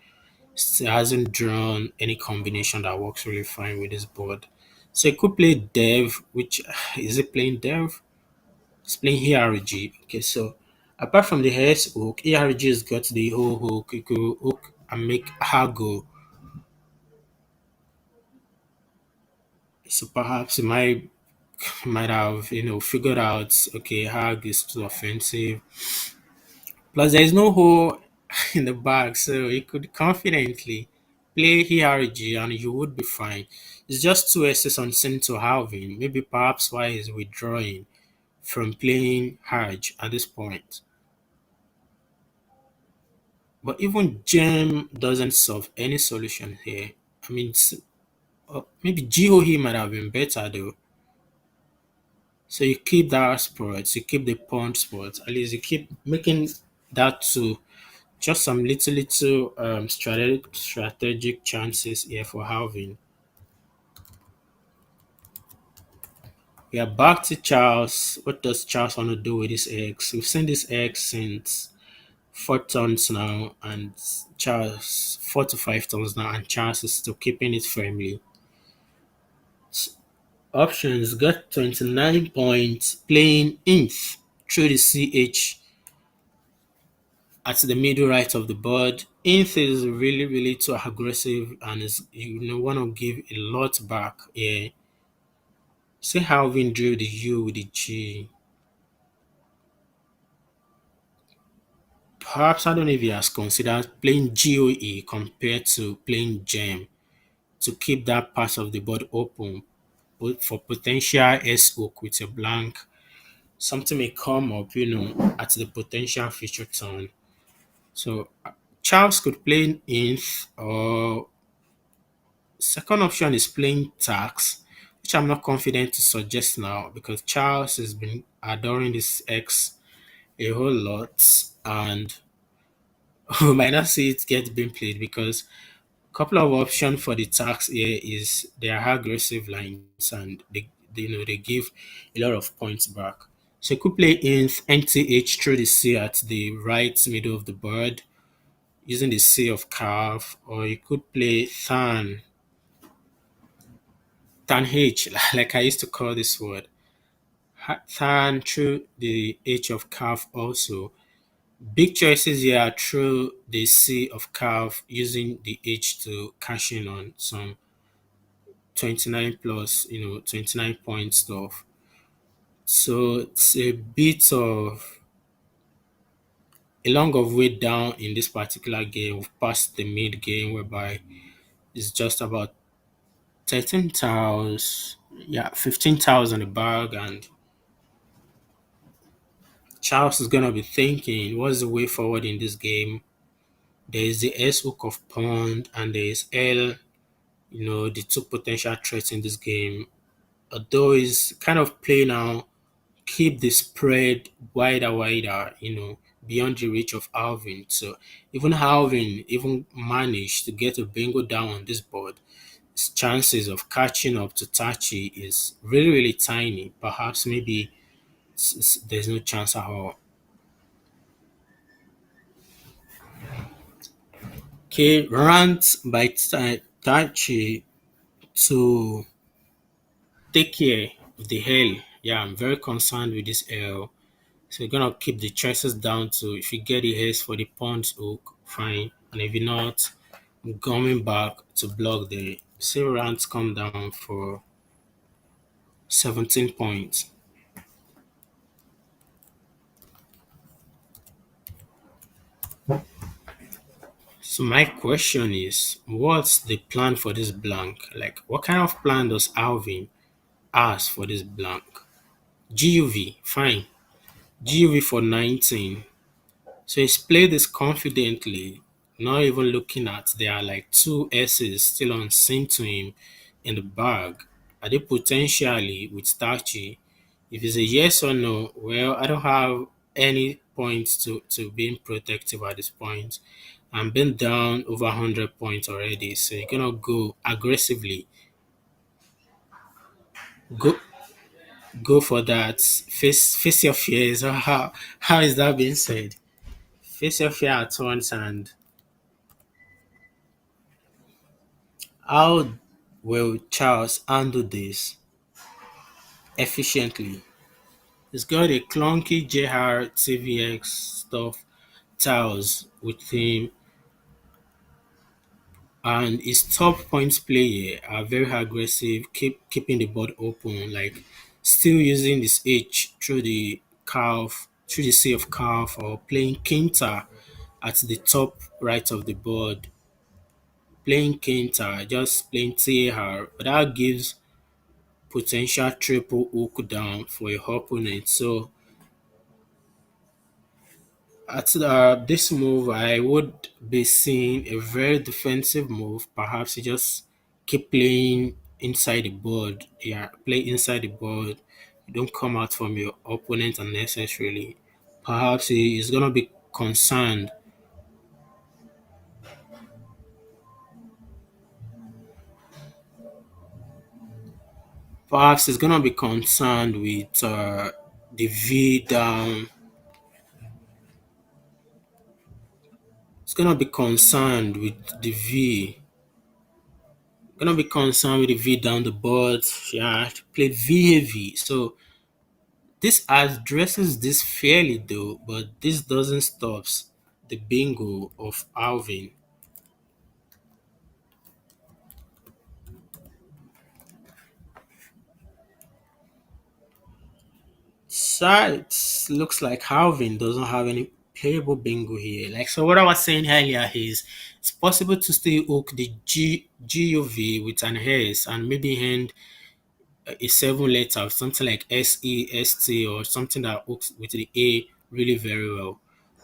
still hasn't drawn any combination that works really fine with this board. So he could play Dev, which is it playing Dev? It's playing ARG. Okay, so apart from the S hook, ARG has got the whole hook. You could hook and make Hago. So perhaps he might have figured out okay Hag is too offensive. Plus there is no hole in the bag, so he could confidently play HRG and you would be fine. It's just two S's on Cento Halvin. Maybe perhaps why he's withdrawing from playing Harj at this point. But even Gem doesn't solve any solution here. I mean, maybe GOE might have been better though. So you keep that sport, you keep the punch sport, at least you keep making that to just some little strategic chances here for Halvin. We are back to Charles. What does Charles want to do with this X? We've seen this X since 4 turns now, and Charles 4 to 5 turns now, and Charles is still keeping it firmly. Options got 29 points playing Inf through the CH at the middle right of the board. Inf is really too aggressive and is want to give a lot back here. See how Vin drew the U with the G. Perhaps I don't know if he has considered playing GOE compared to playing Gem to keep that part of the board open but for potential S hook with a blank. Something may come up, at the potential future turn. So Charles could play Inf or second option is playing tax, which I'm not confident to suggest now because Charles has been adoring this X a whole lot and we might not see it get being played because a couple of options for the tax here is they are aggressive lines and they give a lot of points back. So you could play in NTH through the C at the right middle of the board using the C of calf, or you could play Than H, like I used to call this word. Than through the H of calf also. Big choices here are through the C of calf using the H to cash in on some 29 plus, 29 point stuff. So it's a bit of a long of way down in this particular game. We've passed the mid game whereby it's just about 13,000, yeah, 15,000 a bag, and Charles is gonna be thinking, what's the way forward in this game? There is the S hook of pawn, and there is L, the two potential threats in this game. Although it's kind of play now, keep the spread wider, beyond the reach of Alvin. So even Alvin even managed to get a bingo down on this board. His chances of catching up to Tachi is really, really tiny. Perhaps maybe there's no chance at all. Okay, rant by Tachi to take care of the L. Yeah, I'm very concerned with this L. So you're gonna keep the choices down to if you get the haze for the punch hook, fine. And if you're not, coming back to block the zero rounds come down for 17 points. So my question is, what's the plan for this blank? Like, what kind of plan does Alvin ask for this blank? GUV, fine. GUV for 19. So he's played this confidently, not even looking at there are like two S's still unseen to him in the bag. Are they potentially with Starchy? If it's a yes or no, well, I don't have any points to being protective at this point. I'm been down over 100 points already, so you're gonna go aggressively. Go go for that. Face your fears. How is that being said? Face your fear at once. And how will Charles handle this efficiently? He's got a clunky JR TVX stuff tiles with him, and his top points player are very aggressive, keeping the board open, like still using this H through the calf, through the C of calf, or playing Quinta at the top right of the board, playing Quinta, just playing TAR, but that gives potential triple hook down for your opponent. So at this move, I would be seeing a very defensive move. Perhaps you just keep playing inside the board. Yeah, play inside the board. You don't come out from your opponent unnecessarily. Perhaps he is gonna be concerned. Perhaps he's gonna be concerned with the V down. He's gonna be concerned with the V. Gonna be concerned with the V down the board. Yeah, played V heavy. So this addresses this fairly though, but this doesn't stop the bingo of Alvin. Sides looks like Alvin doesn't have any playable bingo here. Like so, what I was saying earlier is it's possible to still hook the GUV with an S and maybe end a seven letter, something like SEST or something that hooks with the A really very well.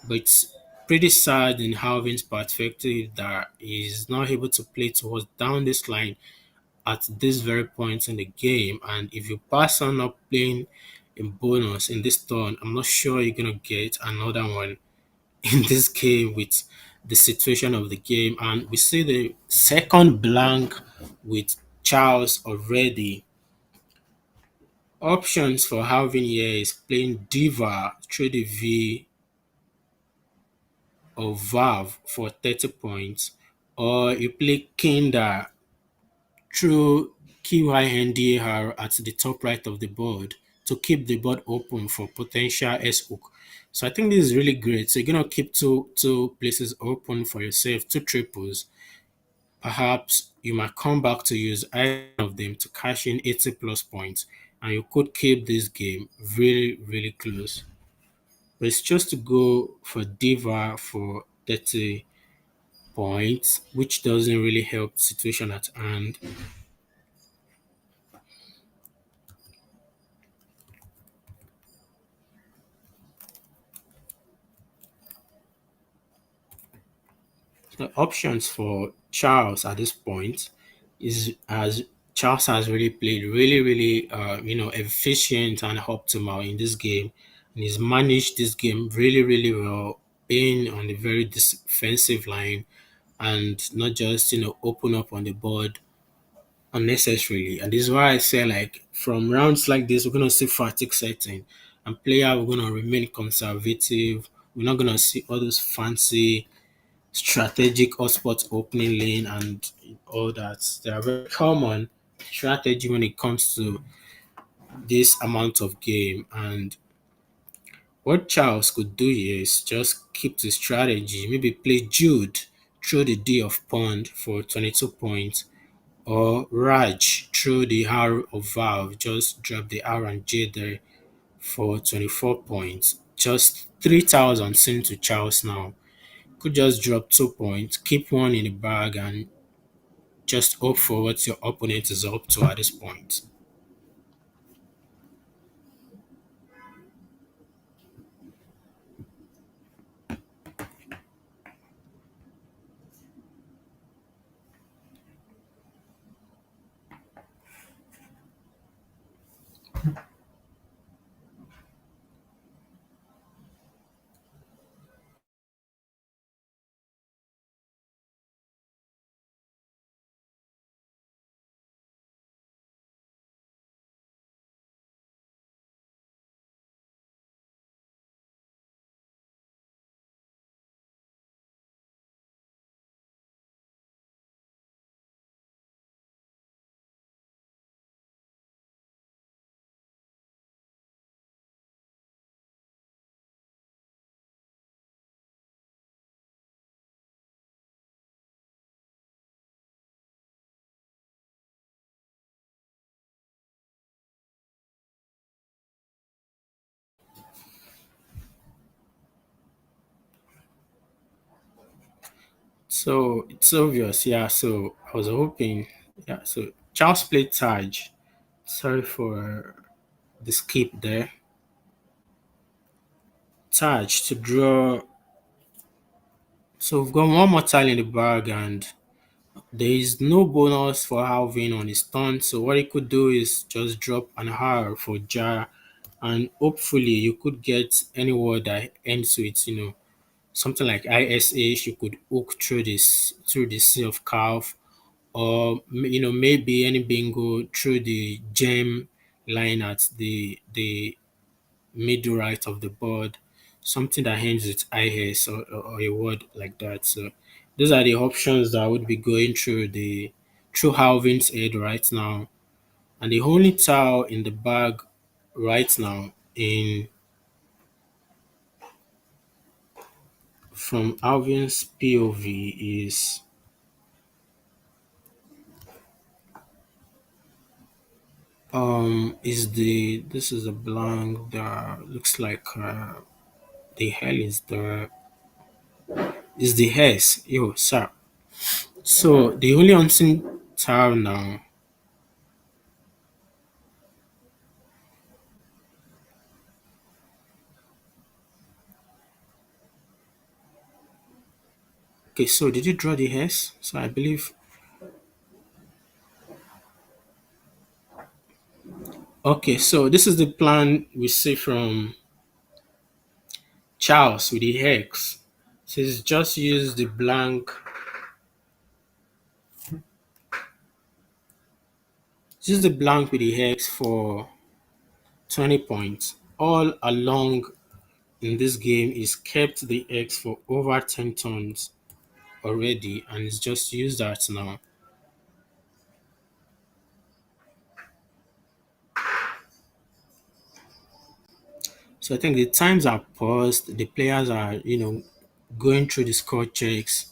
But it's pretty sad in Alvin's perspective that he's not able to play towards down this line at this very point in the game. And if you pass on not playing in bonus in this turn, I'm not sure you're gonna get another one in this game with the situation of the game. And we see the second blank with Charles already. Options for Alvin here is playing Diva through the V or Valve for 30 points, or you play Kinder through QINDAR at the top right of the board to keep the board open for potential S hook. So I think this is really great. So you're gonna keep two places open for yourself, two triples. Perhaps you might come back to use either of them to cash in 80 plus points, and you could keep this game really, really close. But it's just to go for Diva for 30 points, which doesn't really help the situation at hand. The options for Charles at this point is as Charles has really played really efficient and optimal in this game, and he's managed this game really well, being on the very defensive line and not just open up on the board unnecessarily. And this is why I say, like, from rounds like this, we're gonna see fatigue setting, and player we're gonna remain conservative. We're not gonna see all those fancy strategic hotspot opening lane and all that. They are very common strategy when it comes to this amount of game. And what Charles could do here is just keep the strategy, maybe play Jude through the D of Pond for 22 points, or Raj through the R of Valve, just drop the R and J there for 24 points. Just 3,000 sent to Charles now. Could just drop 2 points, keep one in the bag, and just hope for what your opponent is up to at this point. So it's obvious, yeah. So I was hoping, yeah. So Charles played Taj. Sorry for the skip there. Taj to draw. So we've got one more tile in the bag, and there is no bonus for Alvin on his turn. So what he could do is just drop an R for Jar, and hopefully you could get any word that ends with something like ISH. You could hook through the Sea of Calf, or maybe any bingo through the gem line at the middle right of the board, something that ends with IS, or a word like that. So those are the options that would be going through Halvin's head right now. And the only tile in the bag right now in from Alvin's POV is the this is a blank that looks like the hell is the hairs. Yo, sir. So the only unseen tile now. Okay, so did you draw the hairs? So I believe. Okay, so this is the plan we see from Charles with the hex. So he's just use the blank. Use the blank with the hex for 20 points. All along in this game, he's kept the X for over 10 turns already, and it's just used that now. So I think the times are paused, the players are, going through the score checks.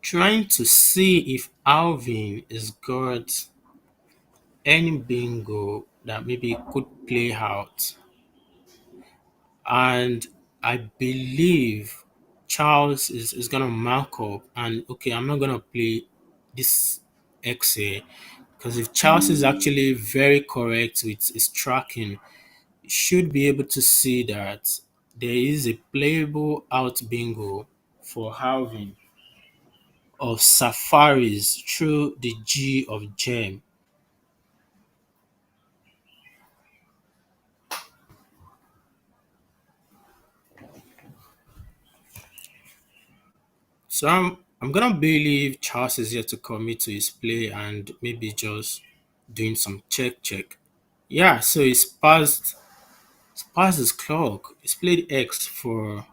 Trying to see if Alvin has got any bingo that maybe could play out. And I believe Charles is gonna mark up, and okay, I'm not gonna play this X here because if Charles is actually very correct with his tracking, you should be able to see that there is a playable out bingo for halving of safaris through the G of gem. So I'm gonna believe Charles is here to commit to his play and maybe just doing some check. Yeah, so it's past his clock. He's played X for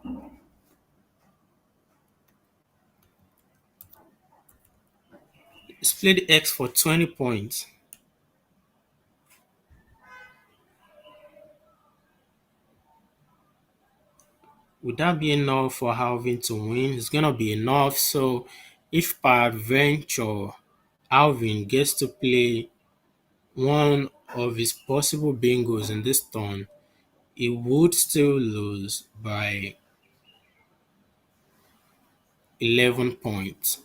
he's played X for 20 points. Would that be enough for Alvin to win? It's gonna be enough. So if peradventure Alvin gets to play one of his possible bingos in this turn, he would still lose by 11 points.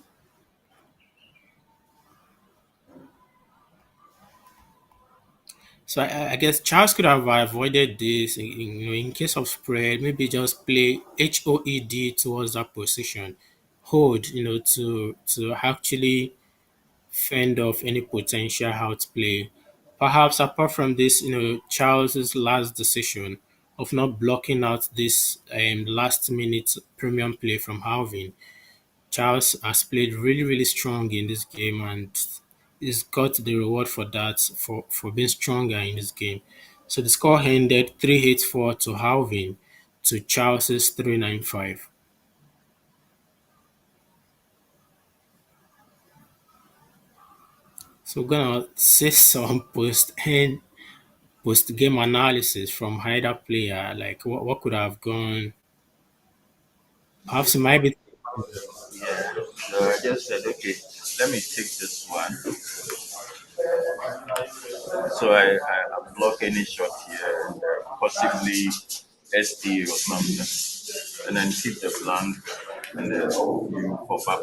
So I guess Charles could have avoided this in case of spread, maybe just play HOED towards that position. Hold, to actually fend off any potential outplay. Perhaps apart from this, Charles's last decision of not blocking out this last minute premium play from Alvin. Charles has played really, really strong in this game and he's got the reward for that, for being stronger in this game. So the score ended 384 to Alvin to Charles's 395. So we're gonna see some post game analysis from either player, like what could have gone. Perhaps it might be. Yeah. So I just said, okay, let me take this one. So I block any shot here, and possibly SD or something, and then keep the blank, and then you pop up.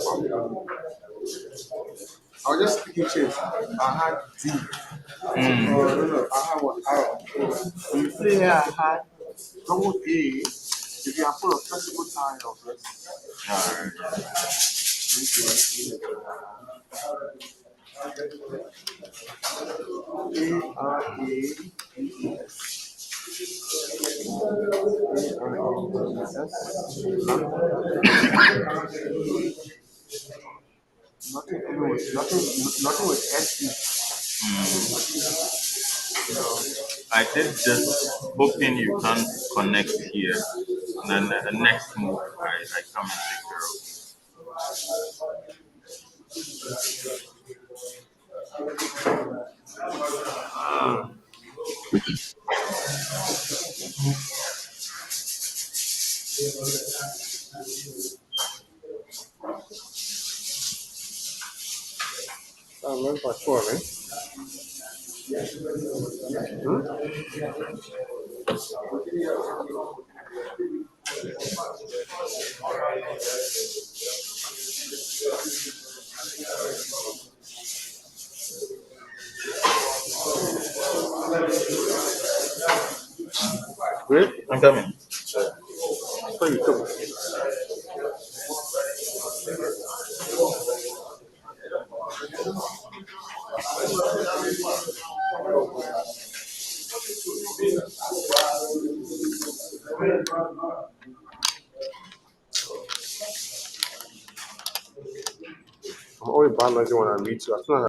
I was just speaking chase. I had D. Oh, no. I had what? Arrow. So you say here I had double A. If you are full of flexible time of rest. Nothing with SE. I did this hoping you can't connect here, and then the next move I come and take care of. I'm not quite sure, man. Great. I'm coming. So you come. I'm always bad like when I meet you. As soon as